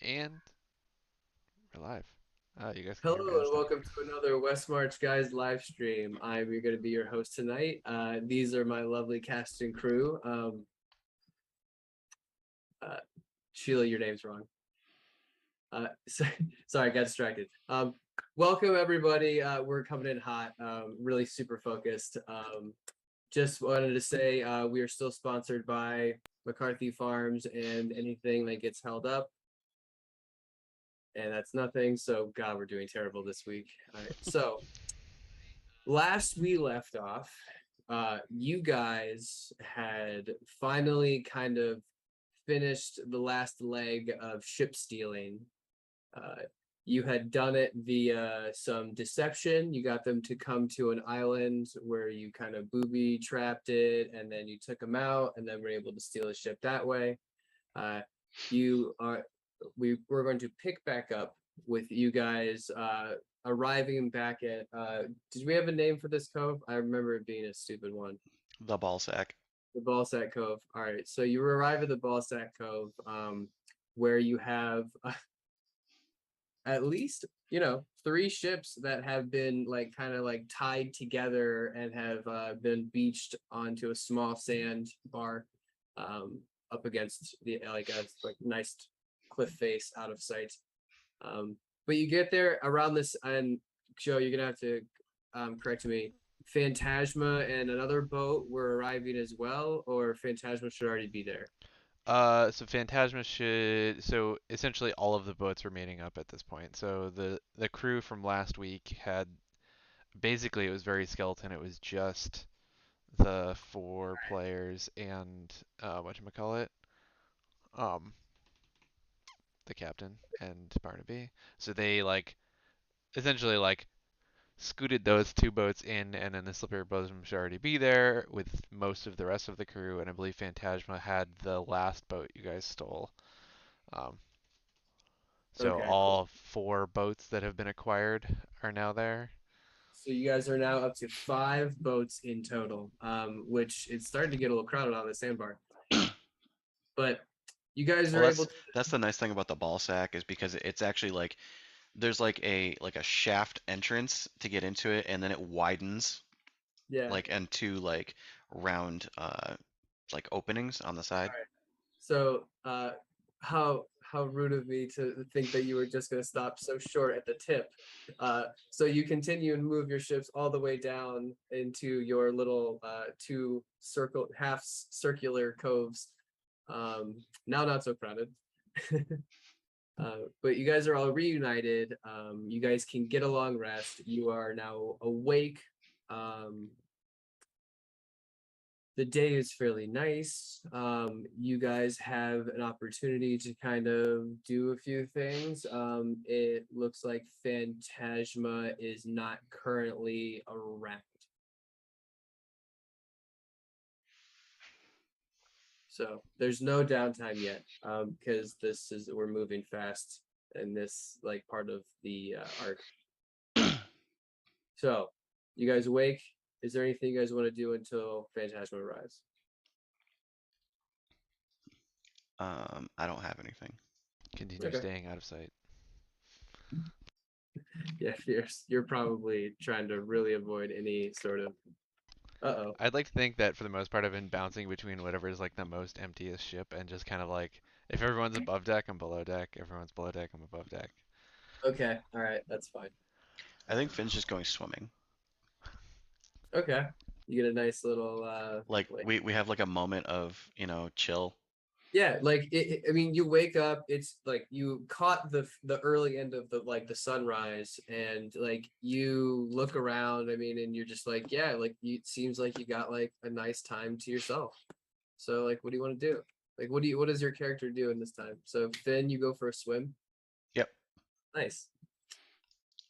And we're live. You guys can Hello hear me and this time. welcome to another West March Guys live stream. I'm going to be your host tonight. These are my lovely cast and crew. Uh, Sheila, your name's wrong. So, sorry, I got distracted. Welcome everybody. We're coming in hot, really super focused. Just wanted to say we are still sponsored by McCarthy Farms and anything that gets held up. And that's nothing. So, God, we're doing terrible this week. All right. So, last we left off, you guys had finally kind of finished the last leg of ship stealing. Uh, you had done it via some deception. You got them to come to an island where you kind of booby trapped it, and then you took them out, and then were able to steal the ship that way. Uh, you are we're going to pick back up with you guys arriving back at did we have a name for this cove? I remember it being a stupid one. The ball sack. The Ballsack Cove. All right. So you arrive at the Ballsack Cove, where you have at least, three ships that have been like kind of like tied together and have been beached onto a small sand bar up against the like a like nice cliff face out of sight. But you get there around this, and Joe, you're gonna have to correct me. Phantasma and another boat were arriving as well, or Phantasma should already be there. So Phantasma should. So essentially, all of the boats were meeting up at this point. So the crew from last week had basically it was very skeleton. It was just the four players and whatchamacallit, um, the captain and Barnaby. So they like essentially like scooted those two boats in, and then the Slippery Bosom should already be there with most of the rest of the crew. And I believe Phantasma had the last boat you guys stole. Um, so Okay, cool. all four boats that have been acquired are now there. So you guys are now up to five boats in total, which it's starting to get a little crowded on the sandbar. But you guys Well, are able to, that's the nice thing about the ball sack is because it's actually like there's like a shaft entrance to get into it, and then it widens yeah. like and two like round like openings on the All side. right. So how rude of me to think that you were just going to stop so short at the tip. So you continue and move your ships all the way down into your little two half circular coves. Now not so crowded. But you guys are all reunited. You guys can get a long rest. You are now awake. Um, the day is fairly nice. You guys have an opportunity to kind of do a few things. It looks like Phantasma is not currently around. So there's no downtime yet, because we're moving fast in this like part of the arc. So, you guys awake? Is there anything you guys want to do until Phantasma arrives? I don't have anything. Continue Okay. staying out of sight. Yeah, you're probably trying to really avoid any sort of. Uh-oh. I'd like to think that for the most part I've been bouncing between whatever is like the most emptiest ship and just kind of like if everyone's above deck, I'm below deck. Everyone's below deck, I'm above deck. Okay. All right. That's fine. I think Finn's just going swimming. Okay. You get a nice little Like like we have like a moment of chill. yeah, like I mean, you wake up. It's like you caught the early end of the like the sunrise, and like you look around. I mean, and you're just like, yeah, like it seems like you got like a nice time to yourself. So like, what do you want to do? Like, what does your character do in this time? So Finn, you go for a swim. Yep. Nice.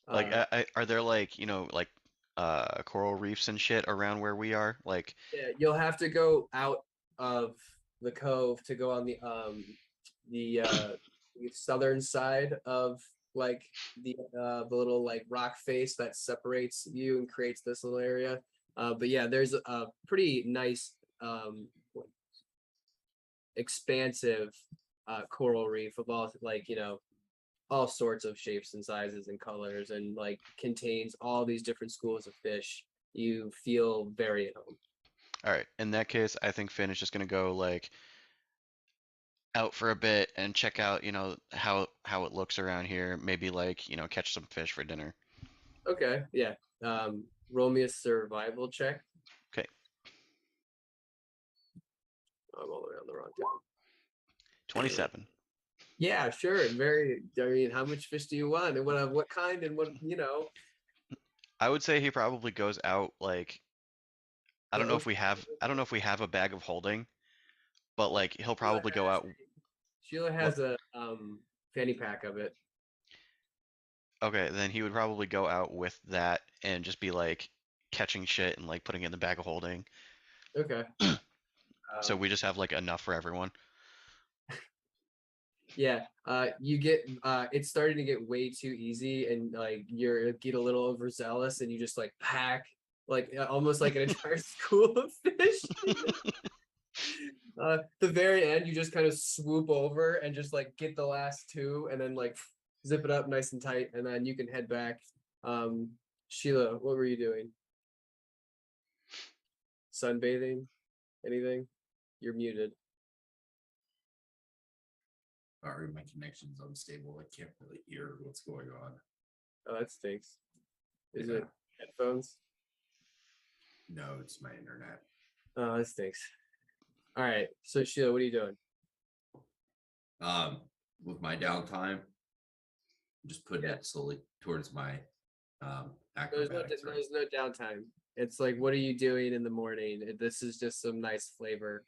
Like Uh, are there like like coral reefs and shit around where we are? Like yeah, you'll have to go out of the cove to go on the southern side of like the little like rock face that separates you and creates this little area. But yeah, there's a pretty nice expansive coral reef of all like all sorts of shapes and sizes and colors, and like contains all these different schools of fish. You feel very at home. All right. In that case, I think Finn is just gonna go like out for a bit and check out, how it looks around here. Maybe like, catch some fish for dinner. Okay, yeah. Roll me a survival check. Okay. I'm all the way on the wrong town. 27. Yeah, sure. Very. I mean, how much fish do you want, and what kind, and what I would say he probably goes out like the ocean. I don't know if we have a bag of holding, but like he'll Sheila probably go out. Sheila What? has a fanny pack of it. Okay, then he would probably go out with that and just be like catching shit and like putting it in the bag of holding. Okay. So we just have like enough for everyone. Yeah. You get it's starting to get way too easy, and like you get a little overzealous, and you just like pack like almost like an entire school of fish. The very end, you just kind of swoop over and just like get the last two, and then like zip it up nice and tight, and then you can head back. Um, Sheila, what were you doing? Sunbathing? Anything? You're muted. Sorry, my connection's unstable. I can't really hear what's going on. Oh, that stinks. Is Yeah. it headphones? No, it's my internet. Oh, that stinks. All right. So Sheila, what are you doing? With my downtime, I'm just putting Yeah. it slowly towards my There's no acrobatics. Right? there's no downtime. It's like, what are you doing in the morning? This is just some nice flavor.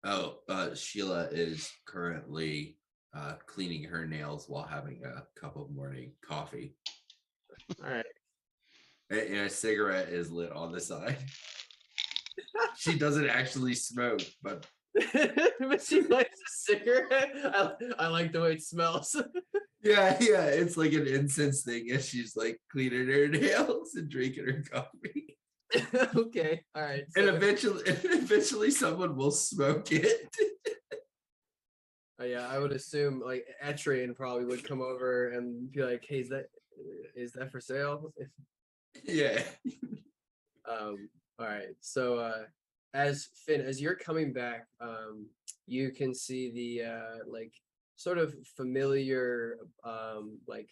Oh, Sheila is currently cleaning her nails while having a cup of morning coffee. All right. And a cigarette is lit on the side. She doesn't actually smoke, but But she likes a cigarette. I like the way it smells. yeah, it's like an incense thing, and she's like cleaning her nails and drinking her coffee. Okay. All right. And So, eventually someone will smoke it. yeah, I would assume like Etrian probably would come over and be like, "Hey, is that for sale?" Yeah. All right. So as Finn, as you're coming back, you can see the like sort of familiar like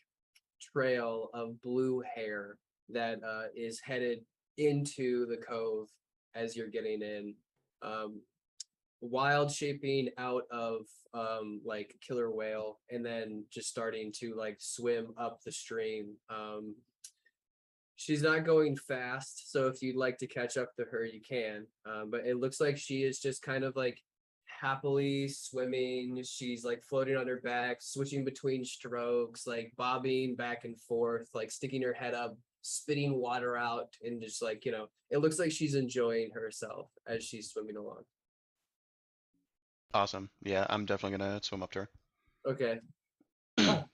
trail of blue hair that is headed into the cove as you're getting in. Um, Wild shaping out of like killer whale, and then just starting to like swim up the stream. She's not going fast, so if you'd like to catch up to her, you can. But it looks like she is just kind of like happily swimming. She's like floating on her back, switching between strokes, like bobbing back and forth, like sticking her head up, spitting water out, and just like, it looks like she's enjoying herself as she's swimming along. Awesome. Yeah, I'm definitely gonna swim up to her. Okay. Oh,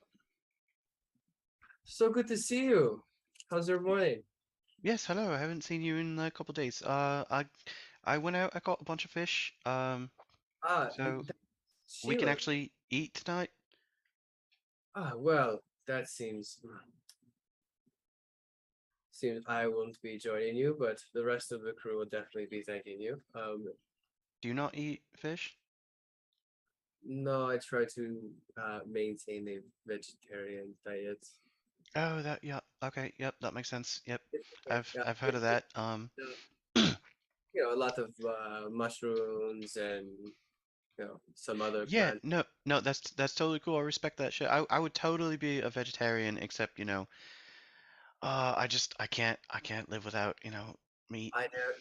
so good to see you. How's your morning? Yes, hello. I haven't seen you in a couple days. I went out. I caught a bunch of fish. So we can Sheila. actually eat tonight. Well, that seems I won't be joining you, but the rest of the crew will definitely be thanking you. Do you not eat fish? No, I try to maintain a vegetarian diet. Oh, yeah. Okay, yep, that makes sense. Yep, Yeah, I've heard of that. a lot of mushrooms and some other Yeah, plant. no, that's totally cool. I respect that shit. I would totally be a vegetarian, except I can't live without meat. I know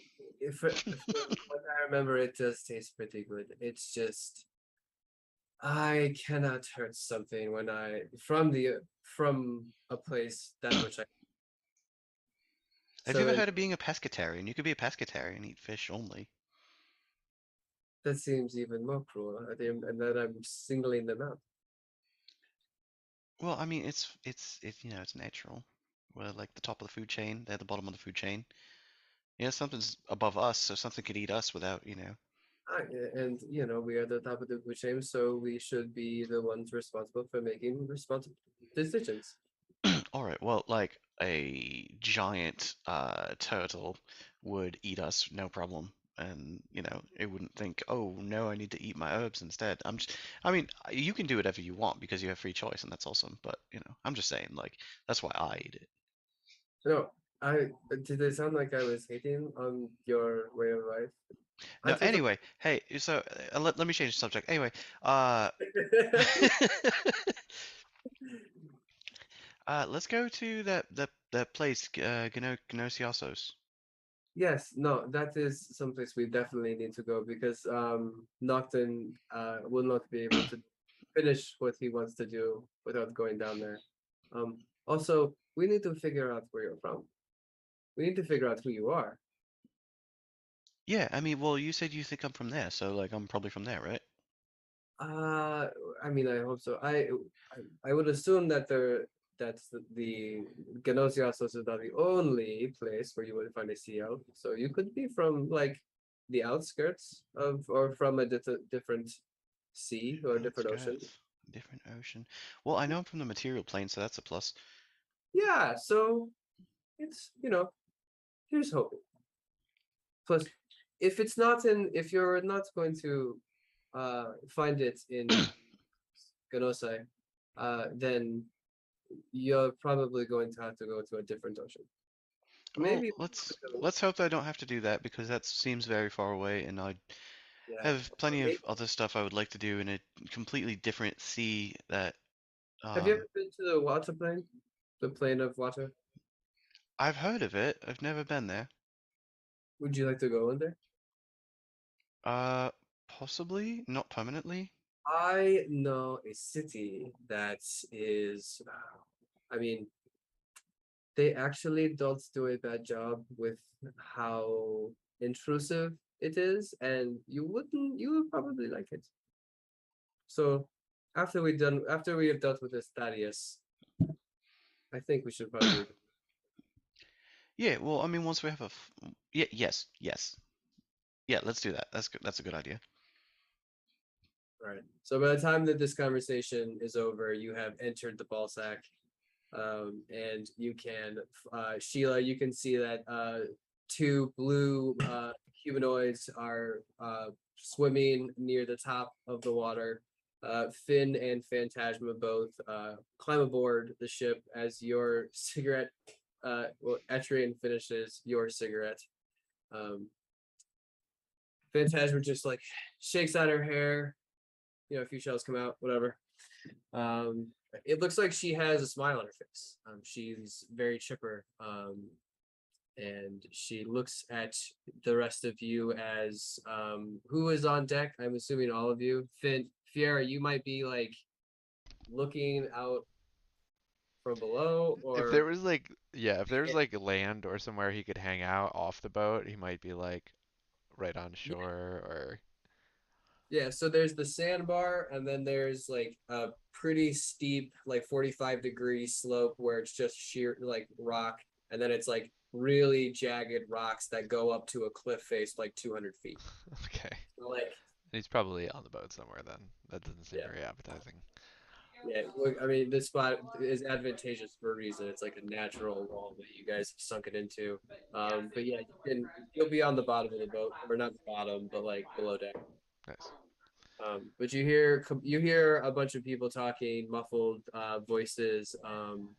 if what I remember, it does taste pretty good. It's just I cannot hurt something when from a place that much. Have you So ever heard of being a pescatarian? You could be a pescatarian and eat fish only. that seems even more cruel. And then I'm singling them out. Well, I mean, it's natural. We're like the top of the food chain. They're the bottom of the food chain. Something's above us, so something could eat us without. And you know, we are the top of the food chain, so we should be the ones responsible for making responsible decisions. All right, well, like a giant turtle would eat us, no problem. And, it wouldn't think, oh no, I need to eat my herbs instead. I mean, you can do whatever you want because you have free choice, and that's awesome. But, I'm just saying, like, that's why I eat it. No, I did it sound like I was hating on your way of life? No, I'm so sorry. anyway, hey, so let me change the subject. Anyway, uh, let's go to that place, Gnosiasos. Yes, no, that is someplace we definitely need to go because Nocton will not be able to finish what he wants to do without going down there. Also, we need to figure out where you're from. We need to figure out who you are. Yeah, I mean, well, you said you think I'm from there, so like I'm probably from there, right? Uh, I mean, I hope so. I would assume that that's the Genosiasos is not the only place where you would find a CL. So you could be from like the outskirts of, or from a different sea or a different ocean. Outskirts, different ocean. Well, I know I'm from the material plane, so that's a plus. Yeah, so it's, here's hoping. Plus, if you're not going to find it in Genosai, then you're probably going to have to go to a different ocean. Well, Maybe, let's hope that I don't have to do that because that seems very far away, and I yeah. have plenty of Maybe, other stuff I would like to do in a completely different sea that have you um ever been to the water plane? The plane of water? I've heard of it. I've never been there. Would you like to go in there? Uh, Possibly, not permanently. I know a city that is, I mean, they actually don't do a bad job with how intrusive it is, and you would probably like it. So after we have dealt with this Thadious, I think we should probably. Yeah, well, I mean, once we have yeah, yes. Yeah, let's do that. That's good. That's a good idea. Right. So by the time that this conversation is over, you have entered the ball sack, and you can, Sheila, you can see that two blue humanoids are swimming near the top of the water. Finn and Phantasma both climb aboard the ship as your cigarette, Etrian finishes your cigarette. Um, Phantasma just like shakes out her hair, a few shells come out, whatever. Um, it looks like she has a smile on her face. She's very chipper, and she looks at the rest of you as who is on deck. I'm assuming all of you. Fiera, you might be like looking out from below, If there or was like, yeah, if there was like land or somewhere he could hang out off the boat, he might be like right on yeah, shore or yeah. So there's the sandbar, and then there's like a pretty steep, like 45-degree slope where it's just sheer like rock, and then it's like really jagged rocks that go up to a cliff face like 200 feet. okay. So, like, He's probably on the boat somewhere then. That doesn't seem yeah, very appetizing. yeah. Look, I mean, this spot is advantageous for a reason. It's like a natural wall that you guys have sunk it into. But yeah, you'll be on the bottom of the boat, or not the bottom, but like below deck. Nice. But you hear a bunch of people talking, muffled voices,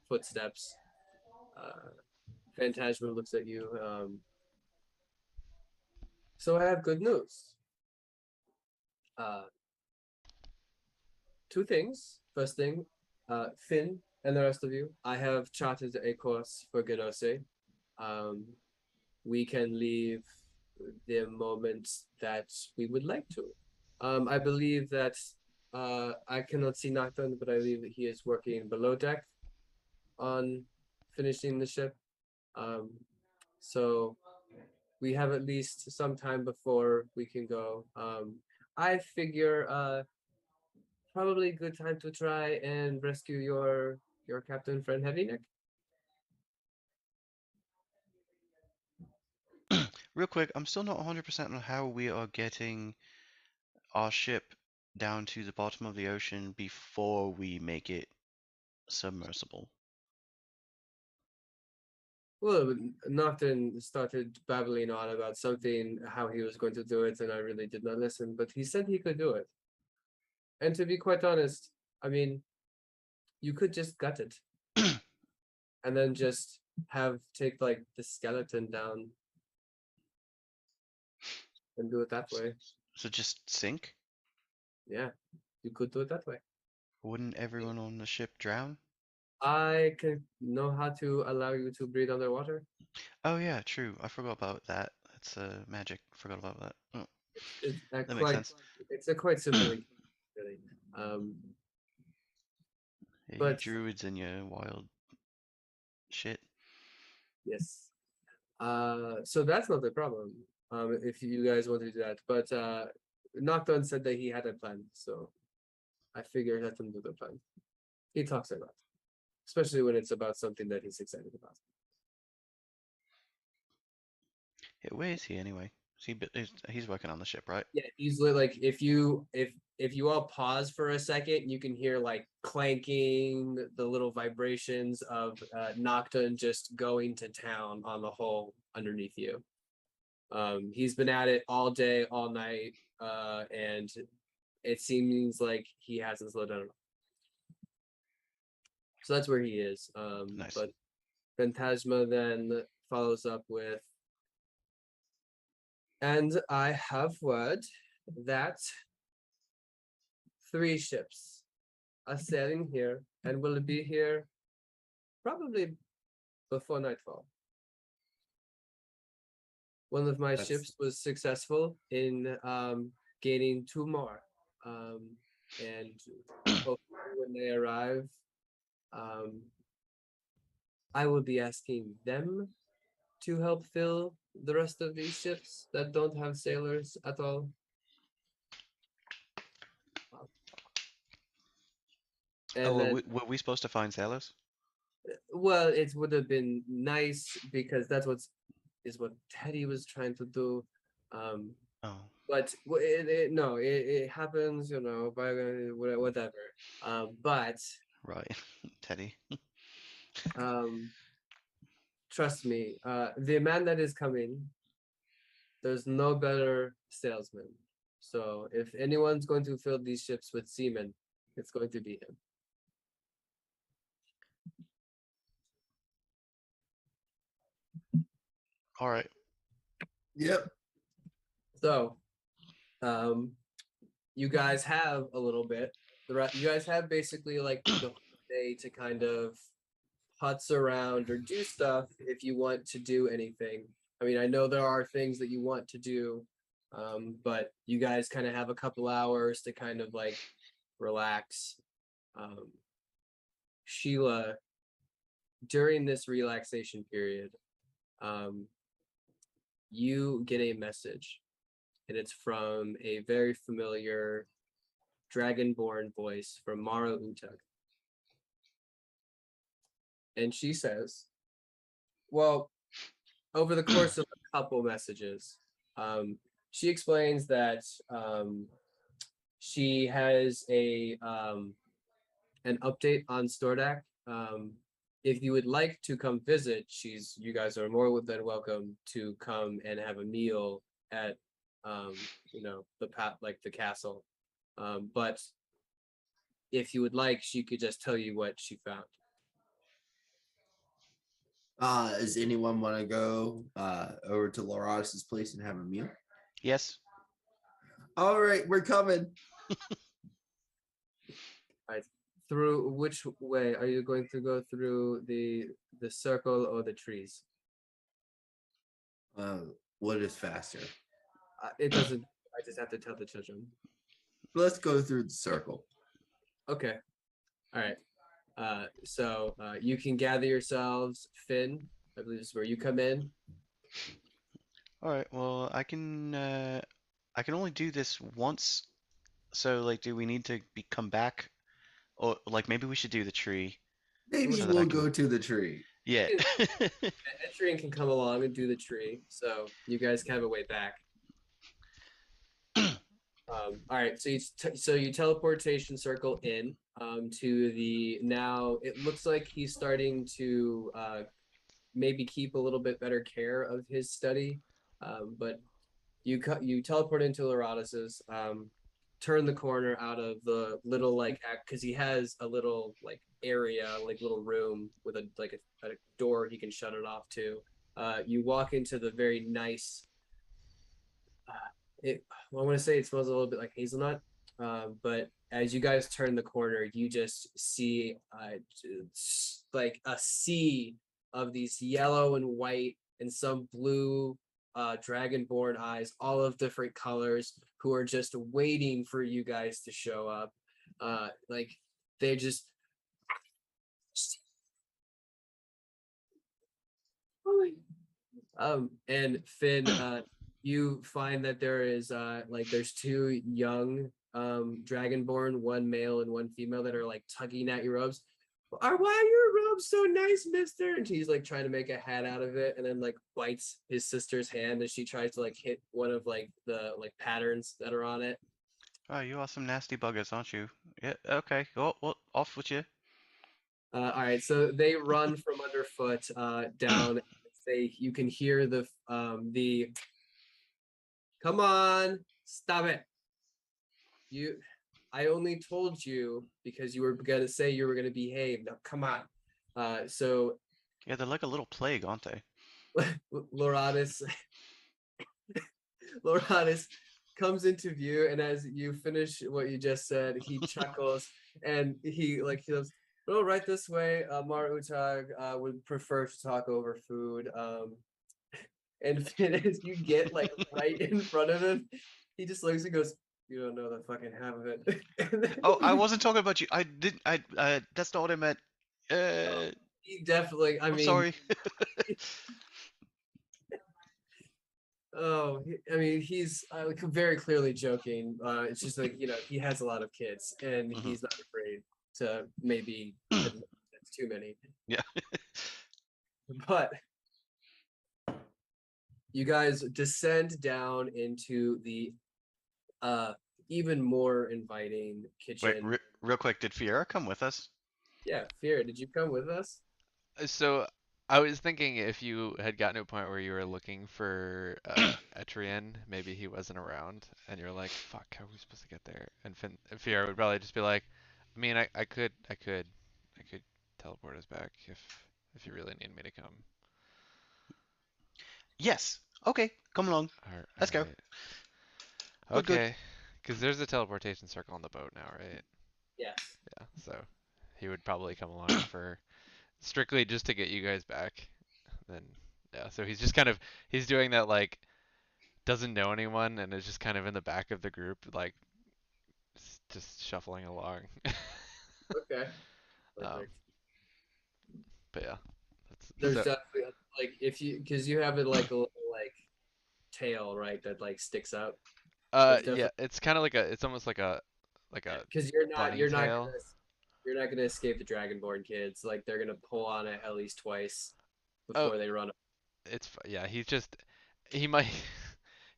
footsteps. Uh, Phantasma looks at you. So I have good news. Uh, Two things. First thing, Finn and the rest of you, I have charted a course for Genose. Um, we can leave the moment that we would like to. I believe that I cannot see Nocturne, but I believe that he is working below deck on finishing the ship. Um, so we have at least some time before we can go. I figure probably a good time to try and rescue your captain friend Heavyneck. Real quick, I'm still not 100% on how we are getting our ship down to the bottom of the ocean before we make it submersible. Well, Nocturne started babbling on about something, how he was going to do it, and I really did not listen, but he said he could do it. And to be quite honest, I mean, you could just gut it and then just take like the skeleton down and do it that way. So just sink? Yeah, you could do it that way. Wouldn't everyone on the ship drown? I can know how to allow you to breathe underwater. Oh yeah, true. I forgot about that. That's magic. Forgot about that. Oh, It's a that makes quite sense. it's a quite simple mechanic, really. Um, Yeah, you but druids and your wild shit. yes. So that's not the problem. If you guys want to do that, but Nocturne said that he had a plan, so I figured let him do the plan. He talks a lot, especially when it's about something that he's excited about. Yeah, where is he anyway? Is he, he's working on the ship, right? Yeah, easily. Like if you all pause for a second, you can hear like clanking, the little vibrations of Nocturne just going to town on the hole underneath you. He's been at it all day, all night, and it seems like he hasn't slowed down at all. So that's where he is. Nice. But Phantasma then follows up with, and I have word that 3 ships are sailing here and will be here probably before nightfall. One of my That's- ships was successful in gaining 2 more. And hopefully when they arrive, I will be asking them to help fill the rest of these ships that don't have sailors at all. Oh, And then, were we supposed to find sailors? well, it would have been nice because that's what Teddy was trying to do. Oh, But no, it happens, you know, by whatever. But right. Teddy. um, trust me, the man that is coming, there's no better salesman. So if anyone's going to fill these ships with seamen, it's going to be him. All right. Yep. So, you guys have a little bit. You guys have basically like the whole day to kind of putz around or do stuff if you want to do anything. I mean, I know there are things that you want to do, but you guys kind of have a couple hours to kind of like relax. Sheila, during this relaxation period, you get a message, and it's from a very familiar dragonborn voice from Mara Utug. And she says, well, over the course of a couple messages, she explains that she has an update on Stordak. If you would like to come visit, you guys are more than welcome to come and have a meal at the castle. But if you would like, she could just tell you what she found. Does anyone want to go over to Loratis's place and have a meal? Yes. All right, we're coming. Right. Through which way are you going to go, through the circle or the trees? What is faster? It doesn't. I just have to tell the children. Let's go through the circle. Okay. All right. So you can gather yourselves. Finn, I believe this is where you come in. All right. Well, I can only do this once. So like, do we need to come back, or like maybe we should do the tree Maybe so that we'll I can. go to the tree. Yeah. Entry can come along and do the tree, so you guys can have a way back. All right, so you teleportation circle in to the now. It looks like he's starting to maybe keep a little bit better care of his study, but you teleport into Lauratus's, turn the corner out of the little like because he has a little like area, like little room with a door he can shut it off to. You walk into the very nice it I want to say it smells a little bit like hazelnut, but as you guys turn the corner, you just see like a sea of these yellow and white and some blue dragonborn eyes, all of different colors, who are just waiting for you guys to show up. Like they just and Finn, you find that there is like there's two young dragonborn, one male and one female, that are like tugging at your robes. Why are your robes so nice, mister? And she's like trying to make a hat out of it, and then like bites his sister's hand as she tries to like hit one of like the like patterns that are on it. Oh, you are some nasty buggers, aren't you? Yeah, okay. Well, off with you. All right, so they run from underfoot down. You can hear the come on, stop it. You I only told you because you were gonna say you were gonna behave. Now come on. So Yeah, they're like a little plague, aren't they? Loratus Loratus comes into view, and as you finish what you just said, he chuckles and he goes, "Oh, right this way. Mar Utag would prefer to talk over food." And Finn, as you get like right in front of him, he just looks and goes, "You don't know the fucking half of it." And then Oh, I wasn't talking about you. I didn't. That's not what I meant. Uh, he definitely, I I'm mean, sorry. I mean, he's very clearly joking. It's just like, he has a lot of kids, and Mhm. he's not afraid to maybe admit it's too many. Yeah. But you guys descend down into the even more inviting Wait, kitchen. real quick, did Fiera come with us? Yeah, Fear, did you come with us? So I was thinking if you had gotten to a point where you were looking for Etrian, maybe he wasn't around, and you're like, "Fuck, how are we supposed to get there?" And Fiora would probably just be like, "I mean, I could teleport us back if you really need me to come." Yes. Okay, come along. All Let's go. right. Good, good. Okay. Because there's a teleportation circle on the boat now, right? Yes. Yeah. So he would probably come along for strictly just to get you guys back. Then yeah. So he's just kind of he's doing that like doesn't know anyone and is just kind of in the back of the group, like just shuffling along. Okay. um, Perfect. but yeah, There's so. definitely like if you because you have it like a little like tail, right, that like sticks up. There's Yeah, definitely it's kind of like it's almost like a because bunny tail. you're not gonna escape the Dragonborn kids. Like they're gonna pull on it at least twice Oh, before they run. yeah, he's just he might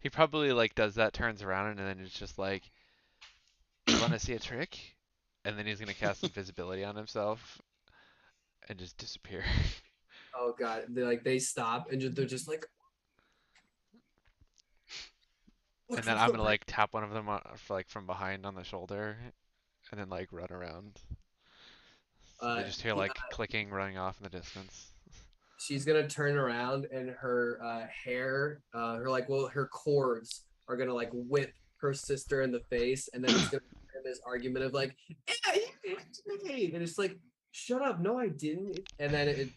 he probably like does that, turns around, and then it's just like, "You want to see a trick?" And then he's gonna cast invisibility on himself and just disappear. Oh god, they stop and they're just like, And then I'm gonna like tap one of them like from behind on the shoulder, and then like run around. So they just hear he, like clicking running off in the distance. she's gonna turn around and her hair, her cords are gonna like whip her sister in the face, and then it's gonna be this argument of like, yeah, you hit me, and it's like, shut up, no, I didn't, and then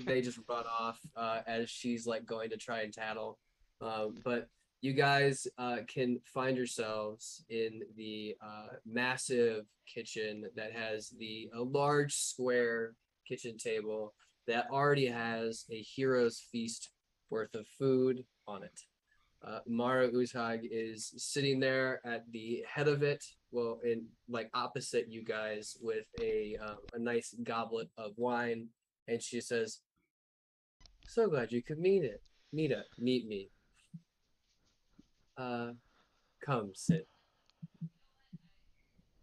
they just run off as she's like going to try and tattle, but you guys can find yourselves in the massive kitchen that has a large square kitchen table that already has a hero's feast worth of food on it. Mara Uzhag is sitting there at the head of it, well, in like opposite you guys, with a nice goblet of wine, and she says, "So glad you could meet me. Uh, come sit."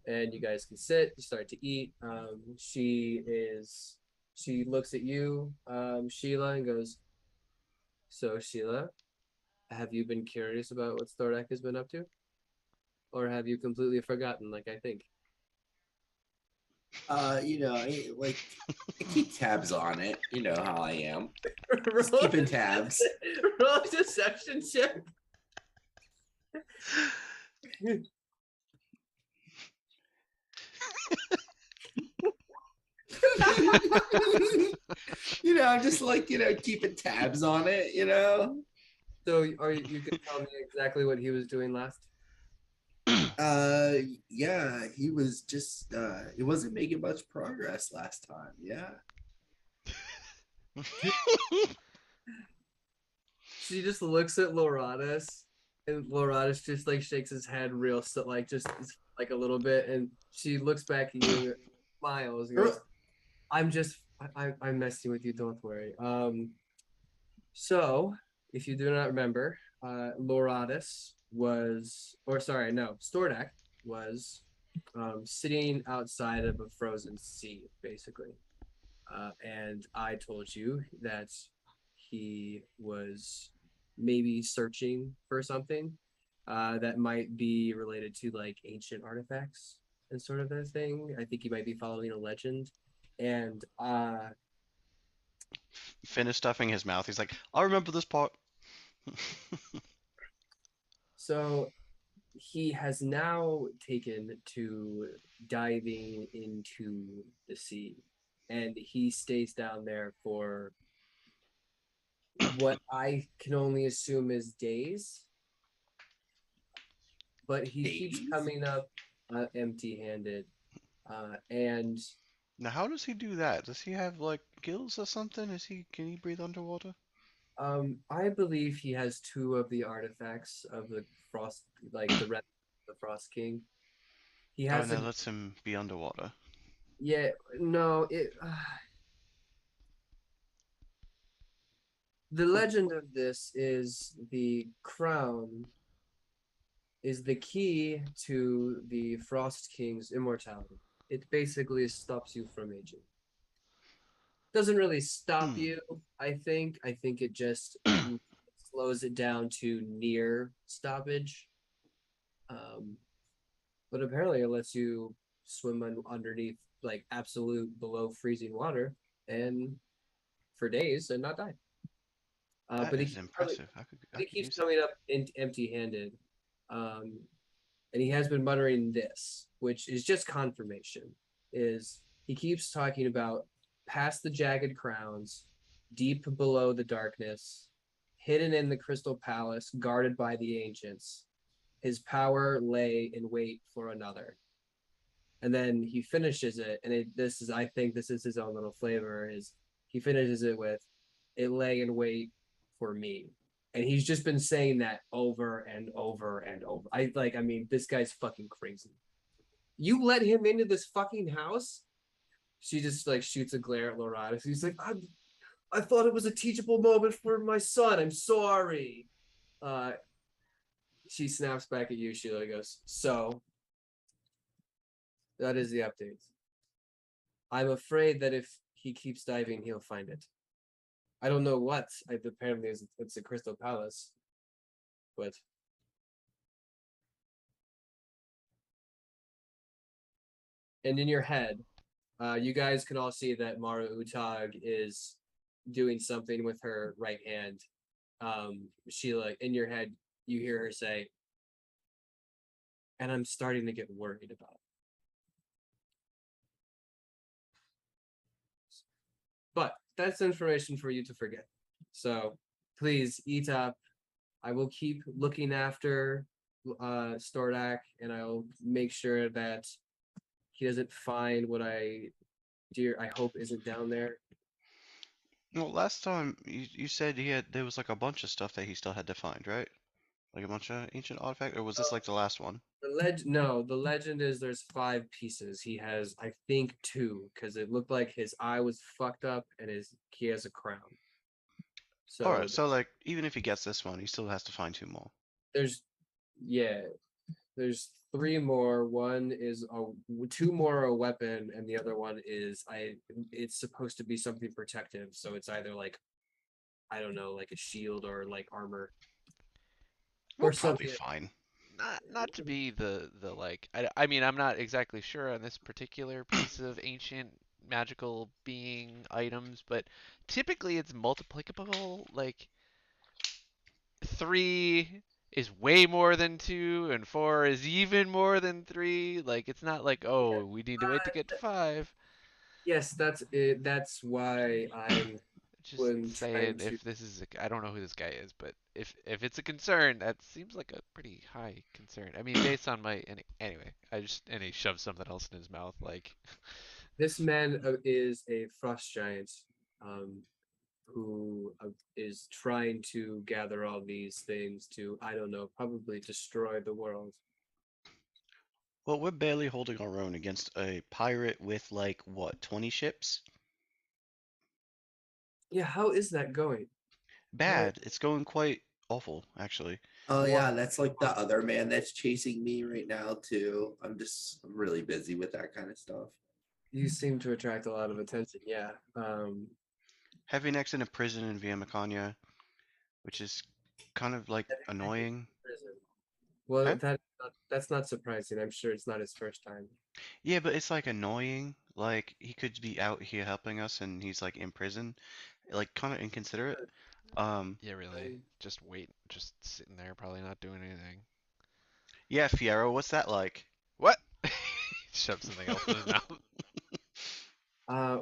and you guys can sit. You start to eat. She looks at you, Sheila, and goes, "So, Sheila, have you been curious about what Stordak has been up to, or have you completely forgotten? Like I think." I keep tabs on it. You know how I am. Just roll, keeping tabs. roll a deception check. I'm just like, keeping tabs on it. So, are you can tell me exactly what he was doing last? Uh yeah, he was just he wasn't making much progress last time. Yeah. She just looks at Loratus, and Loratus just like shakes his head real so like just like a little bit, and she looks back at you and smiles and goes, "I'm just I'm messing with you. Don't worry." So if you do not remember, Loratus was, or sorry, no, Stordak was sitting outside of a frozen sea, basically. And I told you that he was maybe searching for something that might be related to like ancient artifacts and sort of that thing. I think he might be following a legend. And Finish stuffing his mouth. He's like, I remember this part. so he has now taken to diving into the sea, and he stays down there for what I can only assume is days, but he keeps Days? coming up empty-handed. And Now, how does he do that? Does he have like gills or something? Can he breathe underwater? I believe he has two of the artifacts of the frost, like the Frost King. He Oh, and has that a lets him be underwater. yeah, no, it the legend of this is the crown is the key to the Frost King's immortality. It basically stops you from aging. Doesn't really stop Hmm. you, I think. I think it just slows it down to near stoppage. Um, but apparently it lets you swim underneath like absolute below freezing water and for days and not die. That But is impressive. I he could keeps use that. coming up empty-handed, um, and he has been muttering this, which is just confirmation. Is he keeps talking about past the jagged crowns, deep below the darkness, hidden in the crystal palace, guarded by the ancients. His power lay in wait for another. And then he finishes it, and this is, I think, this is his own little flavor. Is he finishes it with, "It lay in wait for me," and he's just been saying that over and over and over. I mean, this guy's fucking crazy. You let him into this fucking house? She just like shoots a glare at Loratus. He's like, I thought it was a teachable moment for my son. I'm sorry. Uh, she snaps back at you, Sheila, goes, "So that is the update. I'm afraid that if he keeps diving, he'll find it. I don't know what. Apparently, it's a Crystal Palace, but and in your head, you guys can all see that Mara Utag is doing something with her right hand. Sheila, in your head, you hear her say, "And I'm starting to get worried about it." But that's information for you to forget. So please eat up. I will keep looking after Stordak, and I'll make sure that he doesn't find what I hope isn't down there. Well, last time you said there was like a bunch of stuff that he still had to find, right? Like a bunch of ancient artifacts, or was this like the last one? The legend is there's 5 pieces. He has, I think, 2, because it looked like his eye was fucked up and he has a crown. All So right, so like even if he gets this one, he still has to find 2 more. there's yeah, there's 3 more. One is two more a weapon, and the other one is it's supposed to be something protective. So it's either like, I don't know, like a shield or like armor We'll or probably something. fine. Not to be the like I mean I'm not exactly sure on this particular piece of ancient magical being items, but typically it's multiplicable. Like 3 is way more than 2 and 4 is even more than 3. Like it's not like, Yeah. oh, we need to wait to get to 5. Yes, that's it. That's why I'm Just when trying saying, to. if this is I don't know who this guy is, but if it's a concern, that seems like a pretty high concern. I mean, based on my anyway, and he shoves something else in his mouth, like This man is a frost giant, um, who is trying to gather all these things to, I don't know, probably destroy the world. Well, we're barely holding our own against a pirate with like what, 20 ships? Yeah, how is that going? Bad. It's going quite awful, actually. Oh What? yeah, that's like the other man that's chasing me right now too. I'm really busy with that kind of stuff. You seem to attract a lot of attention. Yeah. Heavyneck's in a prison in Via, which is kind of like annoying. Prison. Well, Huh? that's not surprising. I'm sure it's not his first time. Yeah, but it's like annoying. Like he could be out here helping us and he's like in prison. Like kind of inconsiderate. yeah, really, Um, just wait, just sitting there, probably not doing anything. Yeah, Fiero, what's that like? What? Shove something else in his mouth.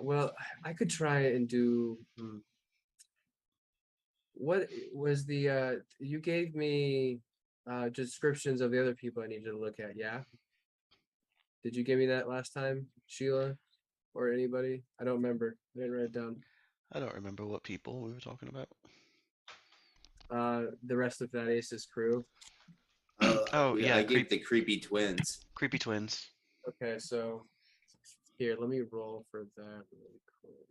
well, I could try and do. What was the you gave me descriptions of the other people I needed to look at, yeah? Did you give me that last time, Sheila or anybody? I don't remember. I didn't write it down. I don't remember what people we were talking about. The rest of Thaddeus' crew. Oh, yeah, I gave the creepy twins. creepy twins. Okay, so here, let me roll for that really quick.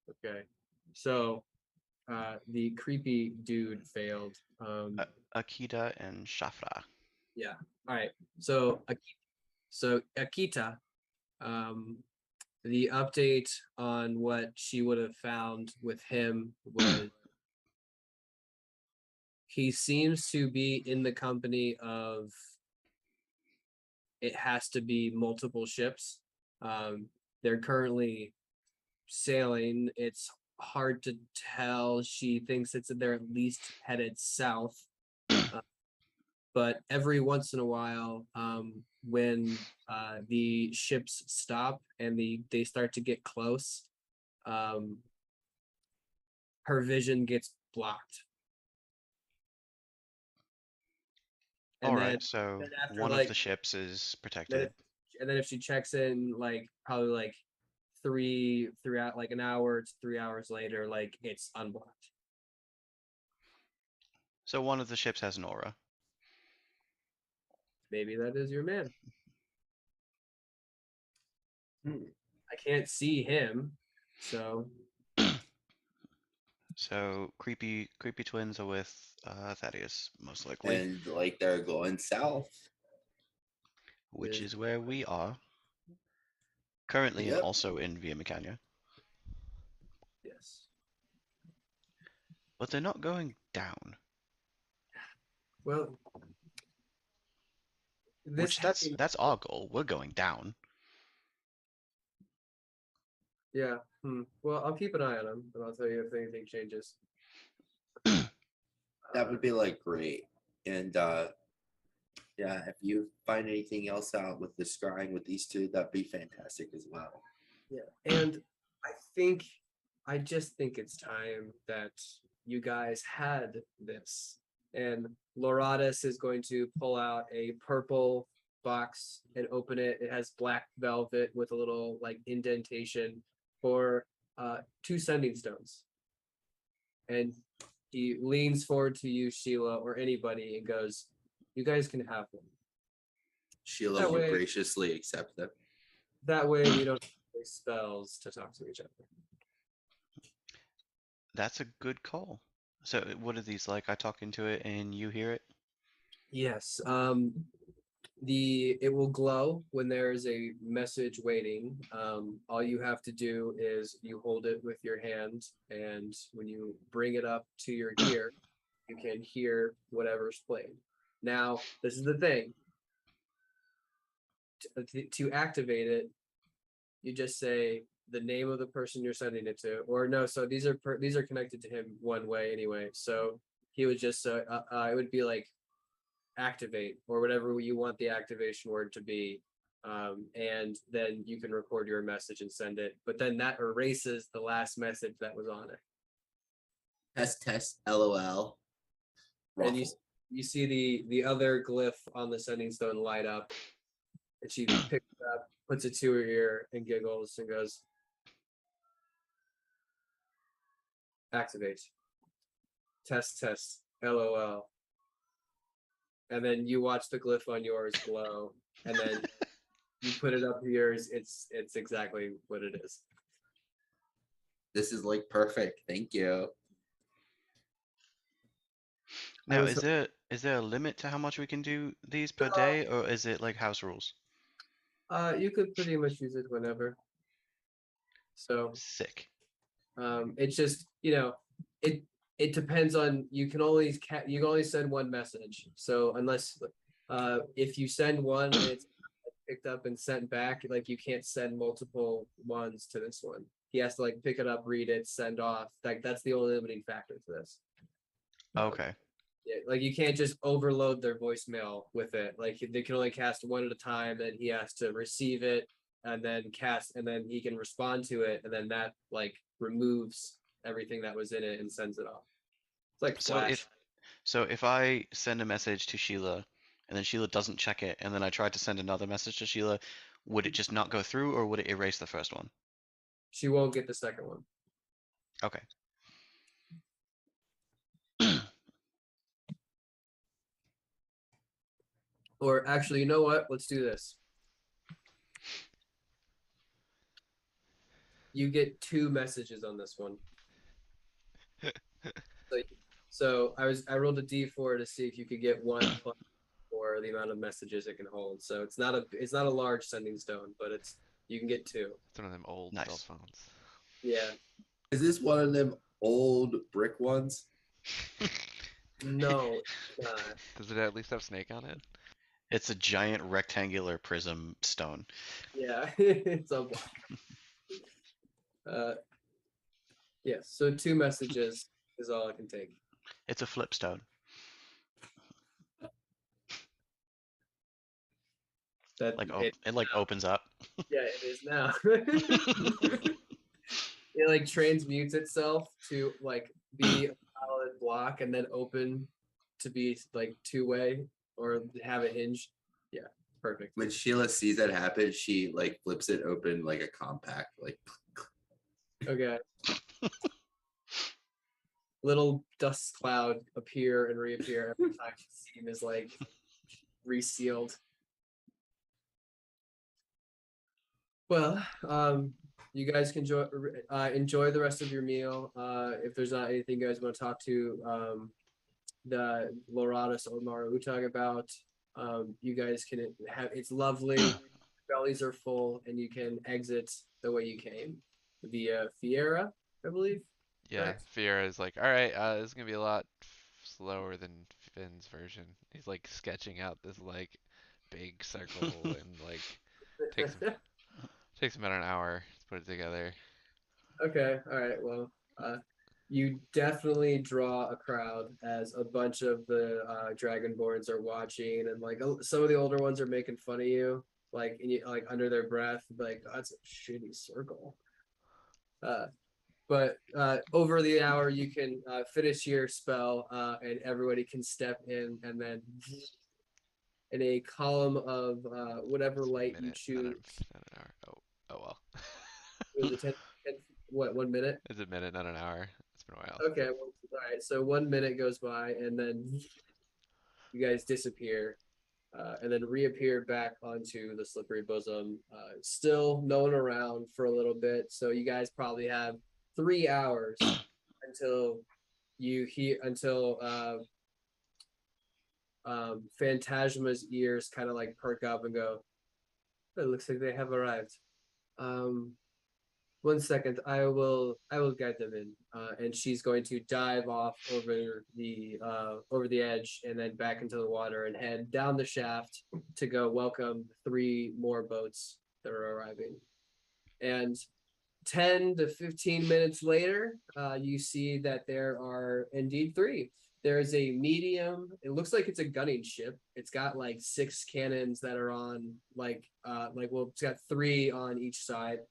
Okay, so the creepy dude failed. Akita and Shafra. Yeah. All right. So Akita, um, the update on what she would have found with him was he seems to be in the company of, it has to be multiple ships. They're currently sailing. It's hard to tell. She thinks they're at least headed south. But every once in a while, when the ships stop and they start to get close, um, her vision gets blocked. All And right, so then after one of like the ships is then protected. if she checks in like probably like throughout like an hour to 3 hours later, like it's unblocked. So one of the ships has an aura. Maybe that is your man. I can't see him, so So creepy twins are with Thaddeus, most likely, And like they're going south. which is is where we are currently and Yep. also in Via Meccania. yes. But they're not going down. Well, this Which that's our goal. We're going down. yeah. Well, I'll keep an eye on him, and I'll tell you if anything changes. That would be like great. And yeah, if you find anything else out with the scrying with these two, that'd be fantastic as well. Yeah, and I just think it's time that you guys had this. And Loratus is going to pull out a purple box and open it. It has black velvet with a little like indentation for 2 sending stones. And he leans forward to you, Sheila, or anybody, and goes, "You guys can have them. Sheila That will way, graciously accept them. that way we don't use spells to talk to each other." That's a good call. So what are these like? I talk into it and you hear it? Yes. It will glow when there is a message waiting. All you have to do is you hold it with your hand, and when you bring it up to your ear, you can hear whatever's played. Now, this is the thing. To activate it, you just say the name of the person you're sending it to, or no. So these are connected to him one way anyway. So he would just it would be like activate or whatever you want the activation word to be. And then you can record your message and send it. But then that erases the last message that was on it. Test, LOL. And Ruffle. you see the other glyph on the sending stone light up, and she picks it up, puts it to her ear, and giggles and goes, "Activate. Test, LOL." And then you watch the glyph on yours glow, and then you put it up to yours. It's exactly what it is. This is like perfect. Thank you. Now, was is there a limit to how much we can do these per No. day, or is it like house rules? You could pretty much use it whenever. So Sick. it's just it depends on you can only send one message. So unless if you send one and it's picked up and sent back, like you can't send multiple ones to this one. He has to like pick it up, read it, send off. Like that's the only limiting factor to this. Okay. Yeah, like you can't just overload their voicemail with it. Like they can only cast one at a time, and he has to receive it and then cast, and then he can respond to it, and then that like removes everything that was in it and sends it off. It's like So Flash. if I send a message to Sheila and then Sheila doesn't check it and then I tried to send another message to Sheila, would it just not go through or would it erase the first one? She won't get the second one. Okay. Or actually, you know what? Let's do this. You get 2 messages on this one. So I rolled a d4 to see if you could get 1 plus for the amount of messages it can hold. So it's not a large sending stone, but you can get 2. It's one of them old Nice. cell phones. Yeah. Is this one of them old brick ones? No. Does it at least have snake on it? It's a giant rectangular prism stone. Yeah, it's a block. Yeah, so 2 messages is all I can take. It's a flip stone. That Like it, it like opens up. yeah, it is now. It like transmutes itself to like be a solid block and then open to be like 2-way or have a hinge. Yeah, perfect. When Sheila sees that happen, she like flips it open like a compact. Like Okay. Little dust cloud appear and reappear every time the seam is like resealed. Well, you guys can enjoy the rest of your meal. If there's not anything you guys want to talk to the Loratus or Maru Utag about, you guys can have. It's lovely. Bellies are full, and you can exit the way you came via Fiera, I believe. Yeah, Correct? Fiera is like, all right, this is gonna be a lot slower than Finn's version. He's like sketching out this like big circle and like takes takes about an hour to put it together. Okay. All right. Well, you definitely draw a crowd as a bunch of the Dragonborns are watching, and like some of the older ones are making fun of you, like like under their breath, like oh, that's a shitty circle. But over the hour, you can finish your spell, and everybody can step in, and then in a column of whatever It's a light you minute, choose. not an hour. Oh well. Was it 10 what 1 minute? It's a minute, not an hour. It's been a while. Okay, well, all right. So 1 minute goes by, and then you guys disappear, and then reappear back onto the slippery bosom. Still no one around for a little bit, so you guys probably have 3 hours until Phantasma's ears kind of like perk up and go, it looks like they have arrived. 1 second, I will guide them in. And she's going to dive off over the edge and then back into the water and head down the shaft to go welcome 3 more boats that are arriving. And 10 to 15 minutes later, you see that there are indeed 3. There's a medium, it looks like it's a gunning ship. It's got like 6 cannons that are on it's got 3 on each side.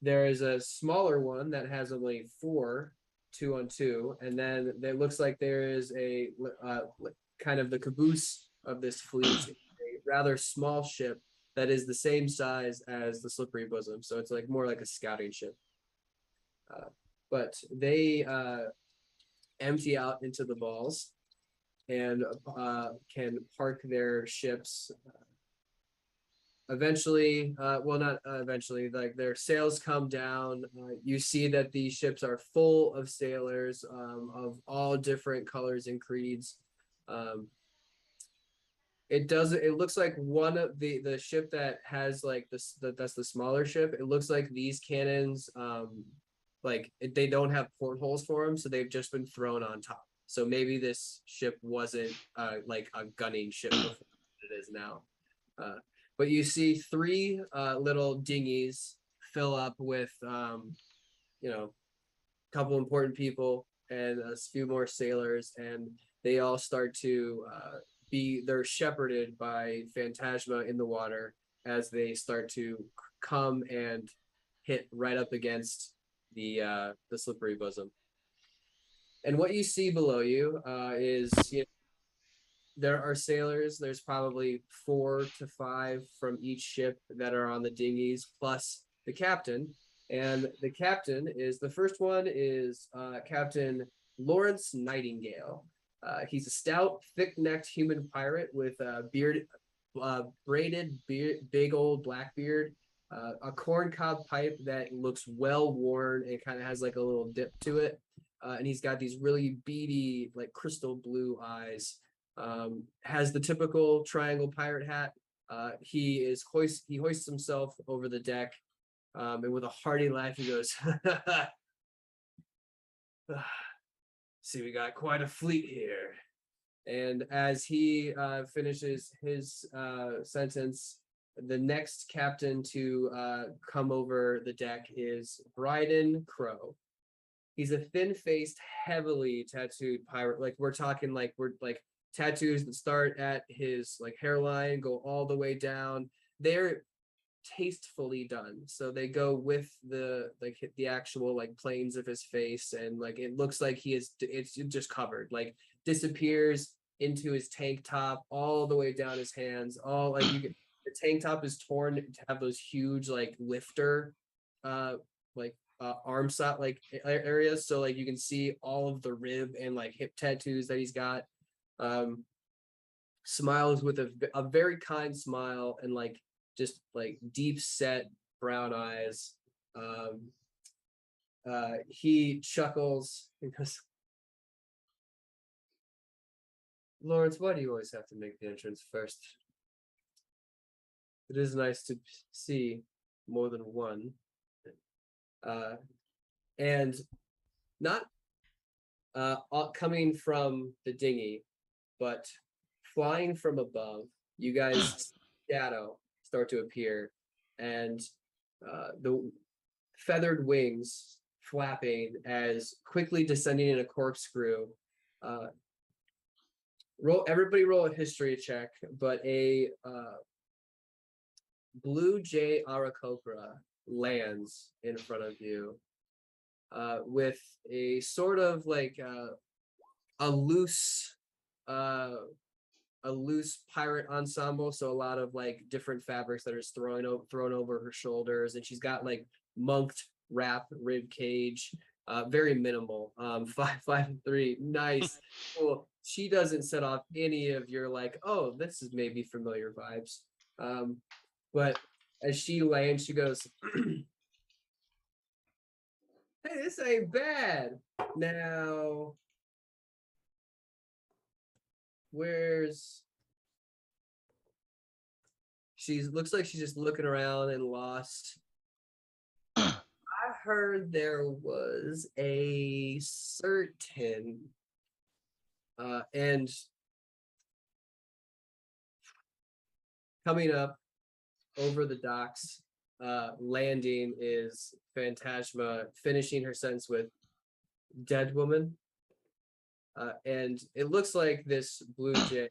There is a smaller one that has only 4, 2 on 2, and then it looks like there is a kind of the caboose of this fleet, a rather small ship that is the same size as the Slippery Bosom, so it's like more like a scouting ship. But they empty out into the balls and can park their ships. Eventually, not eventually, like their sails come down. You see that these ships are full of sailors of all different colors and creeds. It looks like one of the ship that has like that's the smaller ship. It looks like these cannons, they don't have portholes for them, so they've just been thrown on top. So maybe this ship wasn't like a gunning ship before it is now. But you see 3 little dinghies fill up with, a couple important people and a few more sailors, and they all start to they're shepherded by Phantasma in the water as they start to come and hit right up against the Slippery Bosom. And what you see below you is, there are sailors. There's probably 4 to 5 from each ship that are on the dinghies, plus the captain. And the captain is, the first one is Captain Lawrence Nightingale. He's a stout, thick-necked human pirate with a braided beard, big old black beard, a corncob pipe that looks well worn and kind of has like a little dip to it. And he's got these really beady, like crystal blue eyes. Has the typical triangle pirate hat. He hoists himself over the deck, and with a hearty laugh, he goes, "See, we got quite a fleet here." And as he finishes his sentence, the next captain to come over the deck is Bryden Crow. He's a thin-faced, heavily tattooed pirate. Like we're talking, like we're like tattoos that start at his like hairline, go all the way down. They're tastefully done, so they go with the actual like planes of his face, and like it looks like it's just covered, like disappears into his tank top all the way down his hands. All like the tank top is torn to have those huge like lifter arm slot like areas, so like you can see all of the rib and like hip tattoos that he's got. Smiles with a very kind smile and like just like deep set brown eyes. He chuckles and goes, "Lawrence, why do you always have to make the entrance first? It is nice to see more than one." And not coming from the dinghy, but flying from above, you guys shadow start to appear, and the feathered wings flapping as quickly descending in a corkscrew. Everybody roll a history check, but a blue jay Aarakocra lands in front of you with a sort of like a loose pirate ensemble, so a lot of like different fabrics that are thrown over her shoulders, and she's got like monked wrap rib cage, very minimal. 5'3", nice, cool. She doesn't set off any of your like, oh, this is maybe familiar vibes. But as she lands, she goes, Hey, this ain't bad. Now, where's looks like she's just looking around and lost. I heard there was a certain and coming up over the docks, landing is Phantasma finishing her sentence with dead woman. And it looks like this blue jay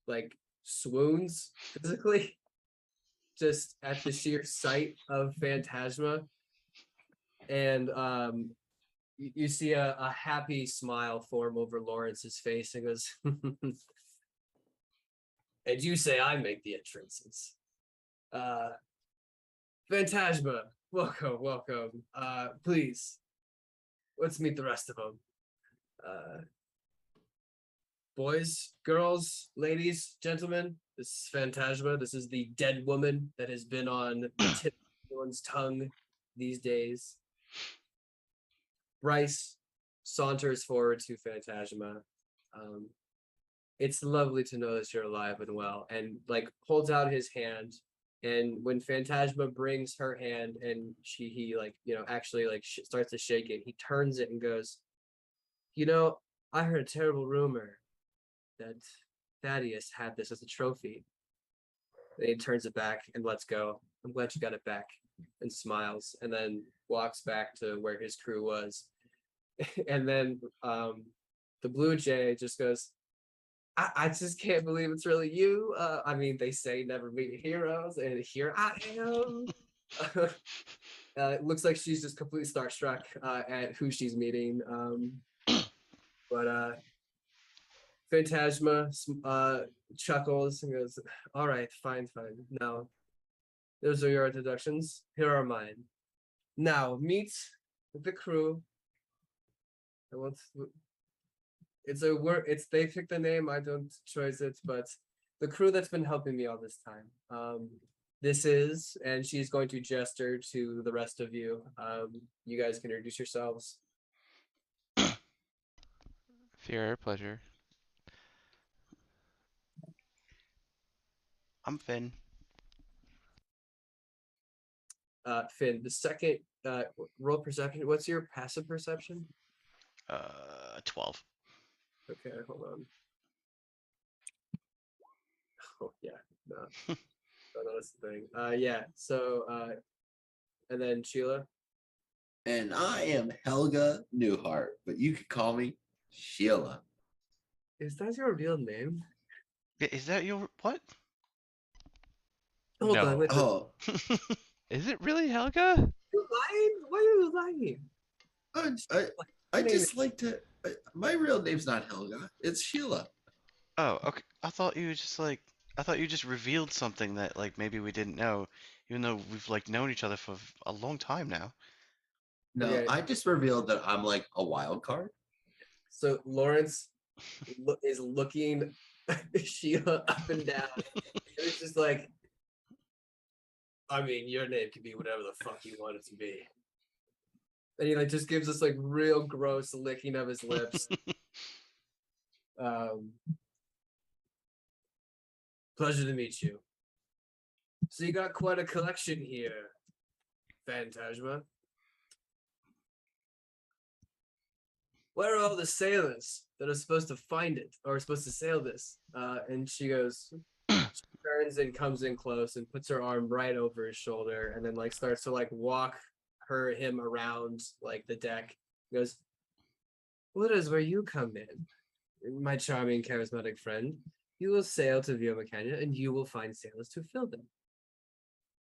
like swoons physically just at the sheer sight of Phantasma. And you see a happy smile form over Lawrence's face and goes, and you say I make the entrances. Phantasma, welcome. Please, let's meet the rest of them. Boys, girls, ladies, gentlemen, this is Phantasma. This is the dead woman that has been on the tip of everyone's tongue these days. Bryce saunters forward to Phantasma. It's lovely to know that you're alive and well, and like holds out his hand. And when Phantasma brings her hand and he like, actually like starts to shake it, he turns it and goes, I heard a terrible rumor that Thaddeus had this as a trophy. And he turns it back and lets go. I'm glad you got it back, and smiles, and then walks back to where his crew was. And then the Blue Jay just goes, I just can't believe it's really you. I mean, they say never meet heroes, and here I am. It looks like she's just completely starstruck at who she's meeting. But Phantasma chuckles and goes, all right, fine. Now, those are your introductions. Here are mine. Now, meet the crew. They pick the name, I don't choose it, but the crew that's been helping me all this time. This is, and she's going to gesture to the rest of you. You guys can introduce yourselves. Fear, pleasure. I'm Finn. Finn, the second roll perception. What's your passive perception? 12. Okay, hold on. Oh yeah, no, that's the thing. Yeah. So, and then Sheila. And I am Helga Newhart, but you could call me Sheila. Is that your real name? Is that your what? Hold on. No. Wait, Oh, Is it really Helga? you're lying? Why are you lying? I just like to. My real name's not Helga. It's Sheila. Oh, okay. I thought you just revealed something that like maybe we didn't know, even though we've like known each other for a long time now. No, Okay. I just revealed that I'm like a wild card. So Lawrence is looking Sheila up and down. And it's just like, I mean, your name can be whatever the fuck you want it to be. And he like just gives us like real gross licking of his lips. Pleasure to meet you. So you got quite a collection here, Phantasma. Where are all the sailors that are supposed to find it or are supposed to sail this? And she goes, she turns and comes in close and puts her arm right over his shoulder and then like starts to like walk him around like the deck. Goes, well, it is where you come in, my charming, charismatic friend. You will sail to Vioma Canyon and you will find sailors to fill them.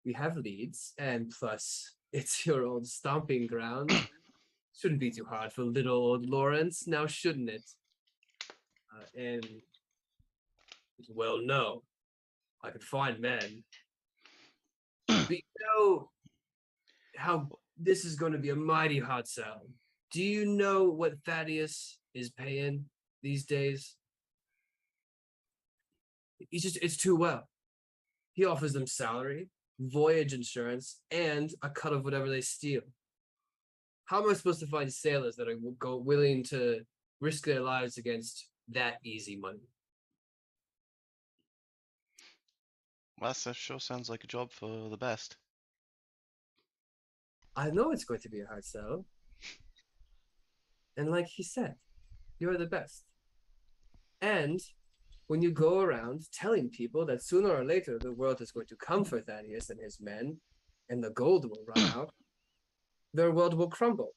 We have leads, and plus, it's your old stomping ground. Shouldn't be too hard for little old Lawrence, now shouldn't it? And well, no, I can find men. But you know how this is going to be a mighty hot sell. Do you know what Thaddeus is paying these days? It's too well. He offers them salary, voyage insurance, and a cut of whatever they steal. how am I supposed to find sailors that are willing to risk their lives against that easy money? Well, that sure sounds like a job for the best. I know it's going to be a hard sell. And like he said, you're the best. And when you go around telling people that sooner or later the world is going to come for Thaddeus and his men, and the gold will run out, their world will crumble,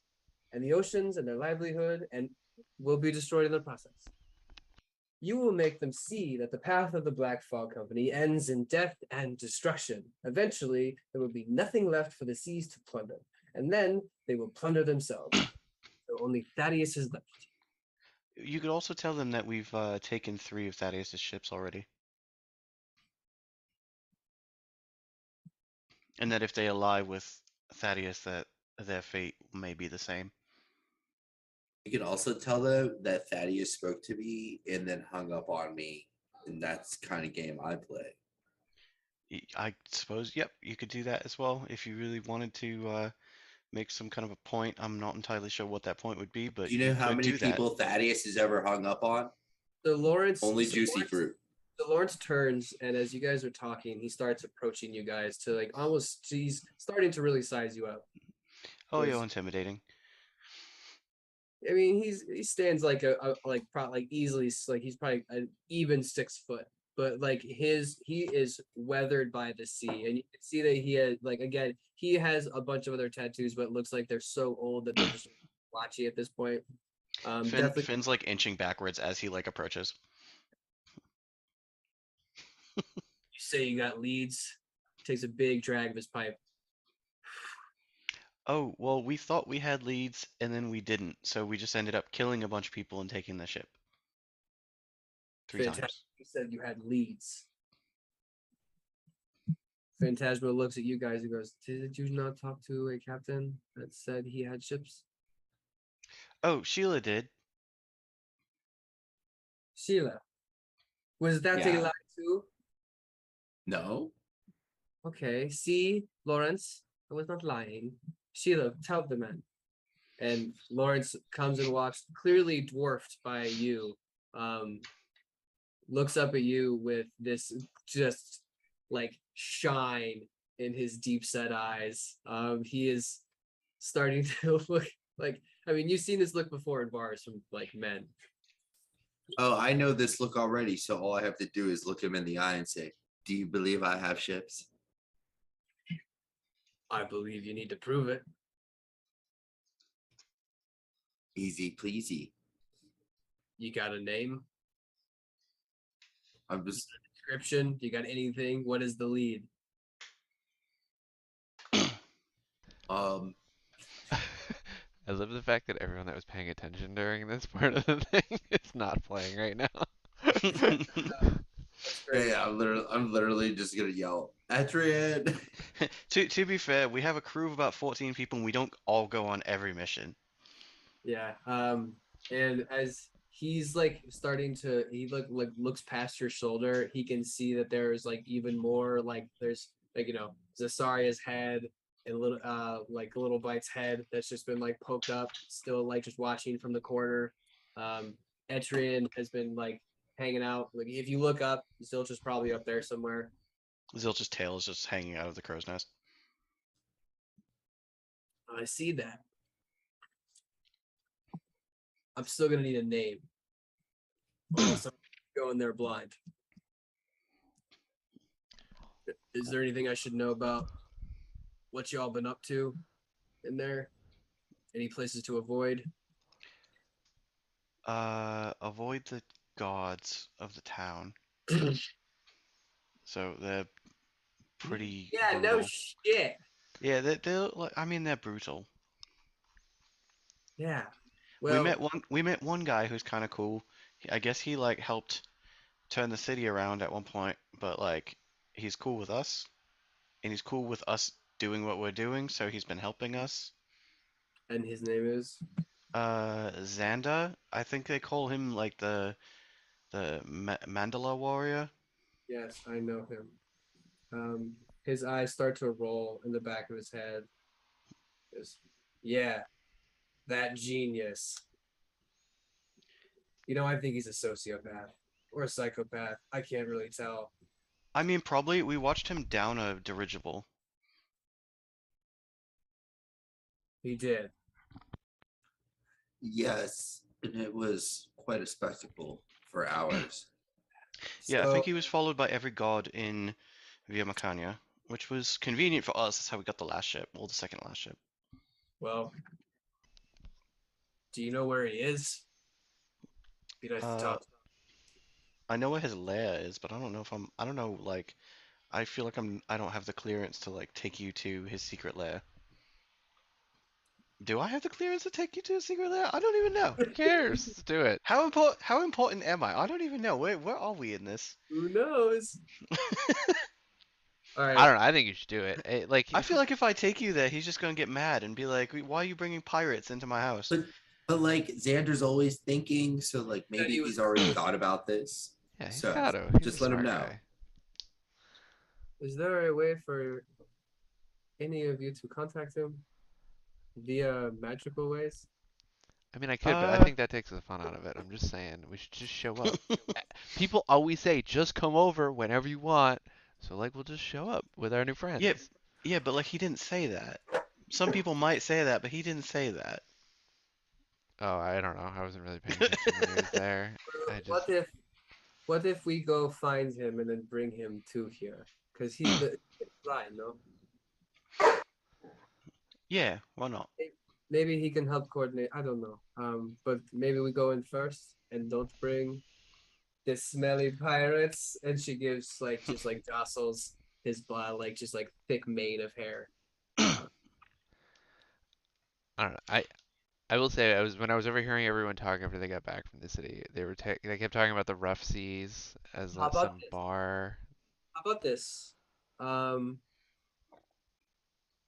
and the oceans and their livelihood and will be destroyed in the process. You will make them see that the path of the Black Fog Company ends in death and destruction. Eventually, there will be nothing left for the seas to plunder, and then they will plunder themselves. So only Thaddeus is left. You could also tell them that we've taken 3 of Thaddeus' ships already. And that if they ally with Thaddeus, that their fate may be the same. You can also tell them that Thaddeus spoke to me and then hung up on me, and that's the kind of game I play. I suppose, yep, you could do that as well if you really wanted to make some kind of a point. I'm not entirely sure what that point would be, but Do you know you how could many do that. people Thaddeus has ever hung up on? So Only juicy fruit. So Lawrence turns, and as you guys are talking, he starts approaching you guys to like almost. He's starting to really size you up. Oh, Yes. you're intimidating. I mean, he stands like like easily like he's probably an even 6 foot, but like he is weathered by the sea, and you can see that he has like again he has a bunch of other tattoos, but it looks like they're so old that they're just blotchy at this point. Definitely, Finn's like inching backwards as he like approaches. you say you got leads. Takes a big drag of his pipe. Oh, well, we thought we had leads and then we didn't, so we just ended up killing a bunch of people and taking the ship. 3 Fantastic. times. You said you had leads. Phantasma looks at you guys and goes, "Did you not talk to a captain that said he had ships?" Oh, Sheila did. Sheila, was that a Yeah. lie too? No. Okay, see, Lawrence, I was not lying. Sheila, tell the man. And Lawrence comes and walks, clearly dwarfed by you, looks up at you with this just like shine in his deep set eyes. He is starting to look like, I mean, you've seen this look before in bars from like men. Oh, I know this look already, so all I have to do is look him in the eye and say, "Do you believe I have ships?" I believe you need to prove it. Easy pleasy. You got a name, I'm just description? You got anything? What is the lead? um I love the fact that everyone that was paying attention during this part of the thing is not playing right now. That's great. yeah, I'm literally just gonna yell, Adrian. To be fair, we have a crew of about 14 people and we don't all go on every mission. Yeah. And as he's like starting to he like looks past your shoulder, he can see that there's like even more like there's like Zasaria's head and little like little Bite's head that's just been like poked up, still like just watching from the corner. Etrian has been like hanging out. Like if you look up, Zilch is probably up there somewhere. Zilch's tail is just hanging out of the crow's nest. I see that. I'm still gonna need a name. Or else I'm going there blind. Is there anything I should know about what y'all been up to in there? Any places to avoid? Avoid the gods of the town. So they're pretty Yeah, brutal. no shit. Yeah, they're like, I mean, they're brutal. Yeah. Well, We met one guy who's kind of cool. I guess he like helped turn the city around at one point, but like he's cool with us, and he's cool with us doing what we're doing, so he's been helping us. and his name is? Xander, I think they call him like the Mandala warrior. Yes, I know him. His eyes start to roll in the back of his head. Yes. Yeah. that genius. You know, I think he's a sociopath or a psychopath. I can't really tell. I mean, probably we watched him down a dirigible. He did. Yes, and it was quite a spectacle for hours. Yeah, I So, think he was followed by every god in Via Macania, which was convenient for us. That's how we got the last ship, well, the second last ship. well, do you know where he is? Be nice to Uh, talk to. I know where his lair is, but I don't know if I don't know, like, I feel like I don't have the clearance to, like, take you to his secret lair. Do I have the clearance to take you to his secret lair? I don't even know. Who cares? Let's do it. How important am I? I don't even know. Where are we in this? Who knows? All I right. don't know. I think you should do it. Like, I feel like if I take you there, he's just gonna get mad and be like, "Why are you bringing pirates into my house?" But like Xander's always thinking, so like Said maybe he was. he's already thought about this. yeah, he's So got to. He's a just let him smart know. guy. Is there a way for any of you to contact him via magical ways? I mean, I could, but I Uh, think that takes the fun out of it. I'm just saying, we should just show up. People always say, just come over whenever you want. So, like, we'll just show up with our new yeah, friends. yeah, but like he didn't say that. Some people might say that, but he didn't say that. Oh, I don't know. I wasn't really paying attention when he was there. I just, What if we go find him and then bring him to here? Because he's the line, no? Yeah, why not? Maybe he can help coordinate. I don't know. But maybe we go in first and don't bring the smelly pirates. And she gives like just like jostles his blood, like just like thick mane of hair. I don't know. I will say, when I was overhearing everyone talk after they got back from the city, they kept talking about the rough seas as How like about some this? bar. How about this? Um,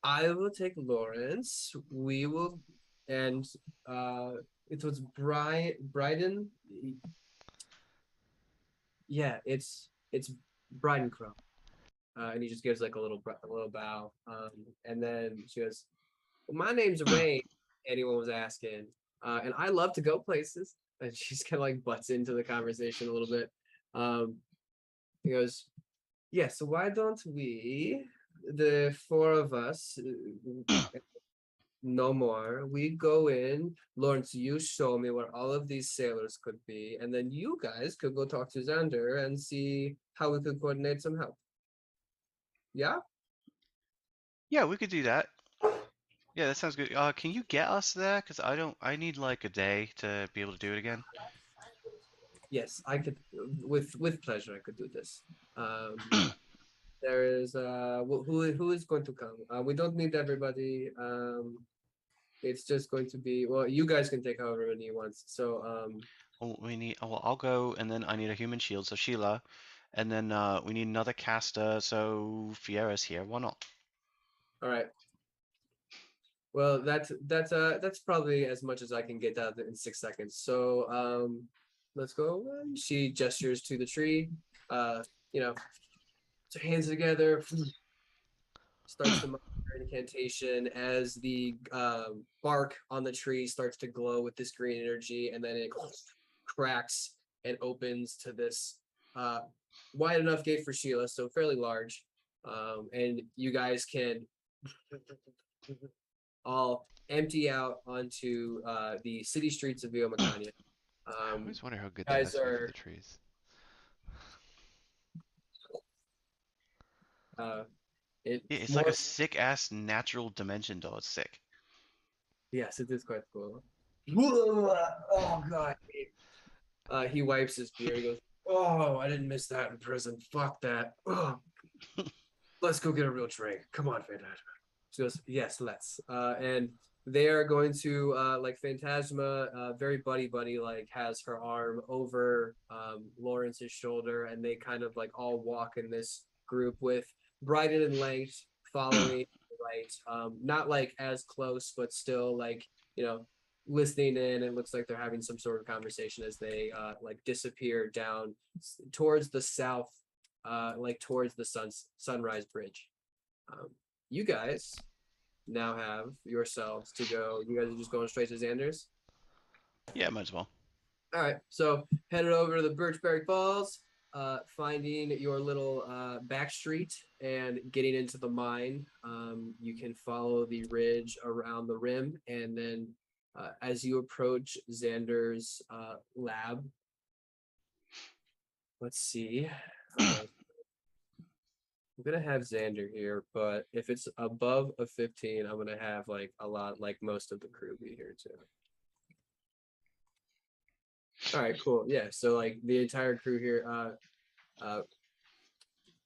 I will take Lawrence. We will, and it was Bryden. Yeah, it's Bryden Crow. And he just gives like a little bow. And then she goes, well, "My name's Rain." Anyone was asking, and I love to go places. And she's kind of like butts into the conversation a little bit. Um, he goes, "Yeah, so why don't we, the four of us, no more. We go in, Lawrence, you show me where all of these sailors could be, and then you guys could go talk to Xander and see how we could coordinate some help. Yeah? Yeah, we could do that. Yeah, that sounds good. Can you get us there? Because I need like a day to be able to do it again. Yes, I could with pleasure I could do this. There is who is going to come? We don't need everybody. It's just going to be, well, you guys can take however many you want. So Well, I'll go, and then I need a human shield, so Sheila, and then we need another caster, so Fiera's here. Why not? all right. Well, that's probably as much as I can get out in 6 seconds. So let's go. She gestures to the tree. You know, puts her hands together, starts to mutter her incantation as the bark on the tree starts to glow with this green energy, and then it cracks and opens to this wide enough gate for Sheila, so fairly large. And you guys can all empty out onto the city streets of Via Macania. I always wonder how good that Guys must be for the are trees. uh, Yeah, it's it's like more. a sick ass natural dimension door. It's sick. Yes, it is quite cool. Oh god. He wipes his beard. He goes, "Oh, I didn't miss that in prison. Fuck that. Oh, let's go get a real drink. Come on, Phantasma." She goes, "Yes, let's." And they are going to like Phantasma, very buddy like has her arm over Lawrence's shoulder, and they kind of like all walk in this group with Bryden and Light following right, not like as close, but still like listening in. It looks like they're having some sort of conversation as they like disappear down towards the south, like towards the sunrise bridge. You guys now have yourselves to go. You guys are just going straight to Xander's? Yeah, might as well. All right, so headed over to the Birchberry Falls, finding your little back street and getting into the mine. You can follow the ridge around the rim, and then as you approach Xander's lab, let's see. I'm gonna have Xander here, but if it's above a 15, I'm gonna have like a lot, like most of the crew be here too. All right, cool. Yeah, so like the entire crew here,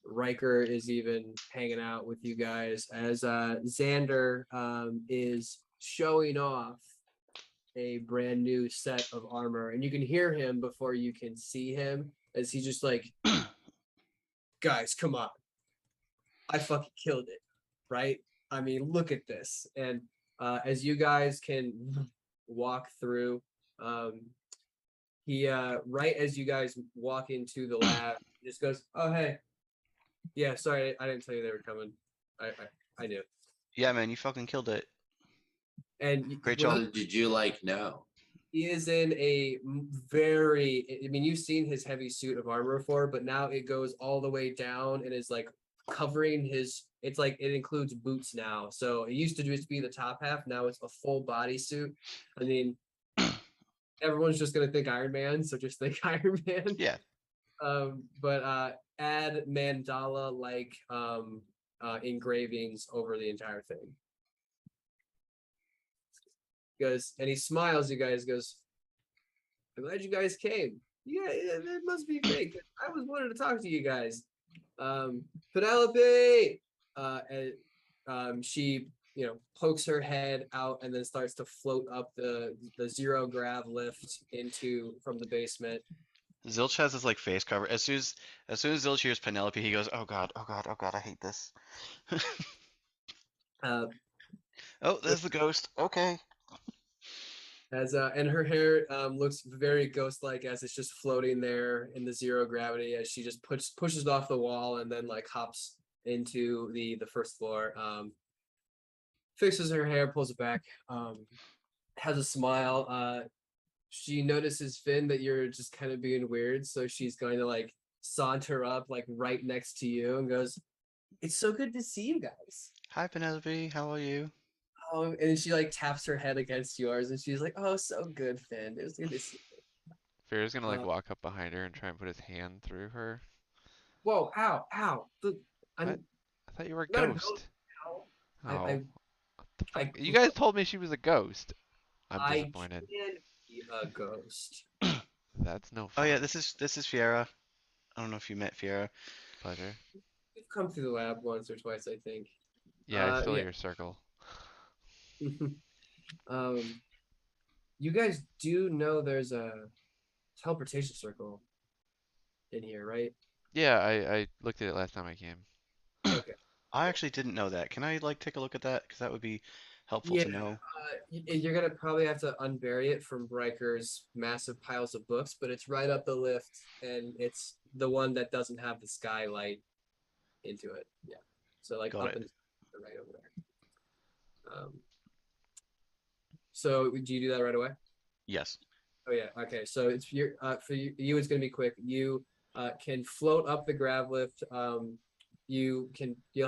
Riker is even hanging out with you guys as Xander is showing off a brand new set of armor, and you can hear him before you can see him as he just like, guys, come on, I fucking killed it, right? I mean, look at this. And as you guys can walk through, um, he right as you guys walk into the lab, he just goes, "Oh hey, yeah, sorry, I didn't tell you they were coming. I knew." Yeah, man, you fucking killed it. And Great when job. How did you like know? he is in a very, I mean, you've seen his heavy suit of armor before, but now it goes all the way down and is like covering his, it's like it includes boots now. So it used to just be the top half, now it's a full body suit. I mean, everyone's just gonna think Iron Man, so just think Iron Man. Yeah. But add mandala like engravings over the entire thing. Goes and he smiles, you guys, goes, "I'm glad you guys came. Yeah, it must be fake. I was wanting to talk to you guys." Penelope, and she, pokes her head out and then starts to float up the zero grav lift into from the basement. Zilch has his like face cover. As soon as Zilch hears Penelope, he goes, "Oh god, oh god, oh god, I hate this." Uh, Oh, there's the ghost. Okay. and her hair looks very ghost-like as it's just floating there in the zero gravity as she just pushes it off the wall and then like hops into the first floor. Fixes her hair, pulls it back, has a smile. She notices, Finn, that you're just kind of being weird, so she's going to like saunter up like right next to you and goes, "It's so good to see you guys." Hi, Penelope. How are you? Oh, and she like taps her head against yours, and she's like, "Oh, so good, Finn. It was good to see Fear's gonna you." like walk up behind her and try and put his hand through her. Whoa, ow, ow. What? I'm I thought you were a not a ghost. ghost. Ow. Oh, what the fuck? I, You guys told me she was a ghost. I'm I disappointed. can be a ghost. That's no Oh fun. yeah, this is Fiera. I don't know if you met Fiera. Pleasure. We've come through the lab once or twice, I think. Yeah, I stole Yeah. your circle. um, you guys do know there's a teleportation circle in here, right? Yeah, I looked at it last time I came. Okay. I actually didn't know that. Can I like take a look at that? Because that would be helpful Yeah, to know. you're gonna probably have to unbury it from Riker's massive piles of books, but it's right up the lift, and it's the one that doesn't have the skylight into it. Yeah, so like Got up it. and right over there. So do you do that right away? Yes. Oh yeah. Okay. So it's your for you it's gonna be quick. You can float up the grav lift. You'll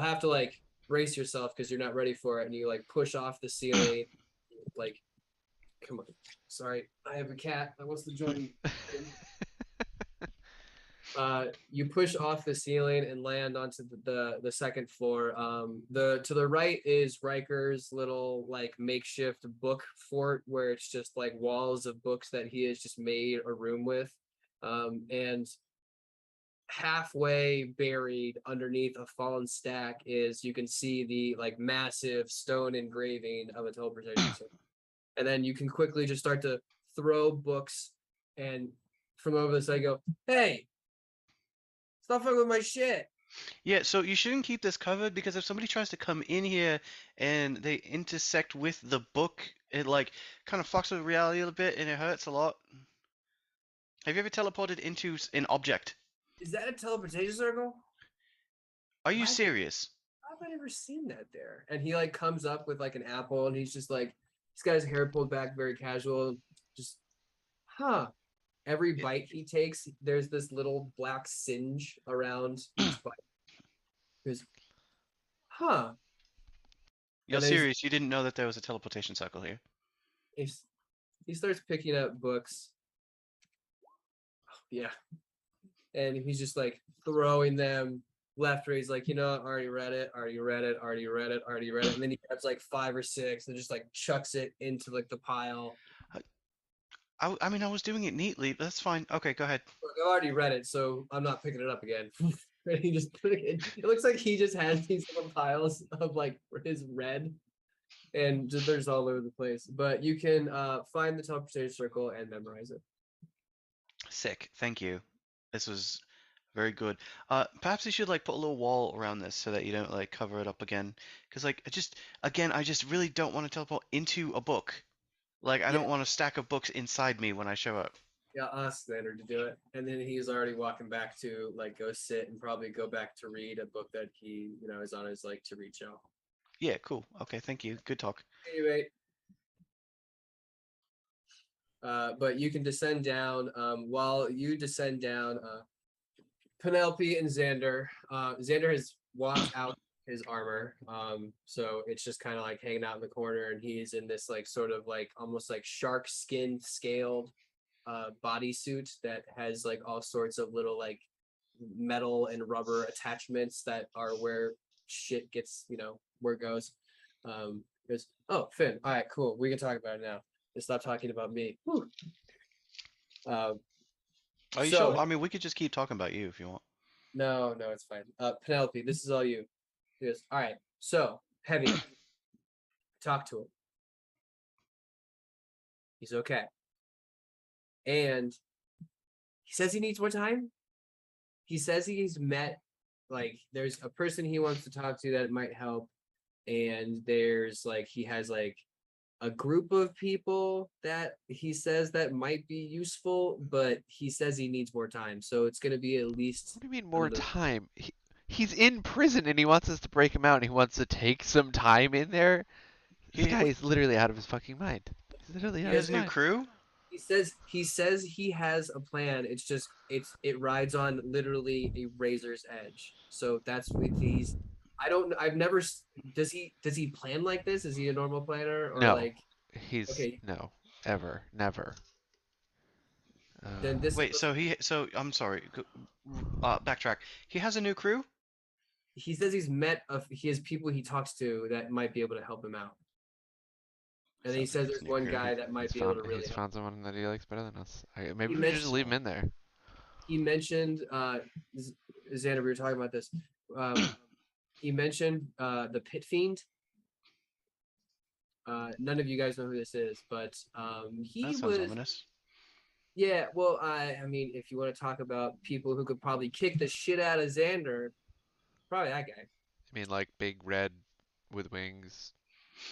have to like brace yourself because you're not ready for it, and you like push off the ceiling. Like, come on. Sorry, I have a cat that wants to join me. You push off the ceiling and land onto the second floor. The to the right is Riker's little like makeshift book fort where it's just like walls of books that he has just made a room with. And halfway buried underneath a fallen stack is you can see the like massive stone engraving of a teleportation circle. And then you can quickly just start to throw books and from over the side go, "Hey, stop fucking with my shit." Yeah, so you shouldn't keep this covered because if somebody tries to come in here and they intersect with the book, it like kind of fucks with reality a little bit and it hurts a lot. Have you ever teleported into an object? Is that a teleportation circle? Are you What? serious? have I never seen that there? And he like comes up with like an apple, and he's just like, he's got his hair pulled back, very casual, just, huh. Every Yeah. bite he takes, there's this little black singe around each bite. Because, huh. You're And then serious? You didn't know that there was a teleportation circle here? he starts picking up books. Yeah. And he's just like throwing them left, where he's like, you know, already read it, already read it, already read it, already read it. And then he grabs like 5 or 6 and just like chucks it into like the pile. I mean, I was doing it neatly, but that's fine. Okay, go ahead. Look, I already read it, so I'm not picking it up again. And he just put it in. It looks like he just has these little piles of like his red, and just, there's all over the place. But you can find the teleportation circle and memorize it. Sick. Thank you. This was very good. Perhaps you should like put a little wall around this so that you don't like cover it up again. Because like I just really don't want to teleport into a book. Like I Yeah. don't want a stack of books inside me when I show up. Yeah, ask Xander to do it. And then he's already walking back to like go sit and probably go back to read a book that he, you know, is on his like to read shelf. Yeah, cool. Okay, thank you. Good talk. Anyway, but you can descend down. While you descend down, Penelope and Xander. Xander has walked out his armor, so it's just kind of like hanging out in the corner, and he's in this like sort of like almost like shark skin scaled bodysuit that has like all sorts of little like metal and rubber attachments that are where shit gets, you know, where it goes. Goes, oh, Finn, all right, cool, we can talk about it now. Just stop talking about me. Whew. Are you So sure? I mean, we could just keep talking about you if you want. no, it's fine. Penelope, this is all you. He goes, all right, so Heavy, talk to him. He's okay. And he says he needs more time. He says he's met, like, there's a person he wants to talk to that might help. And there's like, he has like a group of people that he says that might be useful, but he says he needs more time. So it's going to be at least. What do you mean more time? He's in prison and he wants us to break him out and he wants to take some time in there. This guy is literally out of his fucking mind. He's literally out He of has his a new mind. crew? He says he has a plan. It's just it rides on literally a razor's edge. So that's what he's. I don't. I've never. Does he plan like this? Is he a normal planner or No. like? He's Okay. no, ever, never. Then this. Wait, so I'm sorry. Backtrack. He has a new crew? He says he's met. He has people he talks to that might be able to help him out. And then he Sounds says like there's it's new one crew. guy that might He's be able found to really he's help. found someone that he likes better than us. Maybe He we should just mentioned- leave him in there. He mentioned Xander, we were talking about this. He mentioned the Pit Fiend. None of you guys know who this is, but he That sounds was. ominous. Yeah, well, I mean, if you want to talk about people who could probably kick the shit out of Xander, probably that guy. I mean, like big red with wings.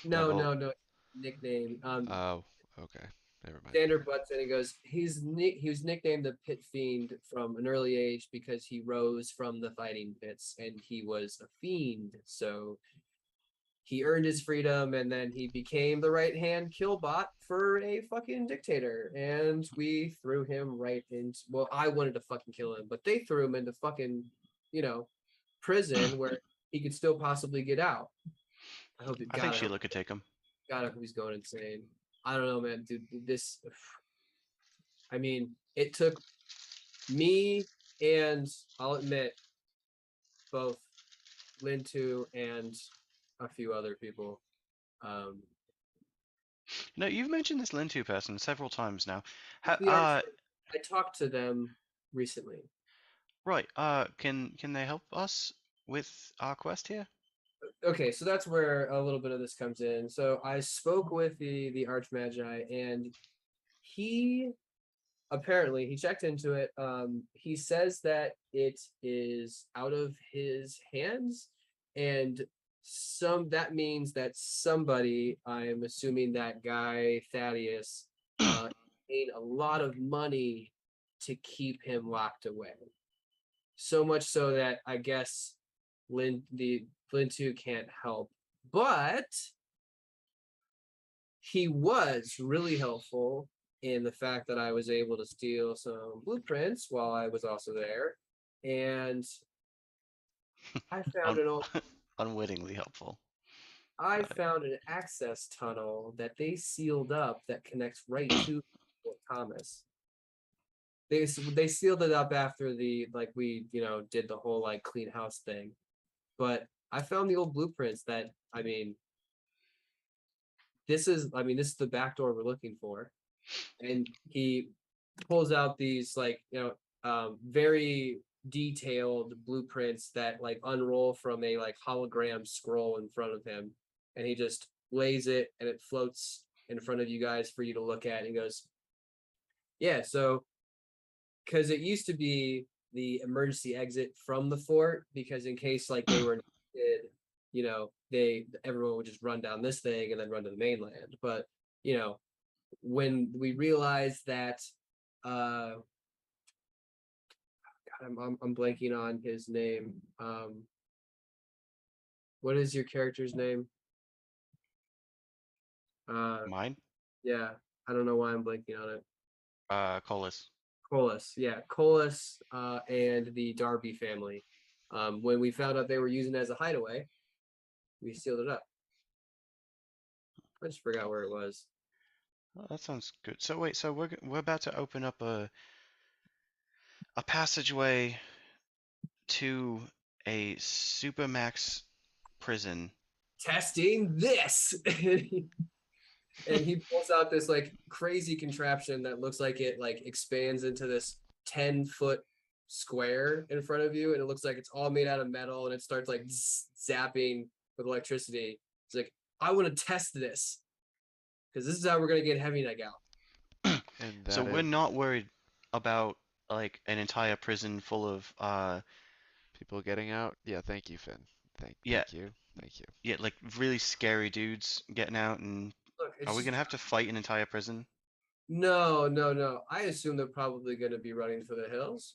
No, Devil. no, nickname. Oh, okay. Never mind. Xander butts in and goes, he was nicknamed the Pit Fiend from an early age because he rose from the fighting pits and he was a fiend. So he earned his freedom and then he became the right hand killbot for a fucking dictator. And we threw him right into, well, I wanted to fucking kill him, but they threw him into fucking, you know, prison where he could still possibly get out. I hope I think Sheila could take him. God, I hope he's going insane. I don't know, man, dude. This, I mean, it took me and I'll admit both Lintu and a few other people. No, you've mentioned this Lintu person several times now. I talked to them recently. Right. Can they help us with our quest here? Okay, so that's where a little bit of this comes in. So I spoke with the Archmagi, and he apparently he checked into it. He says that it is out of his hands, and that means that somebody, I'm assuming that guy Thaddeus, paid a lot of money to keep him locked away. So much so that I guess Flynn 2 can't help, but he was really helpful in the fact that I was able to steal some blueprints while I was also there, and I found Un- an unwittingly helpful. I found an access tunnel that they sealed up that connects right to Fort Thomas. They sealed it up after we did the whole like clean house thing, but I found the old blueprints that this is the back door we're looking for, and he pulls out these very detailed blueprints that like unroll from a like hologram scroll in front of him, and he just lays it and it floats in front of you guys for you to look at. And he goes, yeah, so because it used to be the emergency exit from the fort, because in case like they were infected, everyone would just run down this thing and then run to the mainland. But when we realized that God, I'm blanking on his name. What is your character's name? Mine? Yeah, I don't know why I'm blanking on it. Colas. Colas, yeah, Colas, and the Darby family. When we found out they were using it as a hideaway, we sealed it up. I just forgot where it was. Oh, that sounds good. So wait, so we're about to open up a passageway to a supermax prison. Testing this. And he pulls out this like crazy contraption that looks like it like expands into this 10-foot square in front of you, and it looks like it's all made out of metal, and it starts like zapping with electricity. It's like, I want to test this because this is how we're gonna get Heavyneck out. And So that we're is not worried about like an entire prison full of people getting out. Yeah, thank you, Finn. yeah, Thank you. yeah, like really scary dudes getting out, and Look, are it's we just gonna have to fight an entire prison? no. I assume they're probably gonna be running for the hills.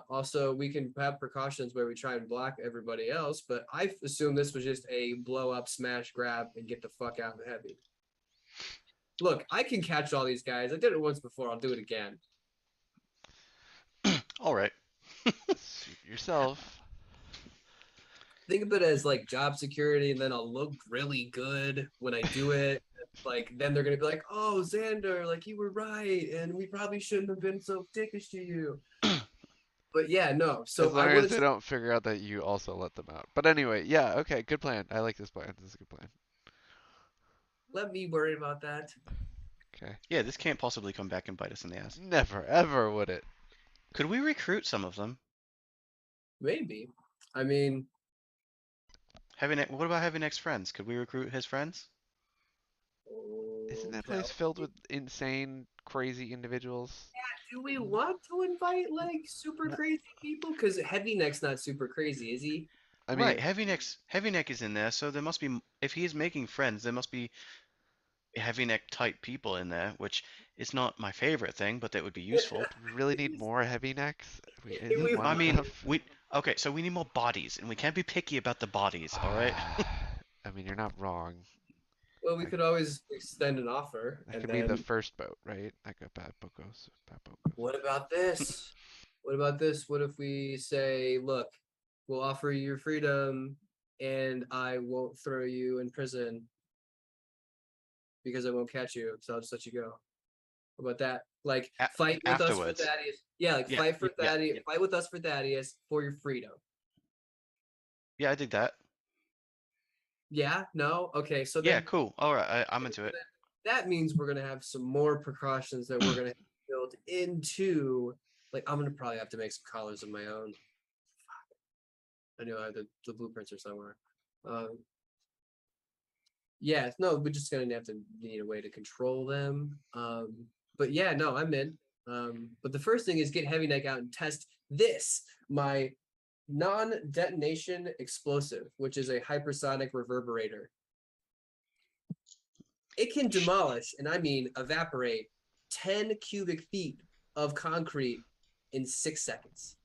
Also, we can have precautions where we try and block everybody else, but I assume this was just a blow up, smash, grab, and get the fuck out of Heavy. Look, I can catch all these guys. I did it once before. I'll do it again. All right. Suit yourself. Think of it as like job security, and then I'll look really good when I do it. Like, then they're gonna be like, "Oh, Xander, like you were right, and we probably shouldn't have been so dickish to you." But yeah, no. As So I long as want they to don't figure out that you also let them out. But anyway, yeah, okay, good plan. I like this plan. This is a good plan. let me worry about that. Okay. Yeah, this can't possibly come back and bite us in the ass. Never, ever would it. Could we recruit some of them? Maybe. I mean, What about Heavyneck's friends? Could we recruit his friends? Isn't that no. place filled with insane, crazy individuals? Do we want to invite like super W- crazy people? Because Heavyneck's not super crazy, is he? I Right, mean, Heavyneck is in there, so there must be if he is making friends, there must be Heavyneck type people in there, which is not my favorite thing, but that would be useful. do we really need more heavy necks? Is We one I mean, enough? okay, so we need more bodies, and we can't be picky about the bodies, all right? I mean, you're not wrong. Well, we I, could always extend an offer, I and could be the then first boat, right? I got bad bocos. Bad bocos. what about this? What about this? What if we say, look, we'll offer you your freedom, and I won't throw you in prison because I won't catch you, so I'll just let you go. How about that? Like, fight with us for Afterwards. Thaddeus. Yeah, like Yeah, fight for yeah, Thaddeus. yeah. Fight with us for Thaddeus for your freedom. Yeah, I dig that. Yeah, no, okay. So Yeah, then cool. All right, I'm into it. that means we're gonna have some more precautions that we're gonna build into. Like, I'm gonna probably have to make some collars of my own. I know I have the blueprints are somewhere. Um, yeah, no, we're just gonna have to need a way to control them. But yeah, no, I'm in. But the first thing is get Heavyneck out and test this, my non-detonation explosive, which is a hypersonic reverberator. It can demolish, and I mean evaporate, 10 cubic feet of concrete in 6 seconds.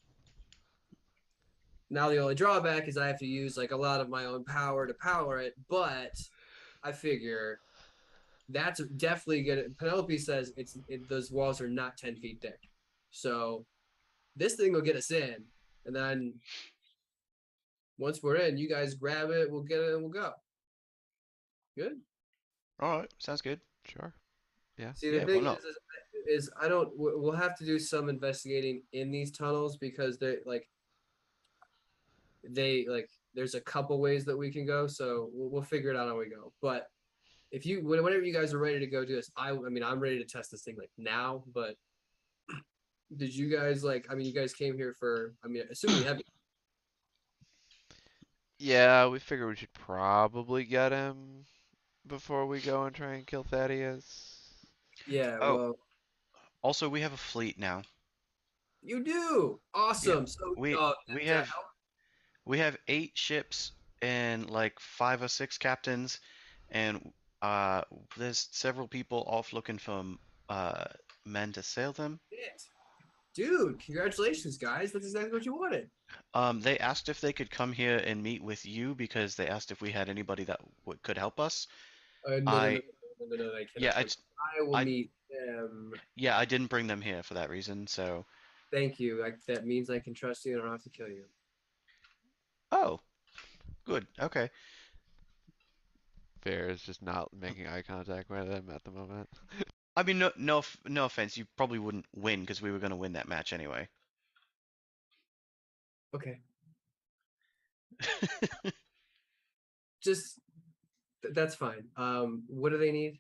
Now the only drawback is I have to use like a lot of my own power to power it, but I figure that's definitely gonna. Penelope says those walls are not 10 feet thick, so this thing will get us in, and then once we're in, you guys grab it, we'll get it, and we'll go. Good. All right, sounds good. Sure. Yeah. See, the Yeah, why thing not? is I don't. We'll have to do some investigating in these tunnels because they like. There's a couple ways that we can go, so we'll figure it out how we go. But if you, whenever you guys are ready to go do this, I mean, I'm ready to test this thing like now. But did you guys like? I mean, you guys came here for. I mean, assuming you have. Yeah, we figured we should probably get him before we go and try and kill Thaddeus. Yeah. Oh, Well, also we have a fleet now. you do. Yeah, Awesome. So, we we to have help. we have 8 ships and like 5 or 6 captains, and uh, there's several people off looking for uh men to sail them. It. Dude, congratulations, guys. That's exactly what you wanted. They asked if they could come here and meet with you because they asked if we had anybody that could help us. No, no, no, I no, no, no, they yeah, cannot come. I will I meet them. yeah, I didn't bring them here for that reason. So, Thank you. Like that means I can trust you and I don't have to kill you. oh, good. Okay. Fair is just not making eye contact with him at the moment. I mean, no offense. You probably wouldn't win because we were going to win that match anyway. Okay. Just that's fine. What do they need?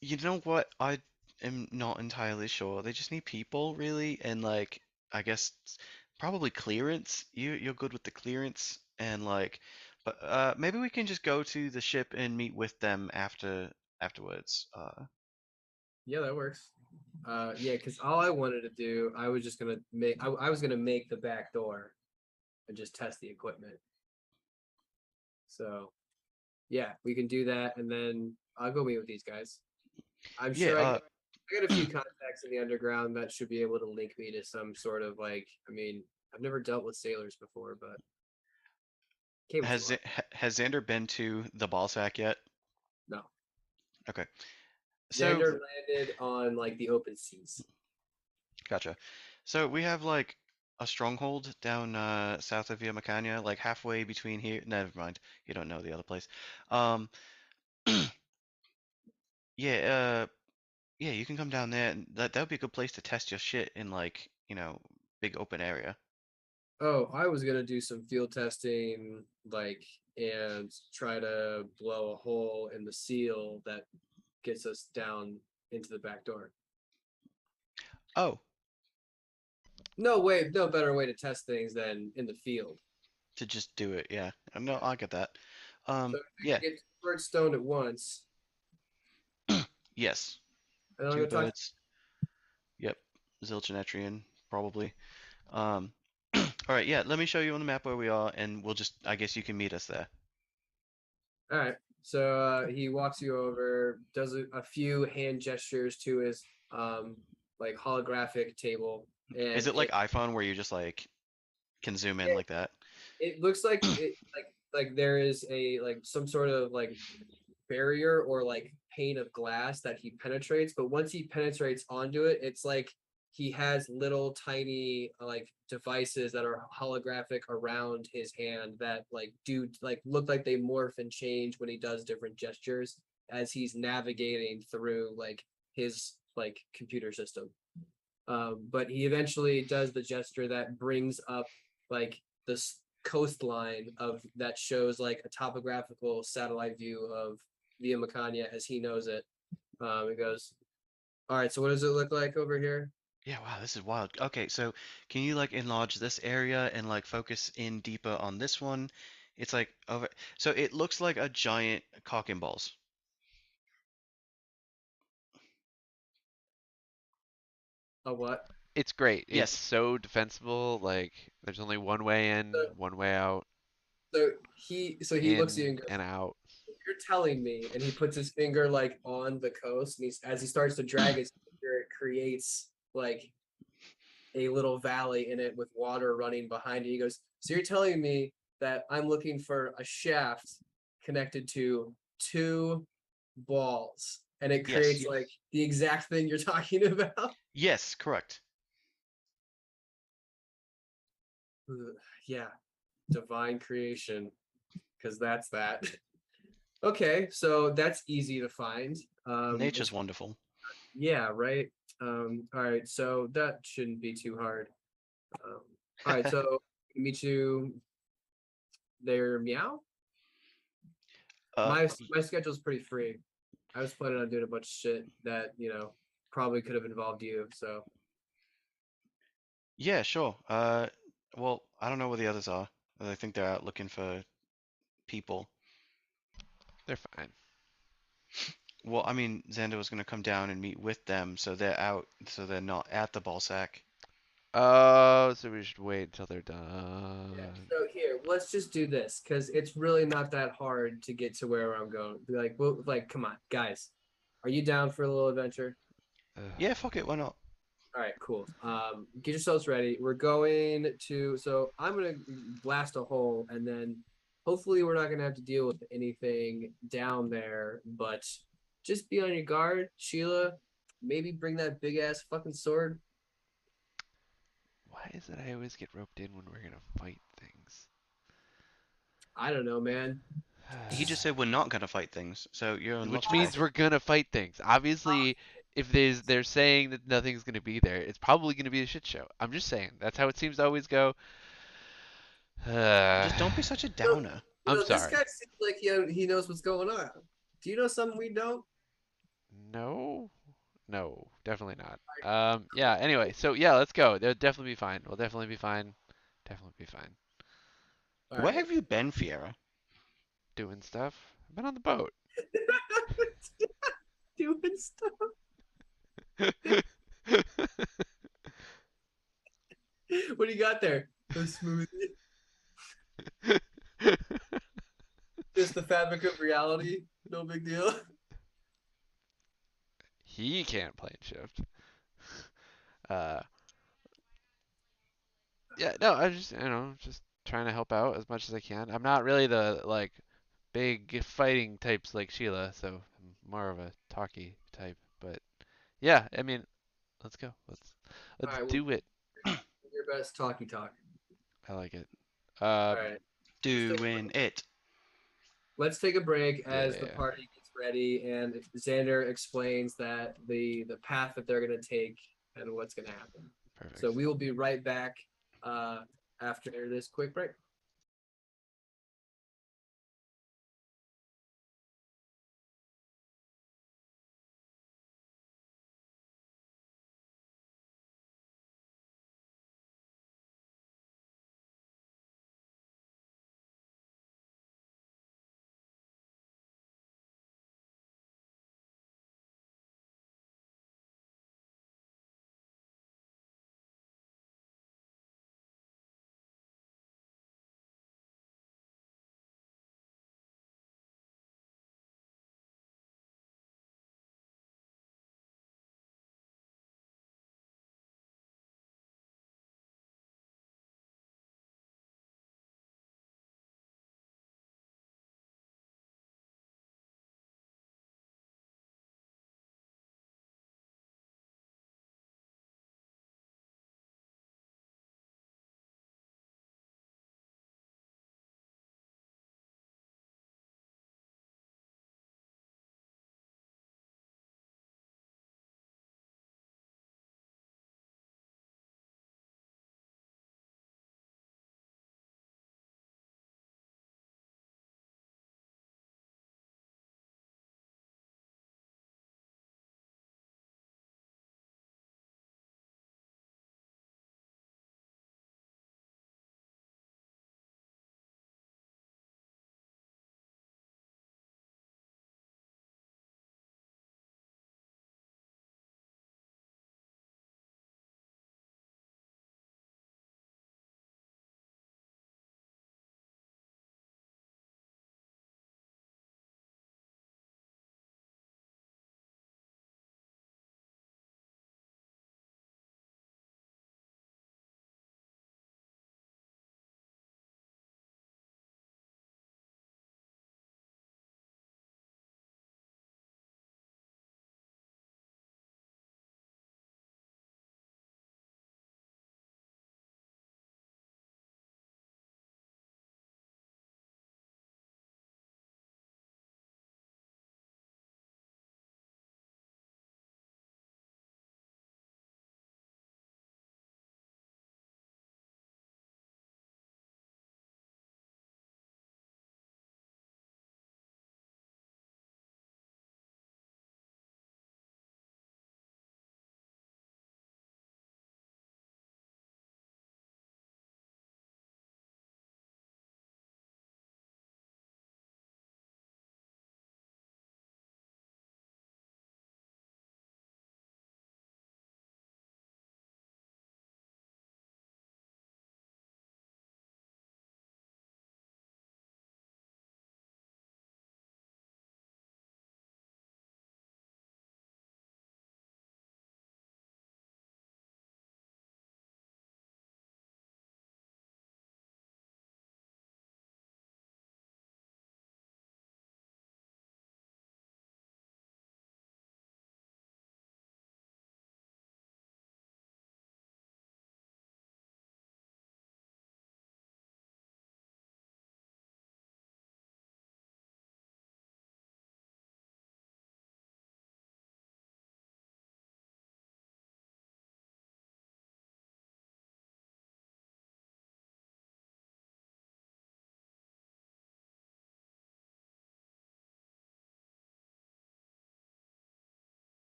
You know what? I am not entirely sure. They just need people, really, and like I guess probably clearance. You're good with the clearance, and like, but maybe we can just go to the ship and meet with them afterwards. Yeah, that works. Yeah, because all I wanted to do, I was just gonna make. I was gonna make the back door and just test the equipment. So yeah, we can do that, and then I'll go meet with these guys. I'm Yeah. sure I got a few contacts in the underground that should be able to link me to some sort of like. I mean, I've never dealt with sailors before, but came too long. Has Xander been to the ball sack yet? No, Okay. So Xander landed on like the open seas. gotcha. So we have like a stronghold down south of Yamacania, like halfway between here. Never mind. You don't know the other place. Um, yeah, yeah, you can come down there, and that would be a good place to test your shit in like, big open area. Oh, I was gonna do some field testing, like, and try to blow a hole in the seal that gets us down into the back door. Oh, No better way to test things than in the field. to just do it, yeah. No, I get that. So if we Yeah, can get 2 birds stoned at once, yes. and I'm Two gonna talk. birds. Yep. Zilch and Etrian, probably. Um, all right, yeah, let me show you on the map where we are, and we'll just, I guess you can meet us there. All right. So he walks you over, does a few hand gestures to his like holographic table, Is and it like iPhone where you just like can zoom in it, like that? it looks like it like there is a like some sort of like barrier or like pane of glass that he penetrates, but once he penetrates onto it, it's like he has little tiny like devices that are holographic around his hand that like do like look like they morph and change when he does different gestures as he's navigating through like his like computer system. But he eventually does the gesture that brings up like this coastline of that shows like a topographical satellite view of Via Macania as he knows it. It goes, all right, so what does it look like over here? Yeah, wow, this is wild. Okay, so can you like enlarge this area and like focus in deeper on this one? It's like over, so it looks like a giant cock and balls. A what? It's great. It's Yes. so defensible. Like, there's only one way So, in, one way out, so he looks at you in and goes, and out. "You're telling me?" And he puts his finger like on the coast, and as he starts to drag his finger, it creates like a little valley in it with water running behind it. He goes, "So you're telling me that I'm looking for a shaft connected to two balls, and it Yes. creates like the exact thing you're talking about?" Yes, correct. Yeah, divine creation, because that's that. Okay, so that's easy to find. Nature's wonderful. Yeah, right. All right, so that shouldn't be too hard. All right, so meet you there, meow. Uh, My schedule's pretty free. I was planning on doing a bunch of shit that probably could have involved you. So yeah, sure. Well, I don't know where the others are. I think they're out looking for people. They're fine. Well, I mean, Xander was gonna come down and meet with them, so they're out, so they're not at the ball sack. Oh, so we should wait until they're yeah. done. So here, let's just do this because it's really not that hard to get to where I'm going. Be like, well, like, come on, guys, are you down for a little adventure? Ugh. Yeah, fuck it, why not? All right, cool. Get yourselves ready. We're going to. So I'm gonna blast a hole, and then hopefully we're not gonna have to deal with anything down there. But just be on your guard, Sheila. Maybe bring that big ass fucking sword. Why is it I always get roped in when we're gonna fight things? I don't know, man. He just Just said we're not gonna fight things, so you're in luck Which today. means we're gonna fight things. Obviously, if they're saying that nothing's gonna be there, it's probably gonna be a shit show. I'm just saying. That's how it seems to always go. Just don't be such a you know, downer. this guy I'm sorry. seems like he knows what's going on. Do you know something we don't? No, no, definitely not. Yeah. Anyway, so yeah, let's go. They'll definitely be fine. We'll definitely be fine. Definitely be fine. All Where right. have you been, Fiera? Doing stuff. I've been on the boat. Doing stuff. What do you got there? A smoothie. Just the fabric of reality. No big deal. He can't plane shift. Uh, yeah, no, I just just trying to help out as much as I can. I'm not really the like big fighting types like Sheila, so I'm more of a talky type. But yeah, I mean, let's go. All Let's right. Well, do it. your best talky talk. I like it. All right. Doing it. Let's take a break as the Yeah. party gets ready and Xander explains that the path that they're gonna take and what's gonna happen. Perfect. So we will be right back after this quick break.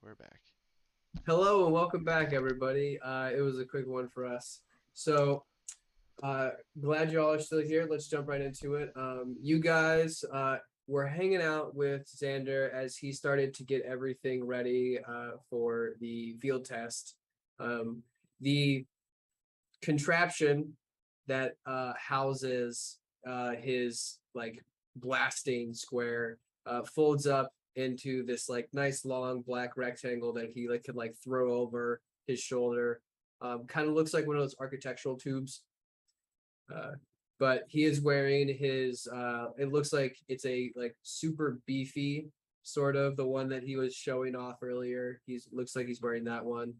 we're back. Hello and welcome back, everybody. It was a quick one for us. So, glad y'all are still here. Let's jump right into it. You guys were hanging out with Xander as he started to get everything ready for the field test. The contraption that houses his like blasting square folds up into this like nice long black rectangle that he like could like throw over his shoulder. Kind of looks like one of those architectural tubes. But he is wearing his it looks like it's a like super beefy sort of the one that he was showing off earlier. He's looks like he's wearing that one.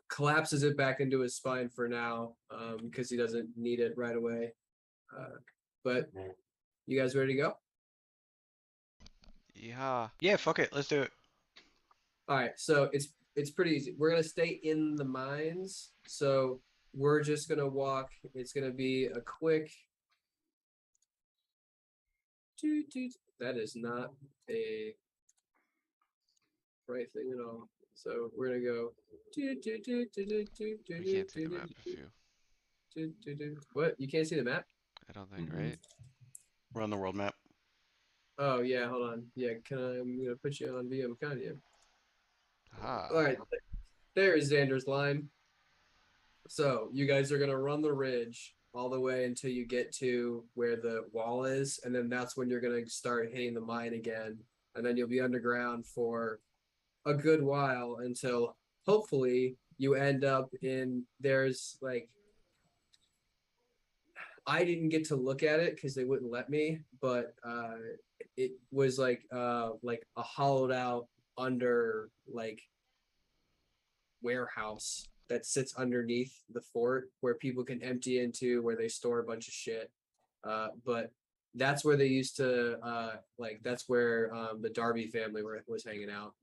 Collapses it back into his spine for now because he doesn't need it right away. But you guys ready to go? Yeah. Yeah, fuck it, let's do it. All right, so it's pretty easy. We're gonna stay in the mines, so we're just gonna walk. It's gonna be a quick. That is not a right thing at all. So we're gonna go. We can't see the map if you. What? You can't see the map? I don't think, right? We're on the world map. Oh yeah, hold on. Yeah, I'm gonna put you on VM, can you? Ah. All right, there is Xander's line. So you guys are gonna run the ridge all the way until you get to where the wall is, and then that's when you're gonna start hitting the mine again, and then you'll be underground for a good while until hopefully you end up in there's like I didn't get to look at it because they wouldn't let me, but it was like a hollowed out under like warehouse that sits underneath the fort where people can empty into where they store a bunch of shit. But that's where they used to like that's where the Darby family was hanging out.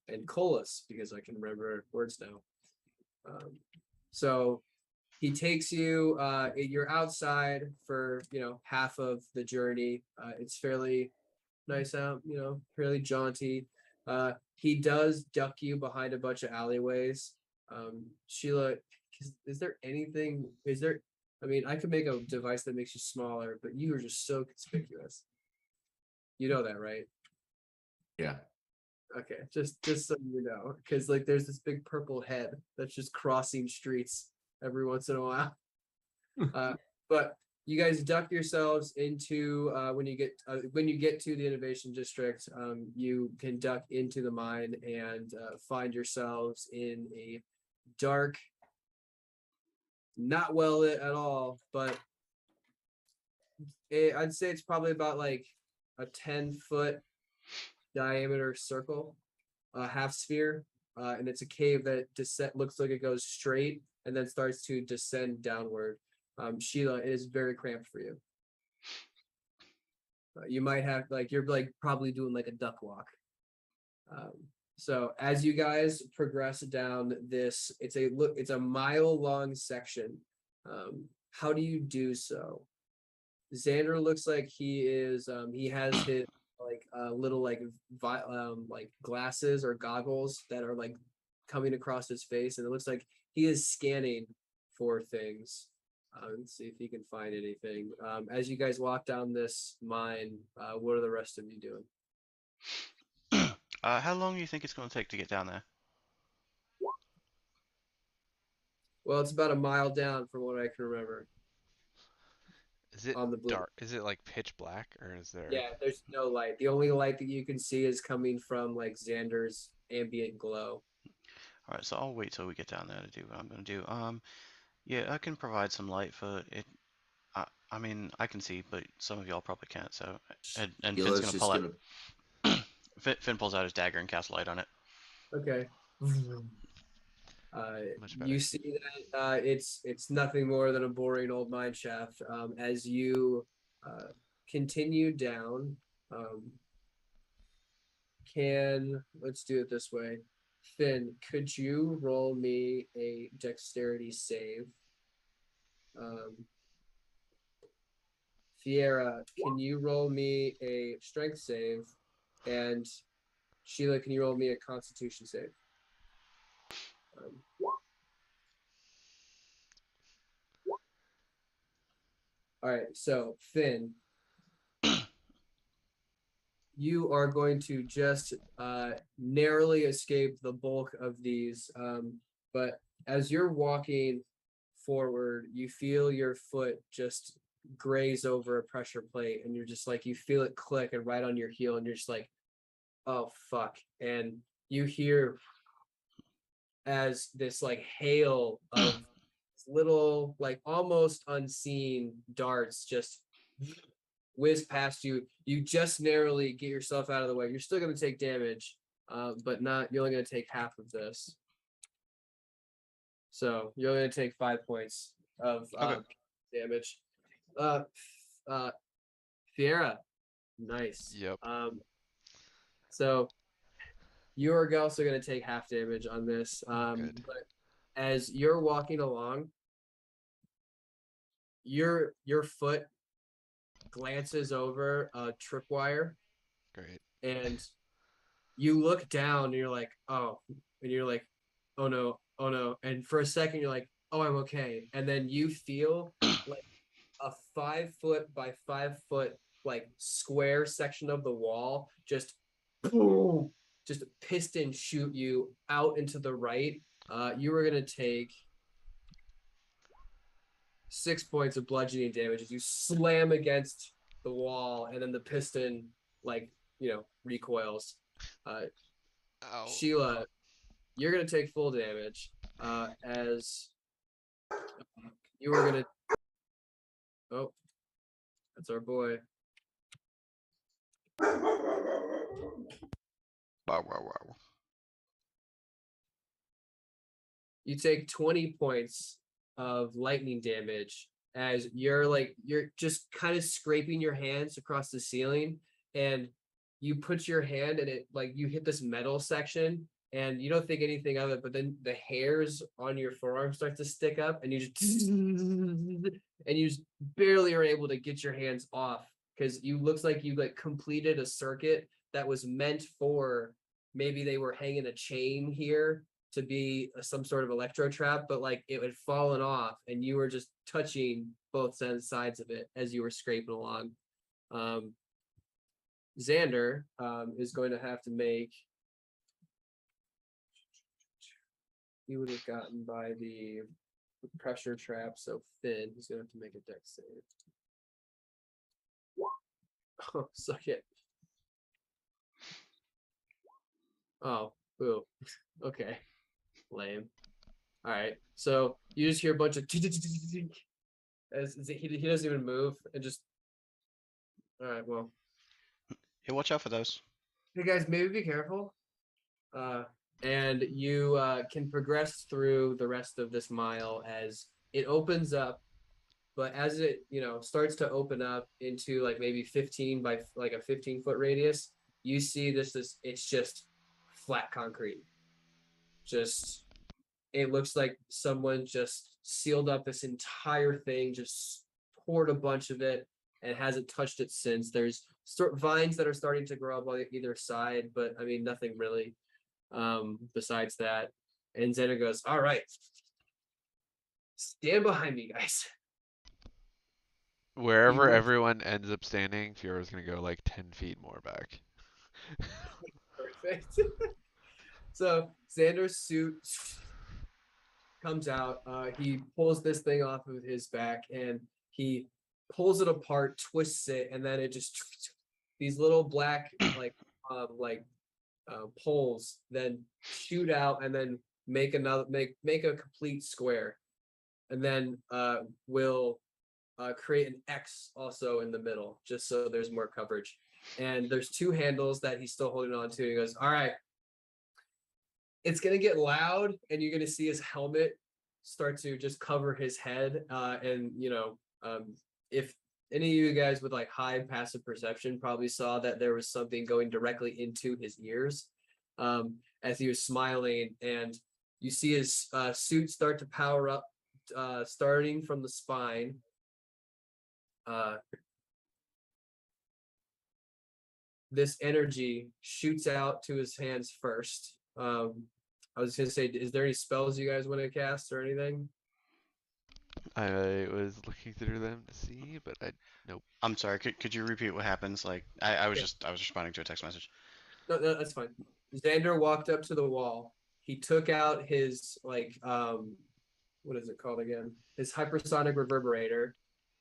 And Colas, because I can remember words now. So he takes you you're outside for half of the journey. It's fairly nice out, fairly jaunty. He does duck you behind a bunch of alleyways. Sheila, is there anything, I mean, I could make a device that makes you smaller, but you are just so conspicuous. You know that, right? Yeah. Okay, just so you know, because like there's this big purple head that's just crossing streets every once in a while. But you guys duck yourselves into when you get to the innovation district, you can duck into the mine and find yourselves in a dark, not well lit at all, but I'd say it's probably about like a 10-foot diameter circle, half sphere, and it's a cave that looks like it goes straight and then starts to descend downward. Sheila, it is very cramped for you. You might have you're probably doing like a duck walk. So as you guys progress down this, it's a mile long section. How do you do so? Xander looks like he has his little like glasses or goggles that are like coming across his face, and it looks like he is scanning for things. Let's see if he can find anything. As you guys walk down this mine, what are the rest of you doing? How long do you think it's going to take to get down there? Well, it's about a mile down from what I can remember. Is it On the blue. dark? Is it like pitch black, or is there? Yeah, there's no light. The only light that you can see is coming from like Xander's ambient glow. All right, so I'll wait till we get down there to do what I'm going to do. Yeah, I can provide some light for it. I mean, I can see, but some of y'all probably can't. So, and Finn's Sheila's gonna just pull out. gonna Finn pulls out his dagger and casts light on it. Okay. Much You better. see that it's nothing more than a boring old mine shaft. As you continue down, let's do it this way. Finn, could you roll me a dexterity save? Fiera, can you roll me a strength save? And Sheila, can you roll me a Constitution save? All right, so Finn, you are going to just narrowly escape the bulk of these. But as you're walking forward, you feel your foot just graze over a pressure plate, and you're just like, you feel it click and right on your heel, and you're just like, oh fuck. And you hear as this like hail of little, like almost unseen darts just whiz past you. You just narrowly get yourself out of the way. You're still going to take damage, but not. You're only going to take half of this. So you're going to take 5 points of Okay. damage. Uh, Fiera, nice. Yep. So you are also going to take half damage on this. Good. But as you're walking along, your foot glances over a tripwire, Great. and you look down and you're like, oh, and you're like, oh no, oh no. And for a second you're like, oh, I'm okay. And then you feel like a 5 foot by 5 foot like square section of the wall just boom, just piston shoot you out into the right. You were gonna take 6 points of bludgeoning damage as you slam against the wall, and then the piston like recoils. Ow. Sheila, you're gonna take full damage as you are gonna. Oh, that's our boy. Wow. You take 20 points of lightning damage as you're just kind of scraping your hands across the ceiling, and you put your hand and it like you hit this metal section and you don't think anything of it, but then the hairs on your forearm start to stick up and you just and you just barely are able to get your hands off because you looks like you like completed a circuit that was meant for, maybe they were hanging a chain here to be some sort of electro trap, but like it had fallen off and you were just touching both sides of it as you were scraping along. Xander is going to have to make, he would have gotten by the pressure trap, so Finn, he's going to have to make a dex save. Oh, suck it. Oh, boo. Okay. Lame. All right. So you just hear a bunch of as he doesn't even move and just. All right. Well, Hey, watch out for those. hey guys, maybe be careful. And you can progress through the rest of this mile as it opens up. But as it starts to open up into like maybe 15 by like a 15-foot radius, you see this it's just flat concrete. Just it looks like someone just sealed up this entire thing, just poured a bunch of it, and hasn't touched it since. There's vines that are starting to grow up on either side, but I mean nothing really besides that. And Zeta goes, all right, stand behind me, guys. Wherever look- everyone ends up standing, Fiora's gonna go like 10 feet more back. Perfect. So Xander's suit comes out. He pulls this thing off of his back and he pulls it apart, twists it, and then it just these little black poles then shoot out and then make a complete square, and then will create an X also in the middle, just so there's more coverage. And there's 2 handles that he's still holding on to. He goes, all right, it's going to get loud, and you're going to see his helmet start to just cover his head. If any of you guys with like high passive perception probably saw that there was something going directly into his ears as he was smiling, and you see his suit start to power up, starting from the spine. this energy shoots out to his hands first. I was gonna say, is there any spells you guys want to cast or anything? I was looking through them to see, but nope. I'm sorry. Could you repeat what happens? Like I was Yeah. responding to a text message. No, that's fine. Xander walked up to the wall. He took out his what is it called again? His hypersonic reverberator,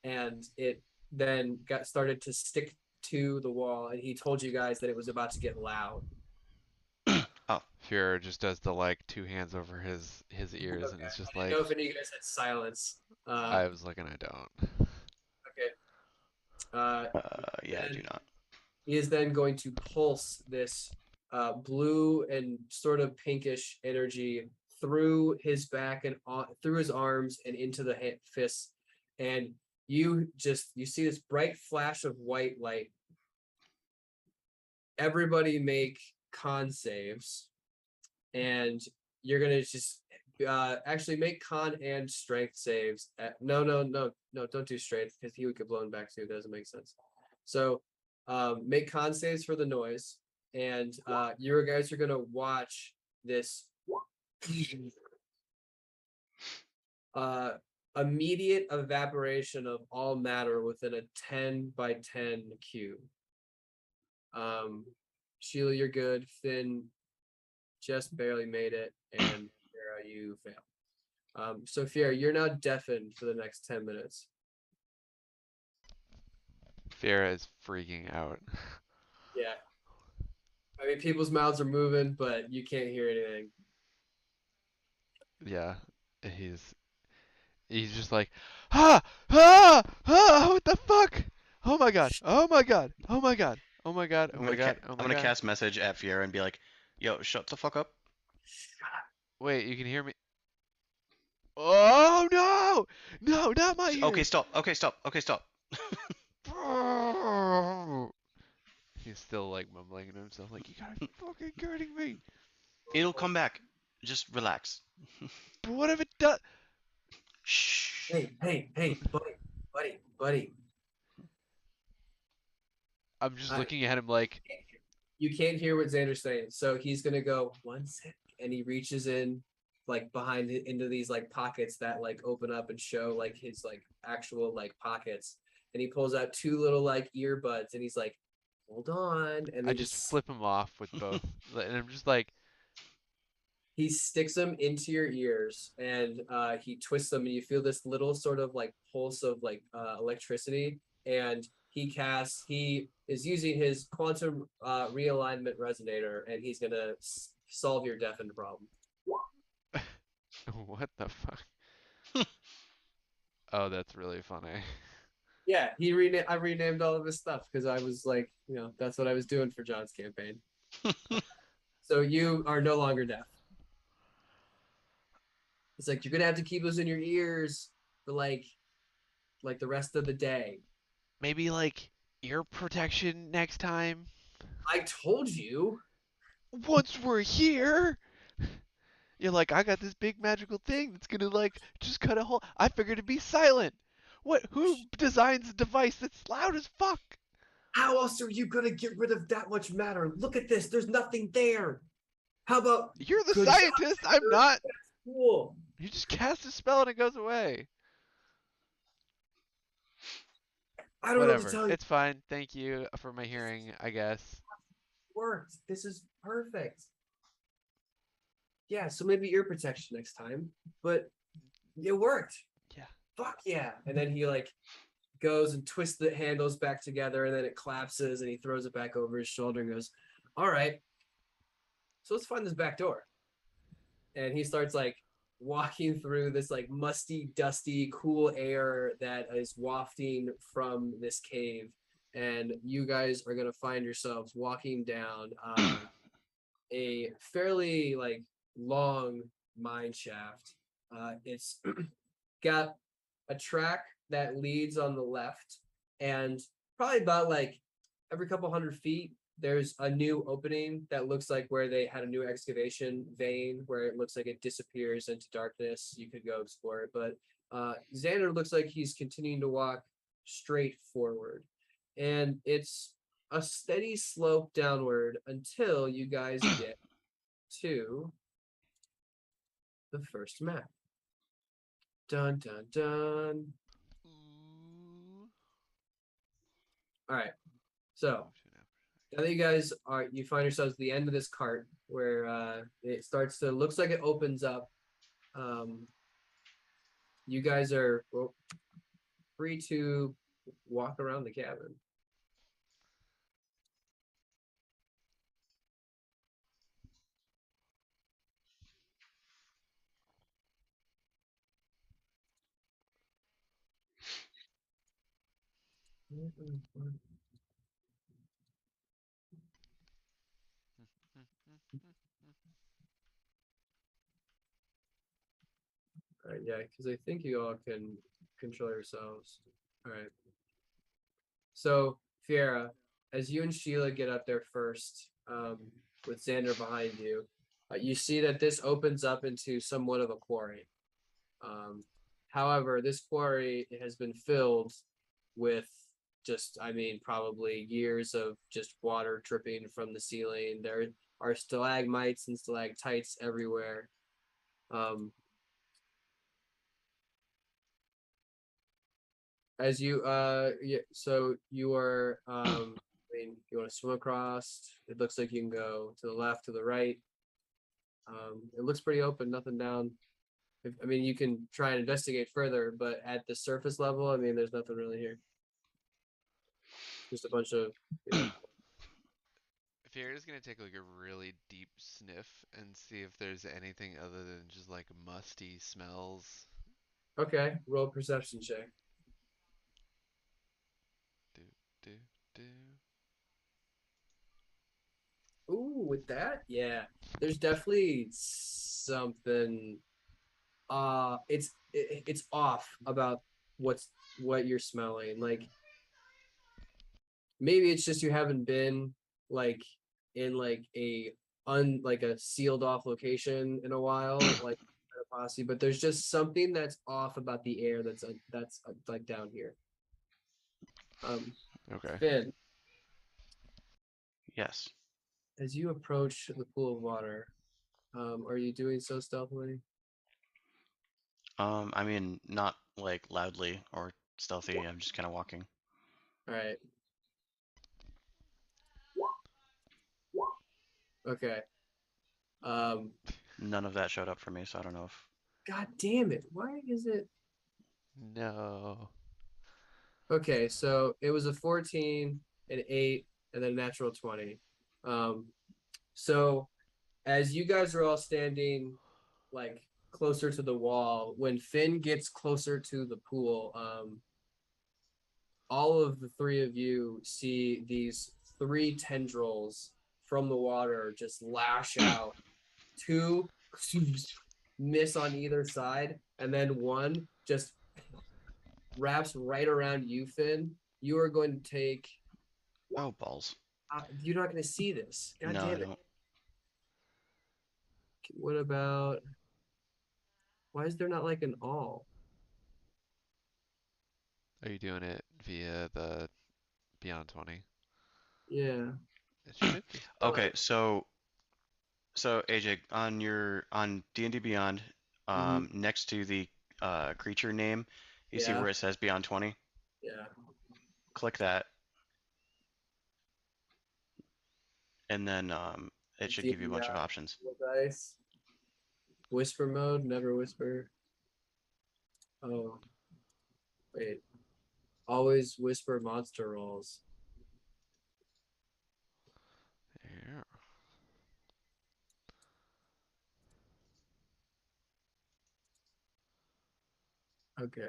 and it then got started to stick to the wall. And he told you guys that it was about to get loud. Oh, Fear just does the like two hands over his ears, and Okay. it's just I didn't like know if any of you guys had silence. I was looking. I don't. Okay. yeah, I do Then not. he is then going to pulse this blue and sort of pinkish energy through his back and through his arms and into the fists, and you see this bright flash of white light. Everybody make con saves, and you're gonna just actually make con and strength saves. No, don't do strength because he would get blown back too. It doesn't make sense. So make con saves for the noise, and you guys are gonna watch this immediate evaporation of all matter within a 10 by 10 cube. Sheila, you're good. Finn just barely made it, and Farah, you fail. So Fiera, you're now deafened for the next 10 minutes. Fear is freaking out. Yeah. I mean, people's mouths are moving, but you can't hear anything. Yeah, he's just like, what the fuck? Oh my god! Oh my god! Oh my god! Oh my god! Oh my god! Oh I'm my gonna god! cast message at Fiera and be like, "Yo, shut the fuck up." Wait, you can hear me? Oh no! No, not my ears! Okay, stop. Okay, stop. Okay, stop. He's still like mumbling to himself, like, you gotta be fucking kidding me! It'll come back. Just relax. But what if it does? Shh. Hey, buddy. I'm just I- looking at him like, You can't hear what Xander's saying, so he's gonna go 1 sec, and he reaches in, like behind into these like pockets that like open up and show like his like actual like pockets, and he pulls out 2 little like earbuds, and he's like, "Hold on," and I they just flip him off with both, and I'm just like, he sticks them into your ears, and he twists them, and you feel this little sort of like pulse of like electricity, and he is using his quantum realignment resonator, and he's gonna solve your deafened problem. what the fuck? Oh, that's really funny. Yeah, I renamed all of his stuff because I was like, that's what I was doing for John's campaign. So you are no longer deaf. It's like you're gonna have to keep those in your ears for like the rest of the day. Maybe like ear protection next time. I told you. Once we're here, you're like, I got this big magical thing that's gonna like just cut a hole. I figured it'd be silent. What? Who designs a device that's loud as fuck? How else are you gonna get rid of that much matter? Look at this. There's nothing there. How about You're the good job, scientist. I'm Xander. not. Cool. You just cast a spell and it goes away. I don't know what to Whatever. tell you. It's fine. Thank you for my hearing, I guess. It worked. This is perfect. Yeah, so maybe ear protection next time, but it worked. Yeah. Fuck yeah. And then he like goes and twists the handles back together, and then it collapses, and he throws it back over his shoulder and goes, "All right, so let's find this back door." And he starts like walking through this like musty, dusty, cool air that is wafting from this cave. And you guys are gonna find yourselves walking down a fairly like long mine shaft. It's got a track that leads on the left, and probably about like every couple 100 feet, there's a new opening that looks like where they had a new excavation vein where it looks like it disappears into darkness. You could go explore it, but Xander looks like he's continuing to walk straight forward, and it's a steady slope downward until you guys get to the first map. Dun dun dun. Ooh. All right. So Move to an aperture. now that you find yourselves at the end of this cart where it starts to looks like it opens up. You guys are free to walk around the cabin. All right, yeah, because I think you all can control yourselves. All right. So, Fiera, as you and Sheila get up there first, with Xander behind you, you see that this opens up into somewhat of a quarry. However, this quarry has been filled with just, I mean, probably years of just water dripping from the ceiling. There are stalagmites and stalactites everywhere. As you so you are I mean, you want to swim across. It looks like you can go to the left, to the right. It looks pretty open, nothing down. I mean, you can try and investigate further, but at the surface level, I mean, there's nothing really here. Just a bunch of, you know. Fiera's gonna take like a really deep sniff and see if there's anything other than just like musty smells. Okay, roll a perception check. Do do do. Ooh, with that, yeah, there's definitely something. It's off about what you're smelling. Like maybe it's just you haven't been like in like like a sealed off location in a while, like a posse. But there's just something that's off about the air that's like down here. Okay. Finn, Yes. as you approach the pool of water, are you doing so stealthily? I mean, not like loudly or stealthy. I'm just kind of walking. All right. Okay. None of that showed up for me, so I don't know if. God damn it. Why is it? No. Okay, so it was a 14, an 8, and then a natural 20. So as you guys are all standing like closer to the wall, when Finn gets closer to the pool, all of the three of you see these three tendrils from the water just lash out. Two miss on either side, and then one just wraps right around you, Finn. You are going to take. Oh, balls. You're not going to see this. God No, I damn it. don't. What about? Why is there not like an all? Are you doing it via the Beyond 20? Yeah. It should be. Okay, so AJ, on D&D Beyond, next to the creature name, you see Yeah. where it says Beyond 20? Yeah. Click that, and then it should give you a bunch of options. Dice. Whisper mode. Never whisper. Oh, wait. Always whisper monster rolls. Yeah. Okay.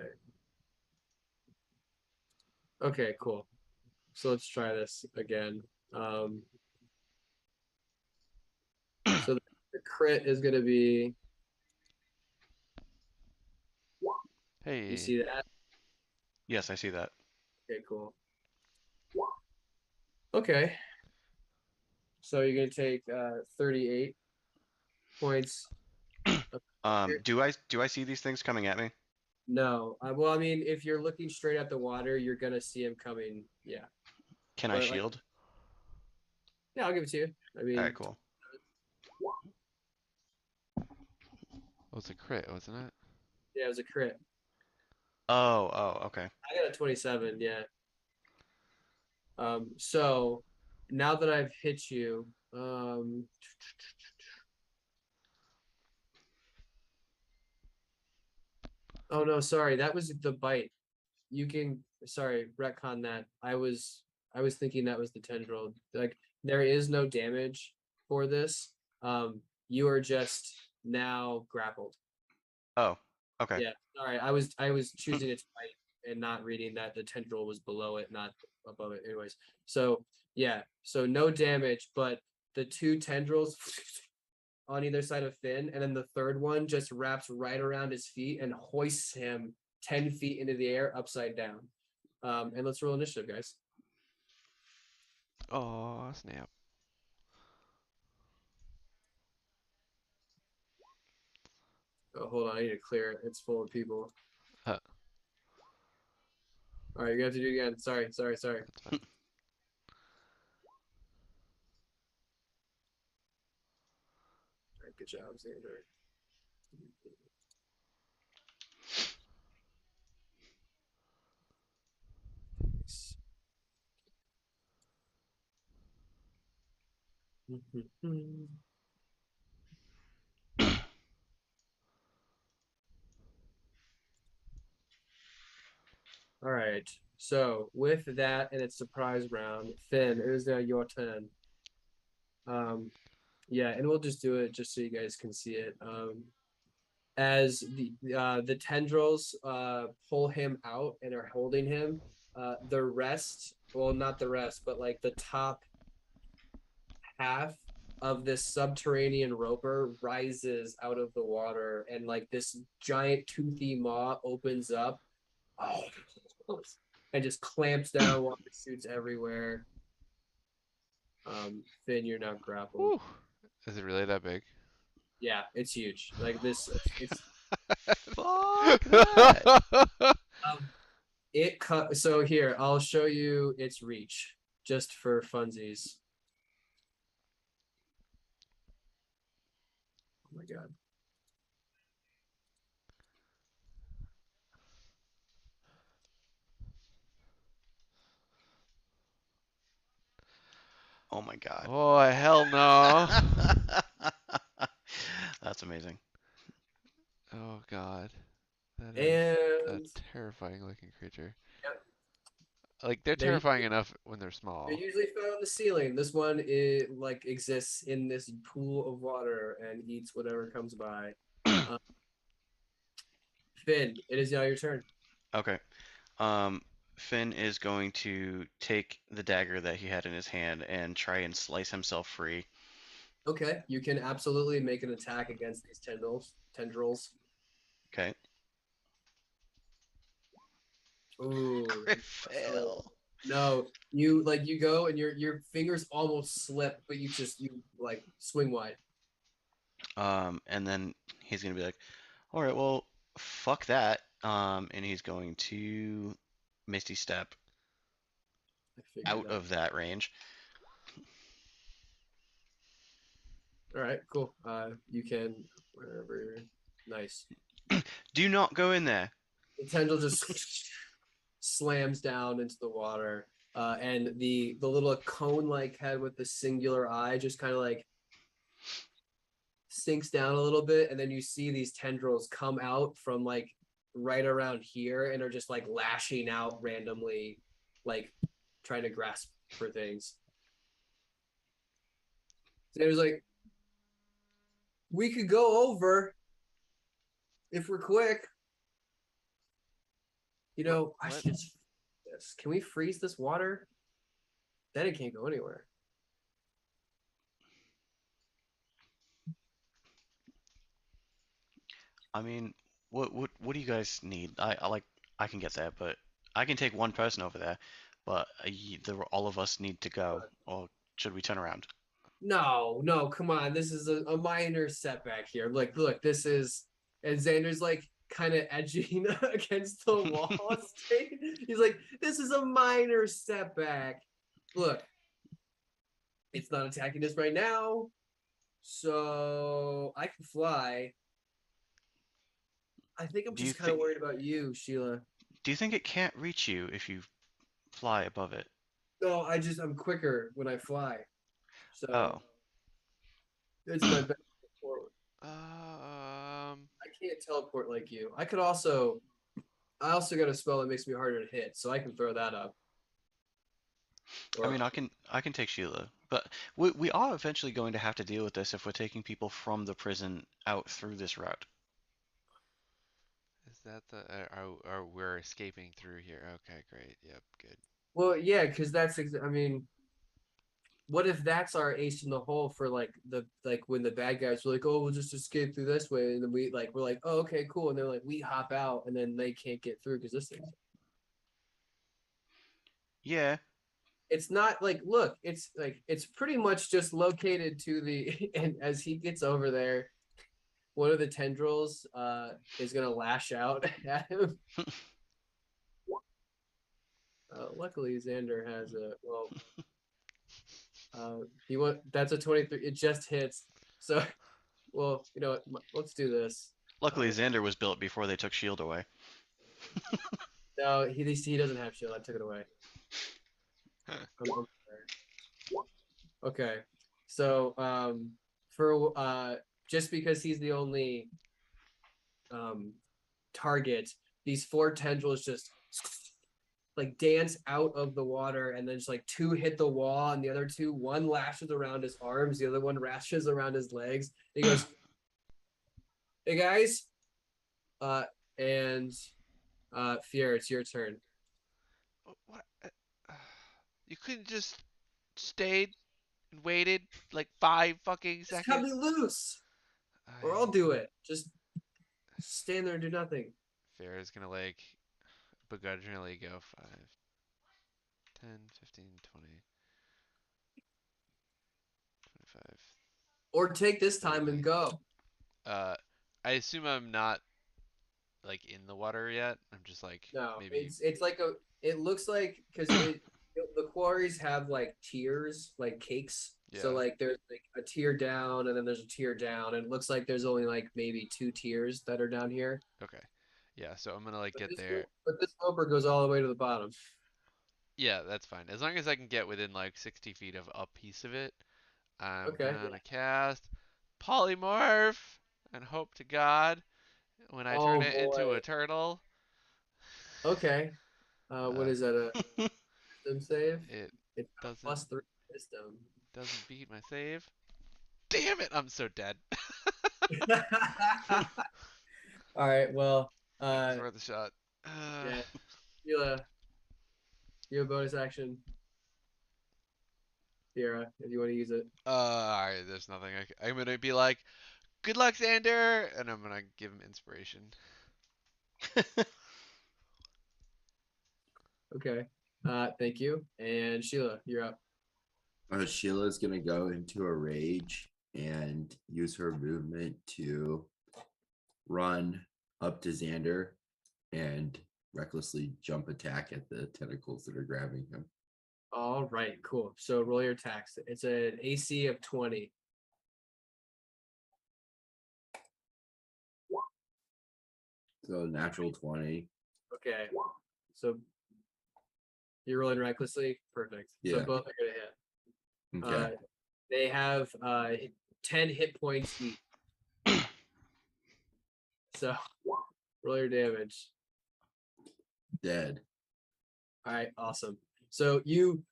Okay, cool. So let's try this again. So the crit is going to be. You Hey. see that? Yes, I see that. Okay, cool. Okay. So you're going to take 38 points. Do I see these things coming at me? No. Well, I mean, if you're looking straight at the water, you're going to see him coming. Yeah. Can I But like, shield? Yeah, I'll give it to you. I mean, All right, cool. It was a crit, wasn't it? yeah, it was a crit. Oh, okay. I got a 27. Yeah. So now that I've hit you, oh no, sorry, that was the bite. You can, sorry, retcon that. I was thinking that was the tendril. Like there is no damage for this. You are just now grappled. Oh, okay. Yeah, sorry, I was choosing its bite and not reading that the tendril was below it, not above it. Anyways, so yeah, so no damage, but the two tendrils on either side of Finn, and then the third one just wraps right around his feet and hoists him 10 feet into the air upside down. And let's roll initiative, guys. Oh, snap. Oh, hold on, I need to clear it. It's full of people. Uh, All right, you have to do it again. Sorry. that's fine. All right, good job, Xander. Nice. All right. So with that and its surprise round, Finn, it is now your turn. Yeah, and we'll just do it just so you guys can see it. As the tendrils pull him out and are holding him, the rest, well, not the rest, but like the top half of this subterranean roper rises out of the water, and like this giant toothy maw opens up and just clamps down, water shoots everywhere. Finn, you're now grappled. Whew. Is it really that big? Yeah, it's huge. Like this, it's Fuck that. um, it cut. So here, I'll show you its reach just for funsies. Oh my god. Oh my god. Oh, hell no. That's amazing. Oh god. That is a And terrifying looking creature. yep, Like they're they're terrifying enough when they're they're small. usually found on the ceiling. This one it like exists in this pool of water and eats whatever comes by. Uh, Finn, it is now your turn. Okay. Finn is going to take the dagger that he had in his hand and try and slice himself free. Okay, you can absolutely make an attack against these tendrils. Tendrils. Okay. Ooh, Crit so fail. no, you go and your fingers almost slip, but you like swing wide. And then he's gonna be like, all right, well, fuck that. And he's going to Misty Step I figured out that. of that range. All right, cool. You can wherever. Nice. Do not go in there. The tendril just slams down into the water, and the little cone-like head with the singular eye just kind of like sinks down a little bit, and then you see these tendrils come out from like right around here and are just like lashing out randomly, like trying to grasp for things. So it was like, we could go over if we're quick. You know, I What? should just this. Can we freeze this water? Then it can't go anywhere. I mean, what do you guys need? I can get there, but I can take one person over there, but all of us need to go, or should we turn around? No, come on. This is a minor setback here. Look, this is, and Xander's like kind of edging against the wall. He's like, this is a minor setback. Look, It's not attacking us right now. So I can fly. I think I'm Do you just kind of think worried about you, Sheila. do you think it can't reach you if you fly above it? No, I'm quicker when I fly. So Oh. it's my best foot forward. Um, I can't teleport like you. I also got a spell that makes me harder to hit, so I can throw that up. I Or mean, I can take Sheila, but we are eventually going to have to deal with this if we're taking people from the prison out through this route. is that the we're escaping through here? Okay, great. Yep, good. well, yeah, because I mean, what if that's our ace in the hole for like when the bad guys were like, oh, we'll just escape through this way, and then we're like, oh, okay, cool, and they're like, we hop out, and then they can't get through because this thing. Yeah. It's not like look, it's pretty much just located to the and as he gets over there, one of the tendrils is gonna lash out at him. Luckily, Xander has a he want that's a 23. It just hits. So, well, you know what? Let's do this. Luckily, Uh, Xander was built before they took Shield away. no, he doesn't have shield. I took it away. Huh. Okay, so for just because he's the only um target, these four tendrils just like dance out of the water, and then just like two hit the wall, and the other two, one lashes around his arms, the other one lashes around his legs. And he goes, "Hey guys, uh, and Fier, it's your turn." What? You couldn't just stayed and waited like 5 fucking Just cut me seconds? loose, or I'll I do it. Just stand there and do nothing. Fair is gonna like begrudgingly go 5, 10, 15, 20, 25, Or take this time 30. and go. Uh, I assume I'm not like in the water yet. I'm just like No, maybe. it's like it looks like because the quarries have like tiers, like cakes. So Yeah. like there's like a tier down and then there's a tier down, and it looks like there's only like maybe two tiers that are down here. Okay. Yeah. So I'm gonna like But get this there. but this roper goes all the way to the bottom. Yeah, that's fine. As long as I can get within like 60 feet of a piece of it, I'm Okay. gonna cast polymorph and hope to God when I turn Oh it into boy. a turtle, Okay. What uh, is that? A wisdom save? it It's got a doesn't +3 wisdom. doesn't beat my save. Damn it! I'm so dead. All right. Well, It was worth a shot. Uh, yeah. Sheila, you have a bonus action, Sierra, if you want to use it. there's nothing. I'm gonna be like, good luck, Xander, and I'm gonna give him inspiration. Okay. Thank you. And Sheila, you're up. Sheila's gonna go into a rage and use her movement to run up to Xander and recklessly jump attack at the tentacles that are grabbing him. All right, cool. So roll your attacks. It's an AC of 20. So natural 20. Okay. So you're rolling recklessly. Perfect. So Yeah. both are gonna hit. Okay. They have 10 hit points each. So roll your damage. Dead. All right, awesome. So you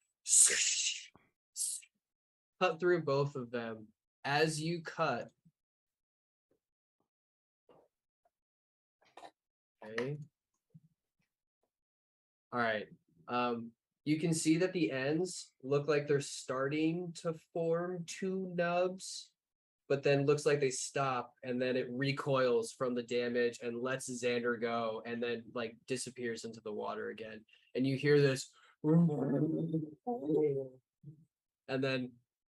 cut through both of them. As you cut, okay. All right. You can see that the ends look like they're starting to form two nubs, but then looks like they stop, and then it recoils from the damage and lets Xander go, and then like disappears into the water again. And you hear this, and then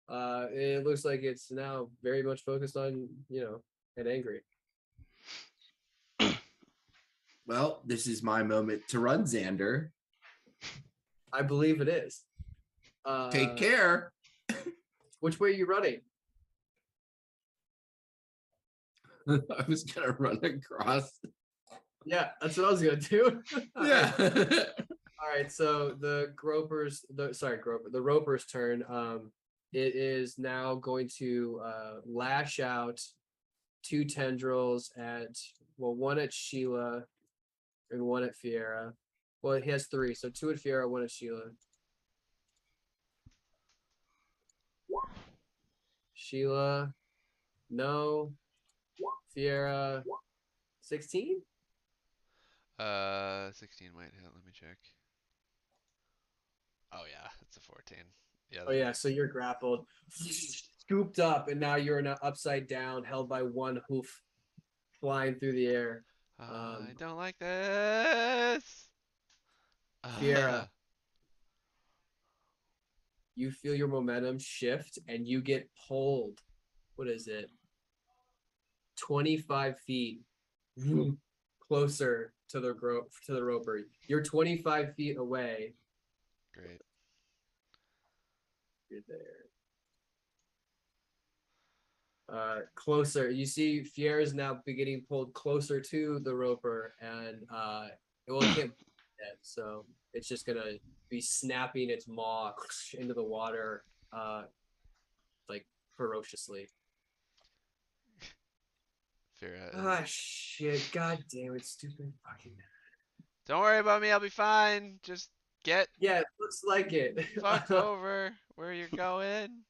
it looks like it's now very much focused on, and angry. Well, this is my moment to run, Xander. I believe it is. Take care. Which way are you running? I was gonna run across. Yeah, that's what I was gonna do. Yeah. All right, so the the roper's turn. It is now going to lash out 2 tendrils at one at Sheila and one at Fiera. Well, he has 3, so 2 at Fiera, 1 at Sheila. Sheila, no. Fiera, 16. 16 might hit. Let me check. Oh yeah, it's a 14. Yeah. Oh yeah, so you're grappled, scooped up, and now you're in a upside down, held by 1 hoof, flying through the air. I don't like this. Fiera, you feel your momentum shift, and you get pulled. What is it? 25 feet closer to the roper. You're 25 feet away. Great. You're there. Closer. You see, Fier is now beginning pulled closer to the roper, and it can't yet, so it's just gonna be snapping its maw into the water, like ferociously. Ah, shit! God damn it, stupid fucking. Don't worry about me. I'll be fine. Just get Yeah, it looks like it. fucked over where you're going.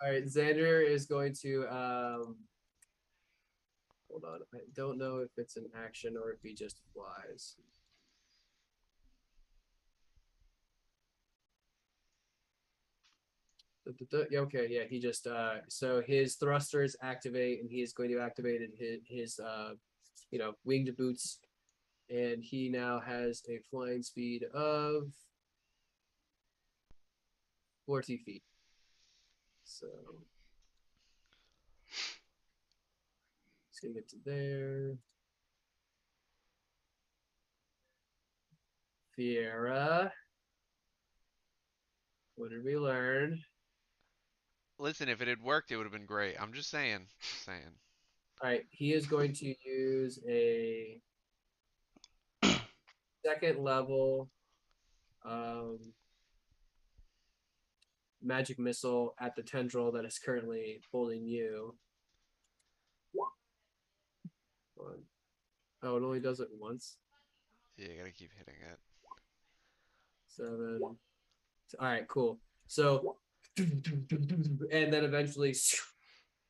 All right, Xander is going to hold on. I don't know if it's an action or if he just flies. Yeah, okay, yeah, he just so his thrusters activate, and he is going to activate his winged boots, and he now has a flying speed of 40 feet. So he's gonna get to there. Fiera, what did we learn? Listen, if it had worked, it would have been great. I'm just saying. Just saying. All right, he is going to use a 2nd level magic missile at the tendril that is currently holding you. Oh, it only does it once. Yeah, you gotta keep hitting it. 7. All right, cool. So, and then eventually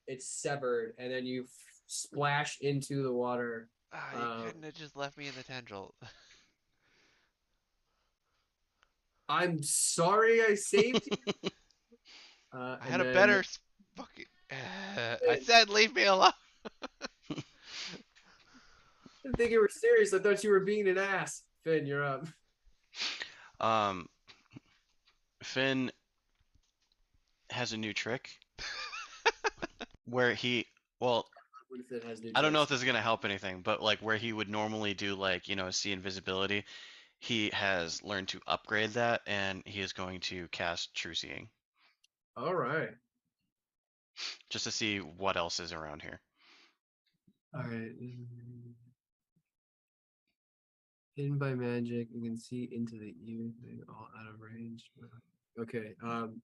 it's severed, and then you splash into the water. You couldn't have just left me in the tendril. I'm sorry I saved you. I And had a then better fucking. I said leave me alone. I didn't think you were serious. I thought you were being an ass. Finn, you're up. Finn has a new trick where well, What if it has new I don't know if tricks? this is gonna help anything, but like where he would normally do like, see invisibility, he has learned to upgrade that, and he is going to cast True Seeing All right. just to see what else is around here. All right. Hidden by magic, you can see into the evening, all out of range. Okay.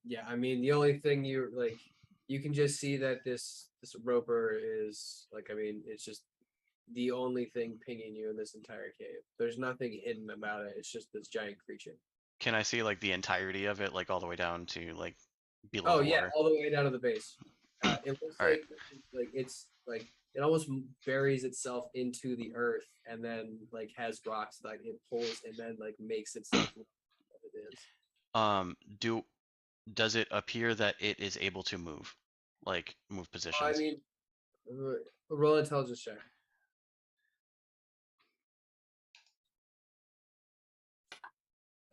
Yeah. I mean, the only thing you can just see that this roper is like. I mean, it's just the only thing pinging you in this entire cave. There's nothing hidden about it. It's just this giant creature. Can I see like the entirety of it, like all the way down to like below Oh the yeah, water? all the way down to the base. It looks All right. like it's like it almost buries itself into the earth, and then like has rocks that it pulls, and then like makes itself what it is. Does it appear that it is able to move, like move I positions? mean, roll intelligence check.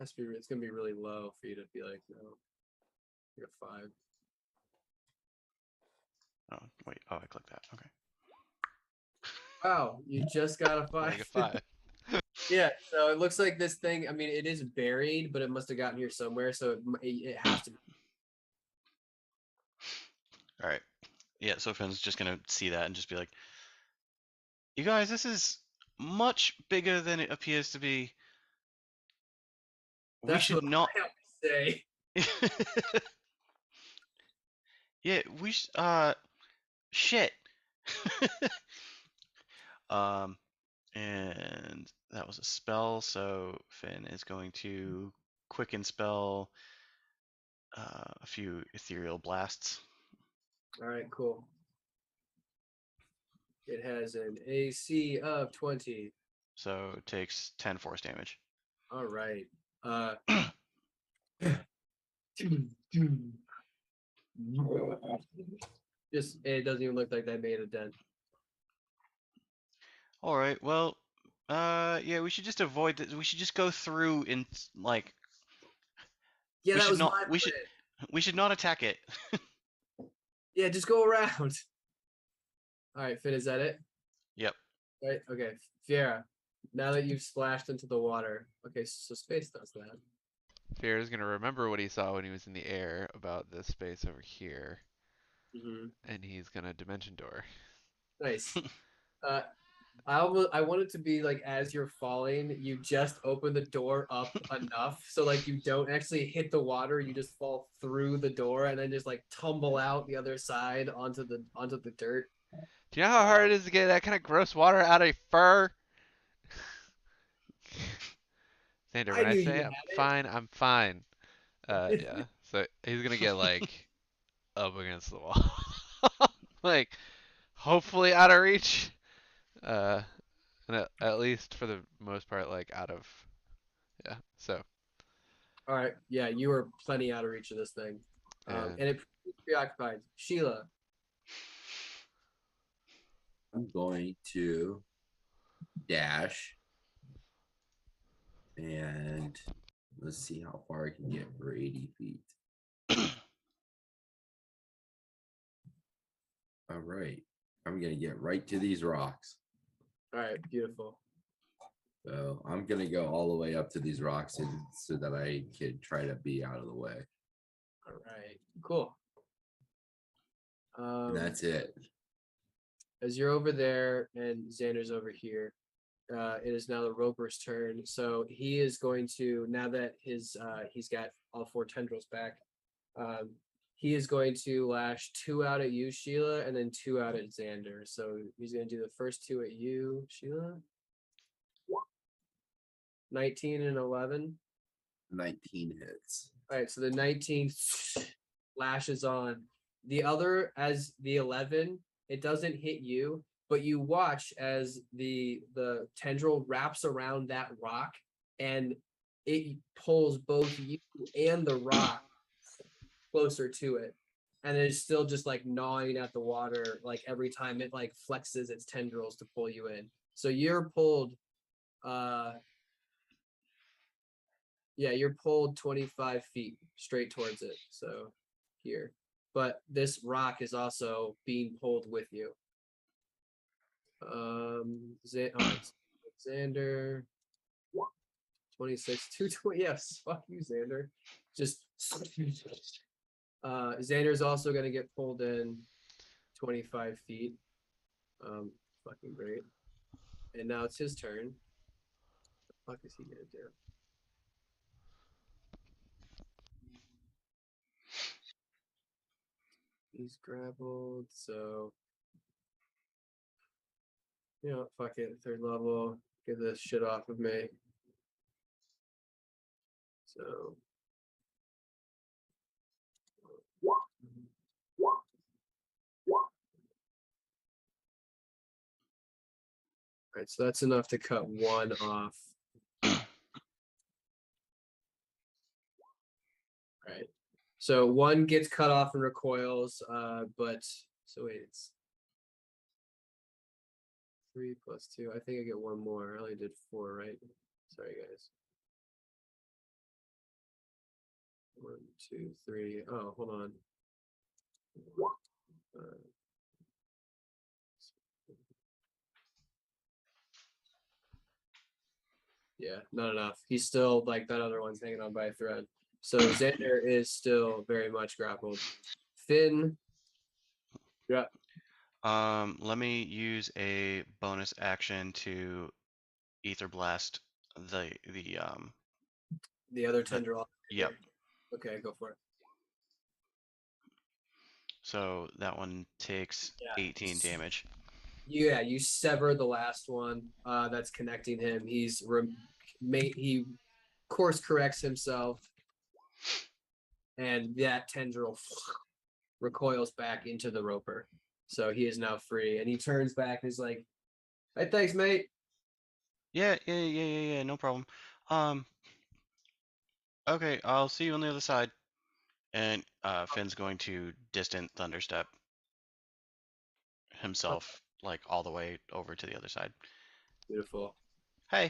It's gonna be really low for you to be like, no. You're a 5. Oh wait, I clicked that. Okay. Wow, you just got a 5. Like a 5. Yeah, so it looks like this thing. I mean, it is buried, but it must have gotten here somewhere. So it has to. All right. Yeah. So Finn's just gonna see that and just be like, "You guys, this is much bigger than it appears to be. We That's should what not." I have to say. Yeah. Shit. And that was a spell, so Finn is going to quicken spell a few ethereal blasts. All right, cool. It has an AC of 20. So it takes 10 force damage. All right. Just it doesn't even look like they made a dent. All right. Well, yeah, we should just avoid this. We should just go through and like Yeah, we that should was not my we plan. should not attack it. Yeah, just go around. All right, Finn, is that it? Yep. Right. Okay, Fiera. Now that you've splashed into the water, okay, so space does that. Fear's gonna remember what he saw when he was in the air about this space over here, and he's gonna dimension door. Nice. I want it to be like as you're falling, you just open the door up enough so like you don't actually hit the water, you just fall through the door and then just like tumble out the other side onto the dirt. Do you know how hard it is to get that kind of gross water out of fur? Xander, I when I knew you say had I'm it. fine, I'm fine. Yeah. So he's gonna get like up against the wall, like hopefully out of reach. Uh, and at least for the most part, like out of yeah. So All right, yeah, you were plenty out of reach of this thing, and and it's preoccupied. Sheila, I'm going to dash and let's see how far I can get for 80 feet. All right. I'm going to get right to these rocks. all right, beautiful. So I'm going to go all the way up to these rocks and, so that I can try to be out of the way. All right, cool. And that's it. As you're over there and Xander's over here, it is now the Roper's turn. So he is going to, now that his he's got all four tendrils back, he is going to lash 2 out at you, Sheila, and then 2 out at Xander. So he's going to do the first 2 at you, Sheila. 19 and 11. 19 hits. All right, so the 19 lashes on. The other, as the 11, it doesn't hit you, but you watch as the tendril wraps around that rock and it pulls both you and the rock closer to it. And it's still just like gnawing at the water, like every time it like flexes its tendrils to pull you in. So you're pulled yeah, you're pulled 25 feet straight towards it. So here. But this rock is also being pulled with you. Xander 26, 220. Yes, fuck you, Xander. Just Xander's also gonna get pulled in 25 feet. Fucking great. And now it's his turn. What the fuck is he gonna do? He's grappled, so you know, fuck it, 3rd level, get this shit off of me. So alright, so that's enough to cut 1 off. Alright. So 1 gets cut off and recoils, but so wait, it's 3 plus 2. I think I get 1 more. I only did 4, right? Sorry, guys. 1, 2, 3. Oh, hold on. Yeah, not enough. He's still like that other one's hanging on by a thread. So Xander is still very much grappled. Finn Yeah. Let me use a bonus action to ether blast the The other tendril. yep. Okay, go for it. So that one takes Yeah. 18 damage. Yeah, you sever the last one that's connecting him. He course corrects himself, and that tendril recoils back into the roper. So he is now free, and he turns back and is like, "Hey, thanks, mate." Yeah, no problem. Okay, I'll see you on the other side. And Finn's going to distant thunderstep himself like all the way over to the other side. Beautiful. Hey.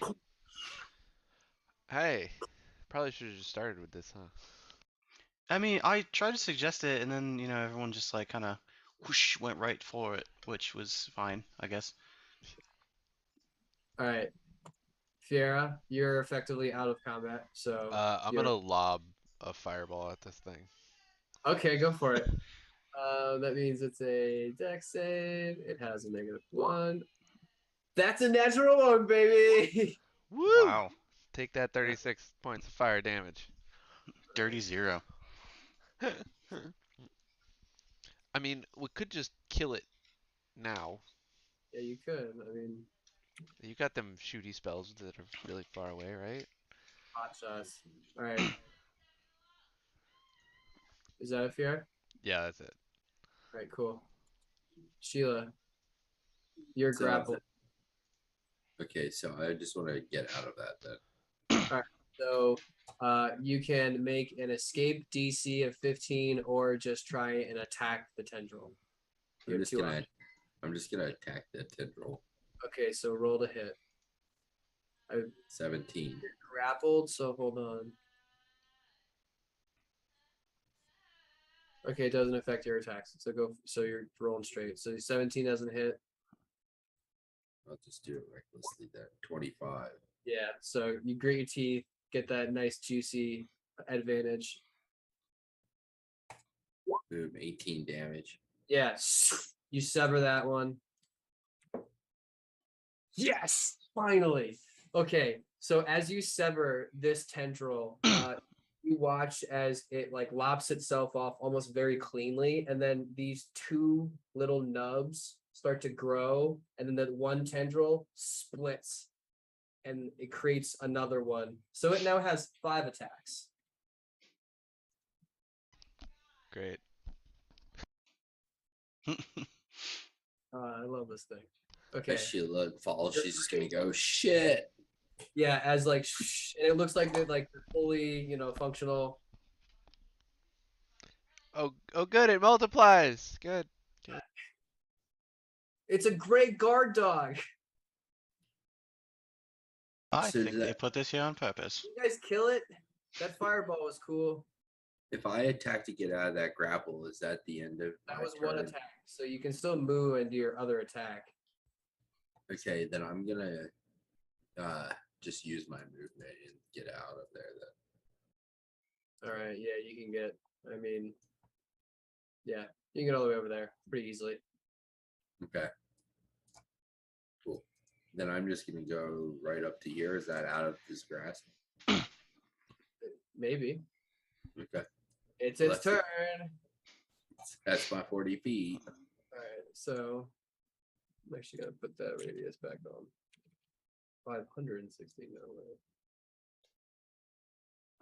Hey, probably should have just started with this, huh? I mean, I tried to suggest it, and then everyone just like kind of whoosh went right for it, which was fine, I guess. All right, Fiera, you're effectively out of combat. So I'm you're gonna lob a fireball at this thing. okay. Go for it. That means it's a dex save. It has a -1. That's a natural one, baby. Woo! Wow, Take that 36 points of fire damage. dirty zero. I mean, we could just kill it now. Yeah, you could. I mean, You got them shooty spells that are really far away, right? hot shots. All right. Is that a fear? Yeah, that's it. All right, cool. Sheila, you're So, grappled. okay, so I just want to get out of that then. All right. So you can make an escape DC of 15 or just try and attack the tendril. You I'm have just two gonna options. I'm just gonna attack that tendril. Okay, so roll to hit. I 17. grappled, so hold on. Okay, it doesn't affect your attacks. So so you're rolling straight. So 17 doesn't hit. I'll just do it recklessly then. 25. Yeah, so you grit your teeth, get that nice juicy advantage. Boom, 18 damage. Yeah, you sever that one. Yes, finally. Okay, so as you sever this tendril, you watch as it like lops itself off almost very cleanly, and then these two little nubs start to grow, and then the one tendril splits, and it creates another one. So it now has 5 attacks. Great. I love this thing. As Okay. Sheila falls, she's just gonna go, shit. Yeah, as like, and it looks like they're fully, functional. Oh, good. It multiplies. Good. Good. It's a great guard dog. I So think does they that, put this here on purpose. You guys kill it. That fireball was cool. if I attack to get out of that grapple, is that the end of That my was one turn? attack, so you can still move and do your other attack. Okay, then I'm gonna just use my movement and get out of there then. All right, yeah, you can get. I mean, yeah, you can get all the way over there pretty easily. Okay. Cool. Then I'm just gonna go right up to here. Is that out of his grasp? Maybe Okay. it's Well, its that's turn. That's my 40 feet. All right, so I'm actually gonna put that radius back on. 560. No way.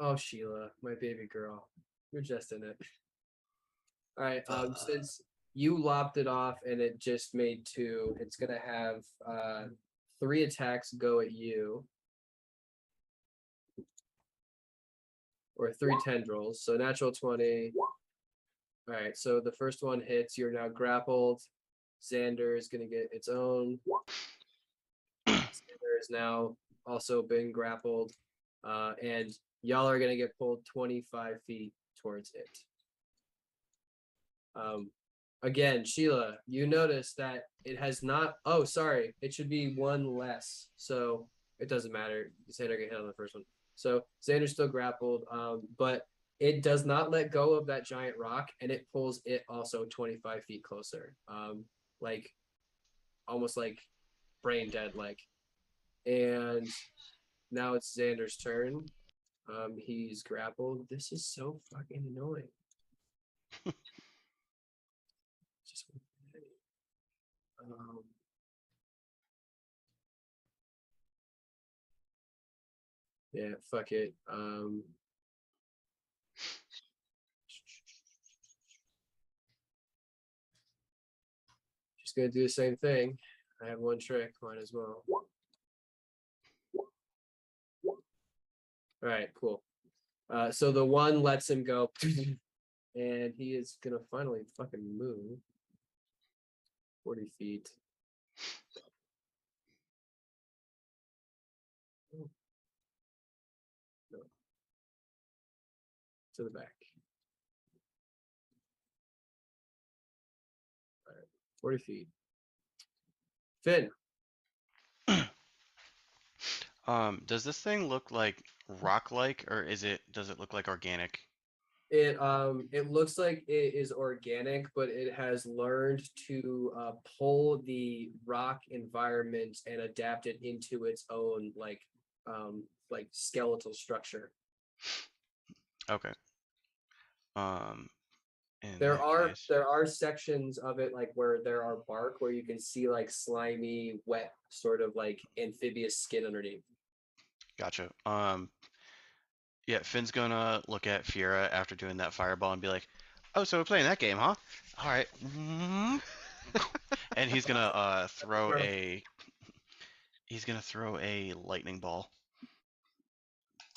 Oh, Sheila, my baby girl, you're just in it. All right. Since you lopped it off and it just made 2, it's gonna have 3 attacks go at you, or 3 tendrils. So natural 20. All right. So the first one hits. You're now grappled. Xander is gonna get its own. Xander is now also been grappled, and y'all are gonna get pulled 25 feet towards it. Again, Sheila, you notice that it has not. Oh, sorry. It should be 1 less. So it doesn't matter. Xander get hit on the first one. So Xander's still grappled, but It does not let go of that giant rock, and it pulls it also 25 feet closer. Like almost like brain dead like. And now it's Xander's turn. He's grappled. This is so fucking annoying. Just um, yeah, fuck it. Just gonna do the same thing. I have one trick, might as well. All right, cool. So the one lets him go, and he is gonna finally fucking move 40 feet. Oh, no. To the back. All right, 40 feet. Finn, Does this thing look like rock-like, or does it look like organic? it looks like it is organic, but it has learned to pull the rock environment and adapt it into its own like skeletal structure. Okay. In There that are case, there are sections of it like where there are bark where you can see like slimy, wet, sort of like amphibious skin underneath. gotcha. Yeah, Finn's gonna look at Fiera after doing that fireball and be like, "Oh, so we're playing that game, huh? All right." And he's gonna throw a lightning ball.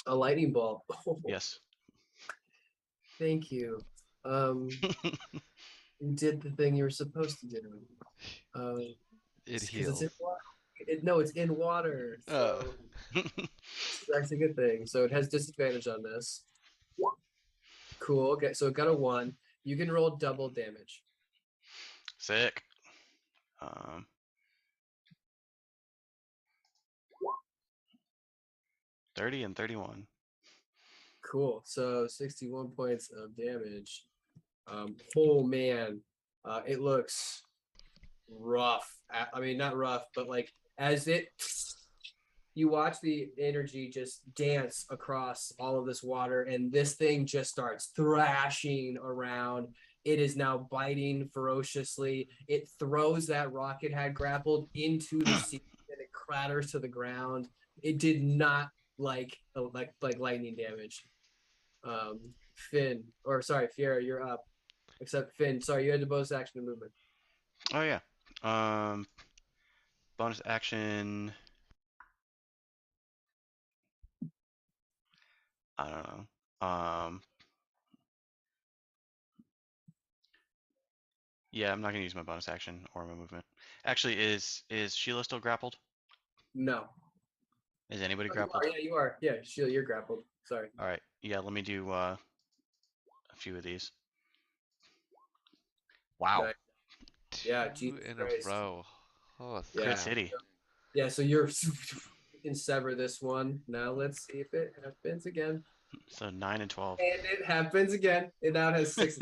A lightning ball. Oh, Yes. thank you. You did the thing you were supposed to do. It Because it's in heals. water. No, it's in water. Oh. So that's a good thing. So it has disadvantage on this. Cool. Okay, so it got a 1. You can roll double damage. Sick. Um, 30 and 31. Cool. So 61 points of damage. Oh man, it looks rough. I mean, not rough, but like as you watch the energy just dance across all of this water, and this thing just starts thrashing around. It is now biting ferociously. It throws that rock it had grappled into the sea, and it clatters to the ground. It did not like lightning damage. Finn, or sorry, Fiera, you're up. Except Finn, sorry, you had the bonus action and movement. Oh yeah. Um, bonus action. I don't know. Yeah, I'm not gonna use my bonus action or my movement. Actually, is Sheila still grappled? No. Is anybody Oh, you are. grappled? Yeah, you are. Yeah, Sheila, you're grappled. Sorry. All right. Yeah, let me do a few of these. Wow. Nice. Yeah, Two Jesus in a Christ. row. Oh Yeah. Crit snap. City. Yeah, so you can sever this one. Now let's see if it happens again. So 9 and 12. And it happens again. It now has 6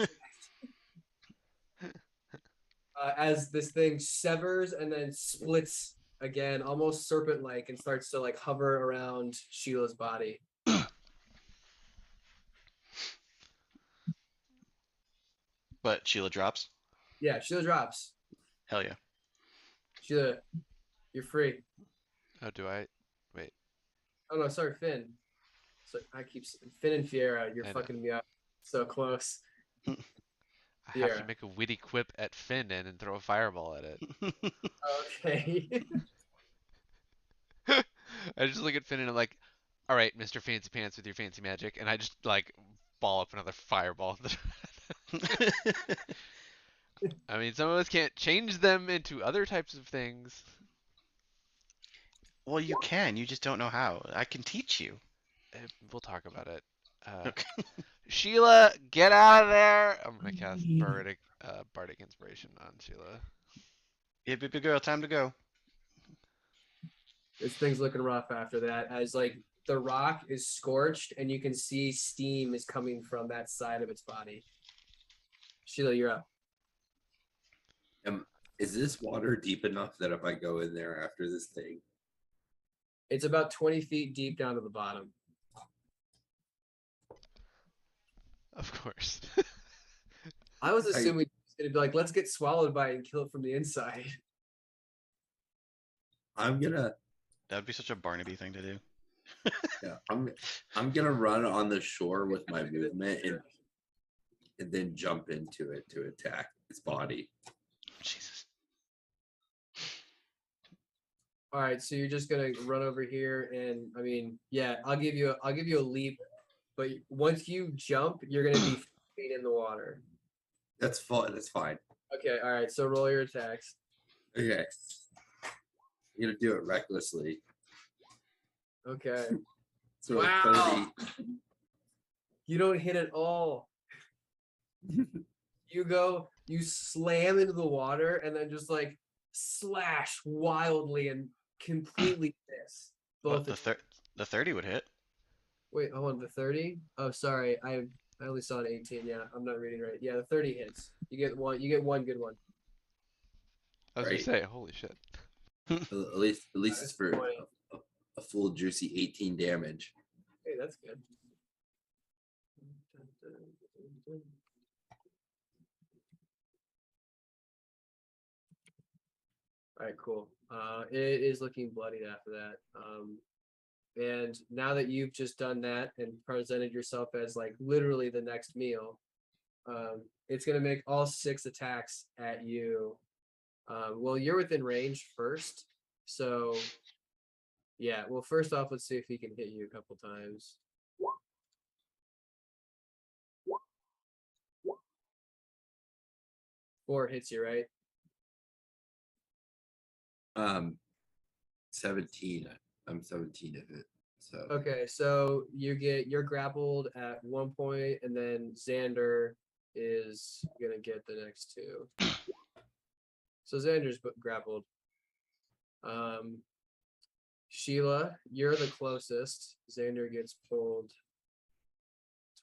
as this thing severs and then splits again, almost serpent-like, and starts to like hover around Sheila's body. But Sheila drops. Yeah, Sheila drops. Hell yeah. Sheila, you're free. Oh, do I? Wait. Oh no, sorry, Finn. So I keep Finn and Fiera. You're I know. fucking me up. So close. I have to Yeah. make a witty quip at Finn and throw a fireball at it. Okay. I just look at Finn and I'm like, all right, Mr. Fancy Pants with your fancy magic, and I just like ball up another fireball. I mean, some of us can't change them into other types of things. Well, you can. You just don't know how. I can teach you. We'll talk about it. Okay. Sheila, get out of there! I'm gonna cast bardic inspiration on Sheila. Hip, hip, girl, time to go. This thing's looking rough after that. As like the rock is scorched, and you can see steam is coming from that side of its body. Sheila, you're up. Is this water deep enough that if I go in there after this thing? It's about 20 feet deep down to the bottom. Of course. I was assuming it's gonna be like, let's get swallowed by it and kill it from the inside. I'm gonna That would be such a Barnaby thing to do. I'm gonna run on the shore with my movement and then jump into it to attack its body. Jesus. All right, so you're just gonna run over here, and I mean, yeah, I'll give you a leap, but once you jump, you're gonna be feet in the water. That's fine. That's fine. Okay, all right. So roll your attacks. Okay. I'm gonna do it recklessly. Okay. So Wow. You don't hit at all. You slam into the water, and then just like slash wildly and completely miss. What, Both. the 30 would hit. Wait, hold on. The 30? Oh, sorry. I only saw an 18. Yeah, I'm not reading right. Yeah, the 30 hits. You get one good one. I was Right. gonna say, holy shit. At least it's for a full juicy 18 damage. Hey, that's good. All right, cool. It is looking bloodied after that. And now that you've just done that and presented yourself as like literally the next meal, it's gonna make all 6 attacks at you. Well, you're within range first, so yeah. Well, first off, let's see if he can hit you a couple times. Four hits you, right? 17. I'm 17 of it. So Okay, so you're grappled at 1 point, and then Xander is gonna get the next 2. So Xander's grappled. Sheila, you're the closest. Xander gets pulled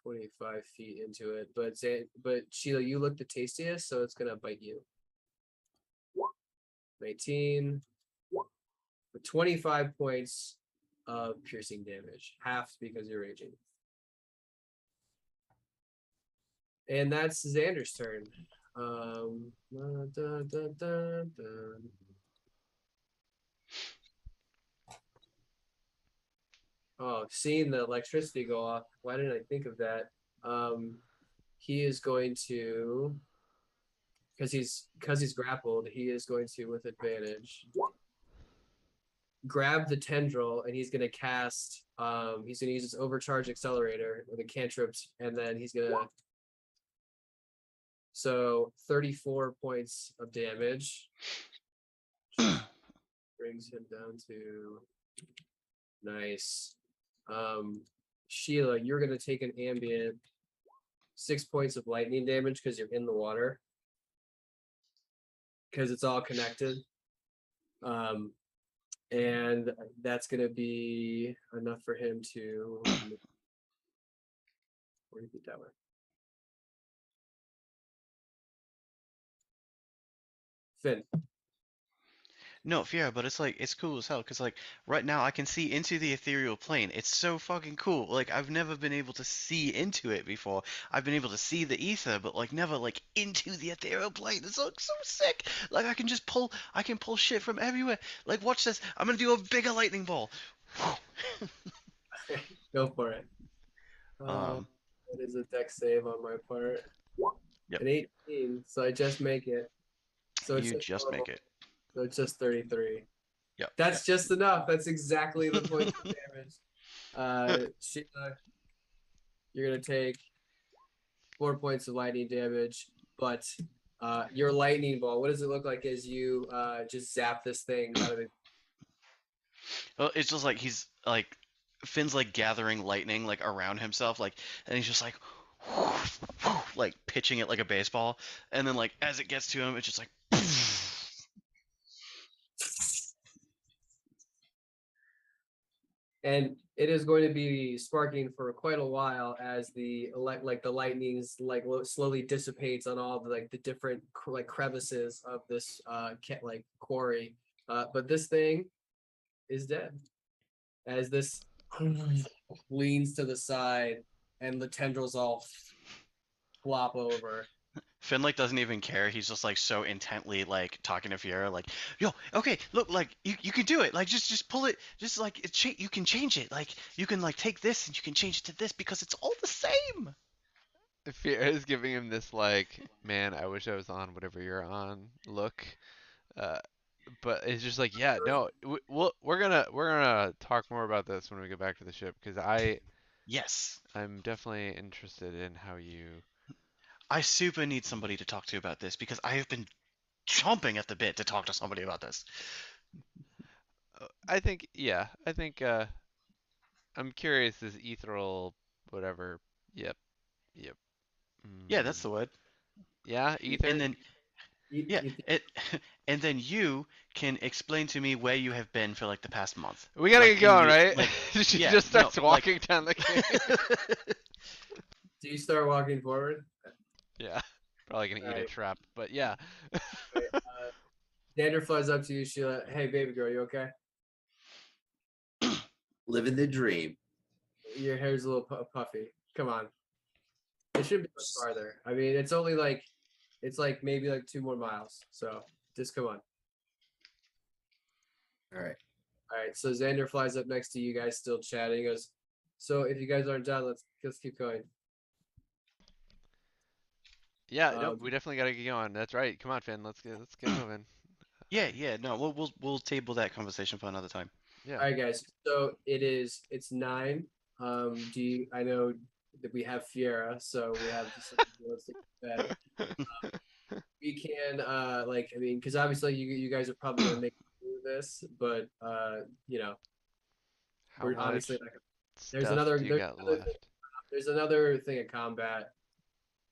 25 feet into it, but Sheila, you look the tastiest, so it's gonna bite you. 19 for 25 points of piercing damage, half because you're raging. And that's Xander's turn. Oh, seeing the electricity go off. Why didn't I think of that? He is going to, because he's grappled. He is going to, with advantage, grab the tendril, and he's going to cast. He's going to use his overcharge accelerator with a cantrip, and then he's going to. So 34 points of damage brings him down to nice. Sheila, you're gonna take an ambient 6 points of lightning damage because you're in the water. Because it's all connected. And that's gonna be enough for him to 40 feet that way. Finn. No, Fiera, but it's like, it's cool as hell, because like, right now I can see into the ethereal plane. It's so fucking cool. Like, I've never been able to see into it before. I've been able to see the ether, but like, never like into the ethereal plane. It's like so sick. Like, I can pull shit from everywhere. Like, watch this. I'm gonna do a bigger lightning ball. Go for it. That is a dex save on my part. Yep. An 18, so I just make it. So You just make it. So it's just 33. Yep. That's just enough. That's exactly the point of damage. Sheila, you're gonna take 4 points of lightning damage, but your lightning ball, what does it look like as you just zap this thing out of it? Well, it's just like he's like Finn's like gathering lightning like around himself, like, and he's just like pitching it like a baseball, and then like as it gets to him, it's just like. and it is going to be sparking for quite a while as the lightnings slowly dissipates on all the different crevices of this quarry. But this thing is dead as this leans to the side and the tendrils all flop over. Finlick doesn't even care. He's just like so intently like talking to Fiera, like, yo, okay, look, like you can do it. Like just pull it. Just like you can change it. Like you can like take this and you can change it to this because it's all the same. Fear is giving him this like, man, I wish I was on whatever you're on look. Uh, but it's just like, yeah, no, we're gonna talk more about this when we get back to the ship because Yes. I'm definitely interested in how you. I super need somebody to talk to about this because I have been chomping at the bit to talk to somebody about this. I think, yeah, I think I'm curious. This ethereal, whatever. Yep, yep. Yeah, that's Mm, the word. yeah, And ether. then yeah, it, and then you can explain to me where you have been for like the past month. We gotta Like get in going, real, right? like She yeah, just no, starts like walking down the cave. Do you start walking forward? Yeah, probably gonna All eat a right. trap, but yeah. Right. Xander flies up to you, Sheila. Hey, baby girl, you okay? Living the dream. Your hair's a little puffy. Come on. It shouldn't be much farther. I mean, it's only it's like maybe like 2 more miles. So just come on. All right. All right. So Xander flies up next to you guys, still chatting. He goes, so if you guys aren't done, let's keep going. Yeah, nope, Um, we definitely gotta get going. That's right. Come on, Finn, let's get moving. yeah, no, we'll table that conversation for another time. Yeah. all right, guys. So it's 9. I know that we have Fiera, so we have let's take bed. We can I mean, because obviously you guys are probably gonna make it through this, but you know, How we're obviously much not. There's stuff another do you got left? there's another thing of combat,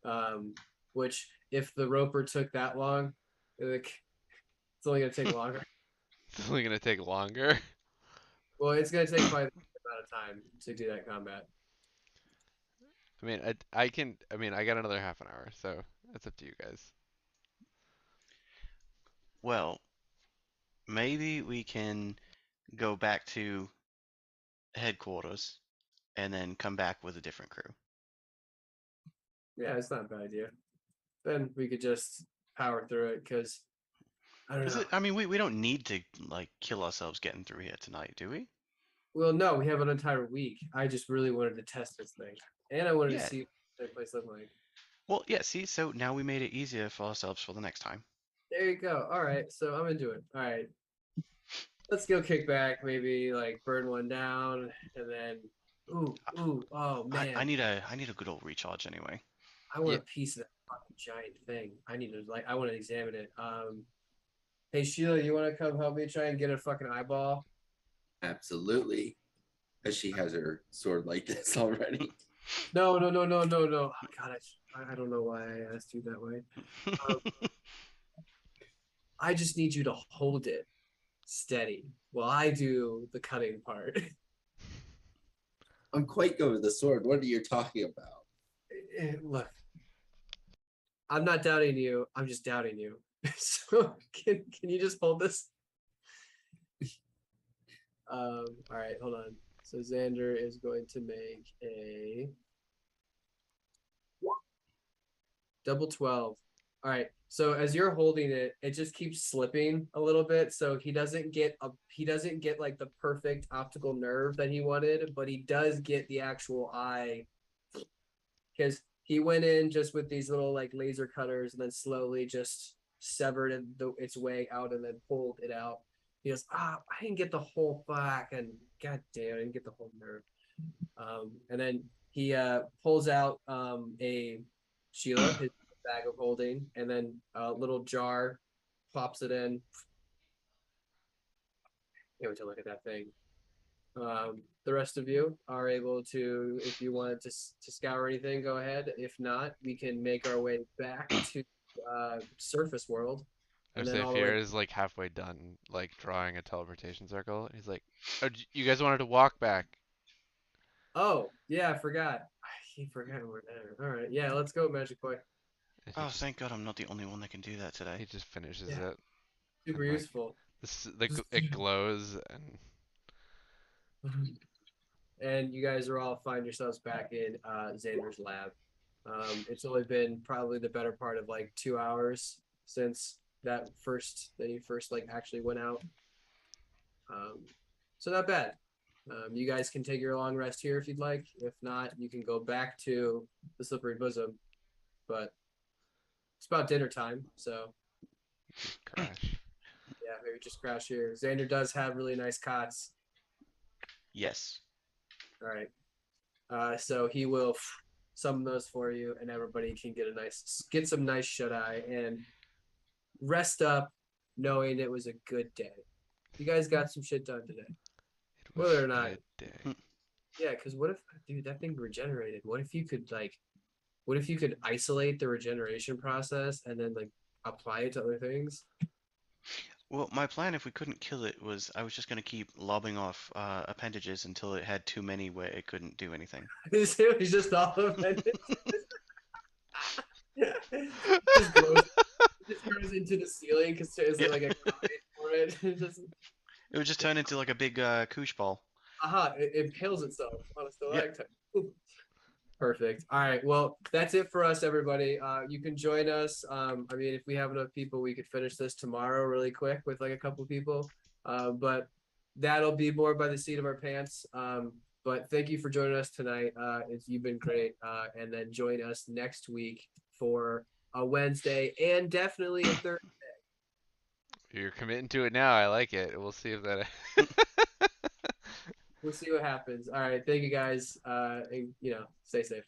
um, which if the roper took that long, like, it's only gonna take longer. It's only gonna take longer. Well, it's gonna take quite a amount of time to do that combat. I mean, I can. I mean, I got another half an hour, so it's up to you guys. Well, maybe we can go back to headquarters and then come back with a different crew. Yeah, it's not a bad idea. Then we could just power through it because I don't know. I mean, we don't need to like kill ourselves getting through here tonight, do we? Well, no, we have an entire week. I just really wanted to test this thing, and I wanted to Yeah. see what the place looked like. Well, yeah, see, so now we made it easier for ourselves for the next time. There you go. All right, so I'm into it. All right, let's go kick back. Maybe like burn one down, and then oh man, I need a good old recharge anyway. I want Yeah. a piece of that fucking giant thing. I want to examine it. Hey Sheila, you want to come help me try and get a fucking eyeball? Absolutely. As she has her sword like this already. No. Oh, God, I don't know why I asked you that way. I just need you to hold it steady while I do the cutting part. I'm quite good with the sword. What are you talking about? Look, I'm not doubting you. I'm just doubting you. So can you just hold this? All right, hold on. So Xander is going to make a double 12. All right. So as you're holding it, it just keeps slipping a little bit. So he doesn't get like the perfect optical nerve that he wanted, but he does get the actual eye because he went in just with these little like laser cutters and then slowly just severed its way out and then pulled it out. He goes, I didn't get the whole and god damn, I didn't get the whole nerve. And then he pulls out a Sheila, his bag of holding, and then a little jar, pops it in. Can't wait to look at that thing. The rest of you are able to, if you wanted to scour anything, go ahead. If not, we can make our way back to surface world. and then all the Saphir way. is like halfway done, like drawing a teleportation circle. And he's like, "Oh, you guys wanted to walk back?" Oh, yeah, I forgot. I keep forgetting we're there. All right, yeah, let's go, Magic Boy. And Oh, thank God I'm not the only one that can do that today. he just finishes Yeah, it, super and like useful. it glows, and And you guys are all find yourselves back in Xander's lab. It's only been probably the better part of like 2 hours since that you first like actually went out. Um, so not bad. You guys can take your long rest here if you'd like. If not, you can go back to the Slippery Bosom. But it's about dinner time, so just crash. yeah, maybe just crash here. Xander does have really nice cots. Yes. All right. So he will summon those for you, and everybody can get some nice shut eye and rest up, knowing it was a good day. You guys got some shit done today, It was whether or a not. good day. Yeah, because what if, dude, that thing regenerated? What if you could what if you could isolate the regeneration process and then like apply it to other things? Well, my plan, if we couldn't kill it, was I was just going to keep lobbing off appendages until it had too many where it couldn't do anything. He's just all of it. Just grows. It just grows into the ceiling because there's Yeah. like a grounding for it. It just It would just turn into like a big koosh ball. it impales itself on a Yep. stalactite. Perfect. All right. Well, that's it for us, everybody. You can join us. I mean, if we have enough people, we could finish this tomorrow really quick with like a couple people. But that'll be more by the seat of our pants. But thank you for joining us tonight. You've been great. And then join us next week for a Wednesday and definitely a Thursday. You're committing to it now. I like it. We'll see if that. We'll see what happens. All right. Thank you guys. And, stay safe.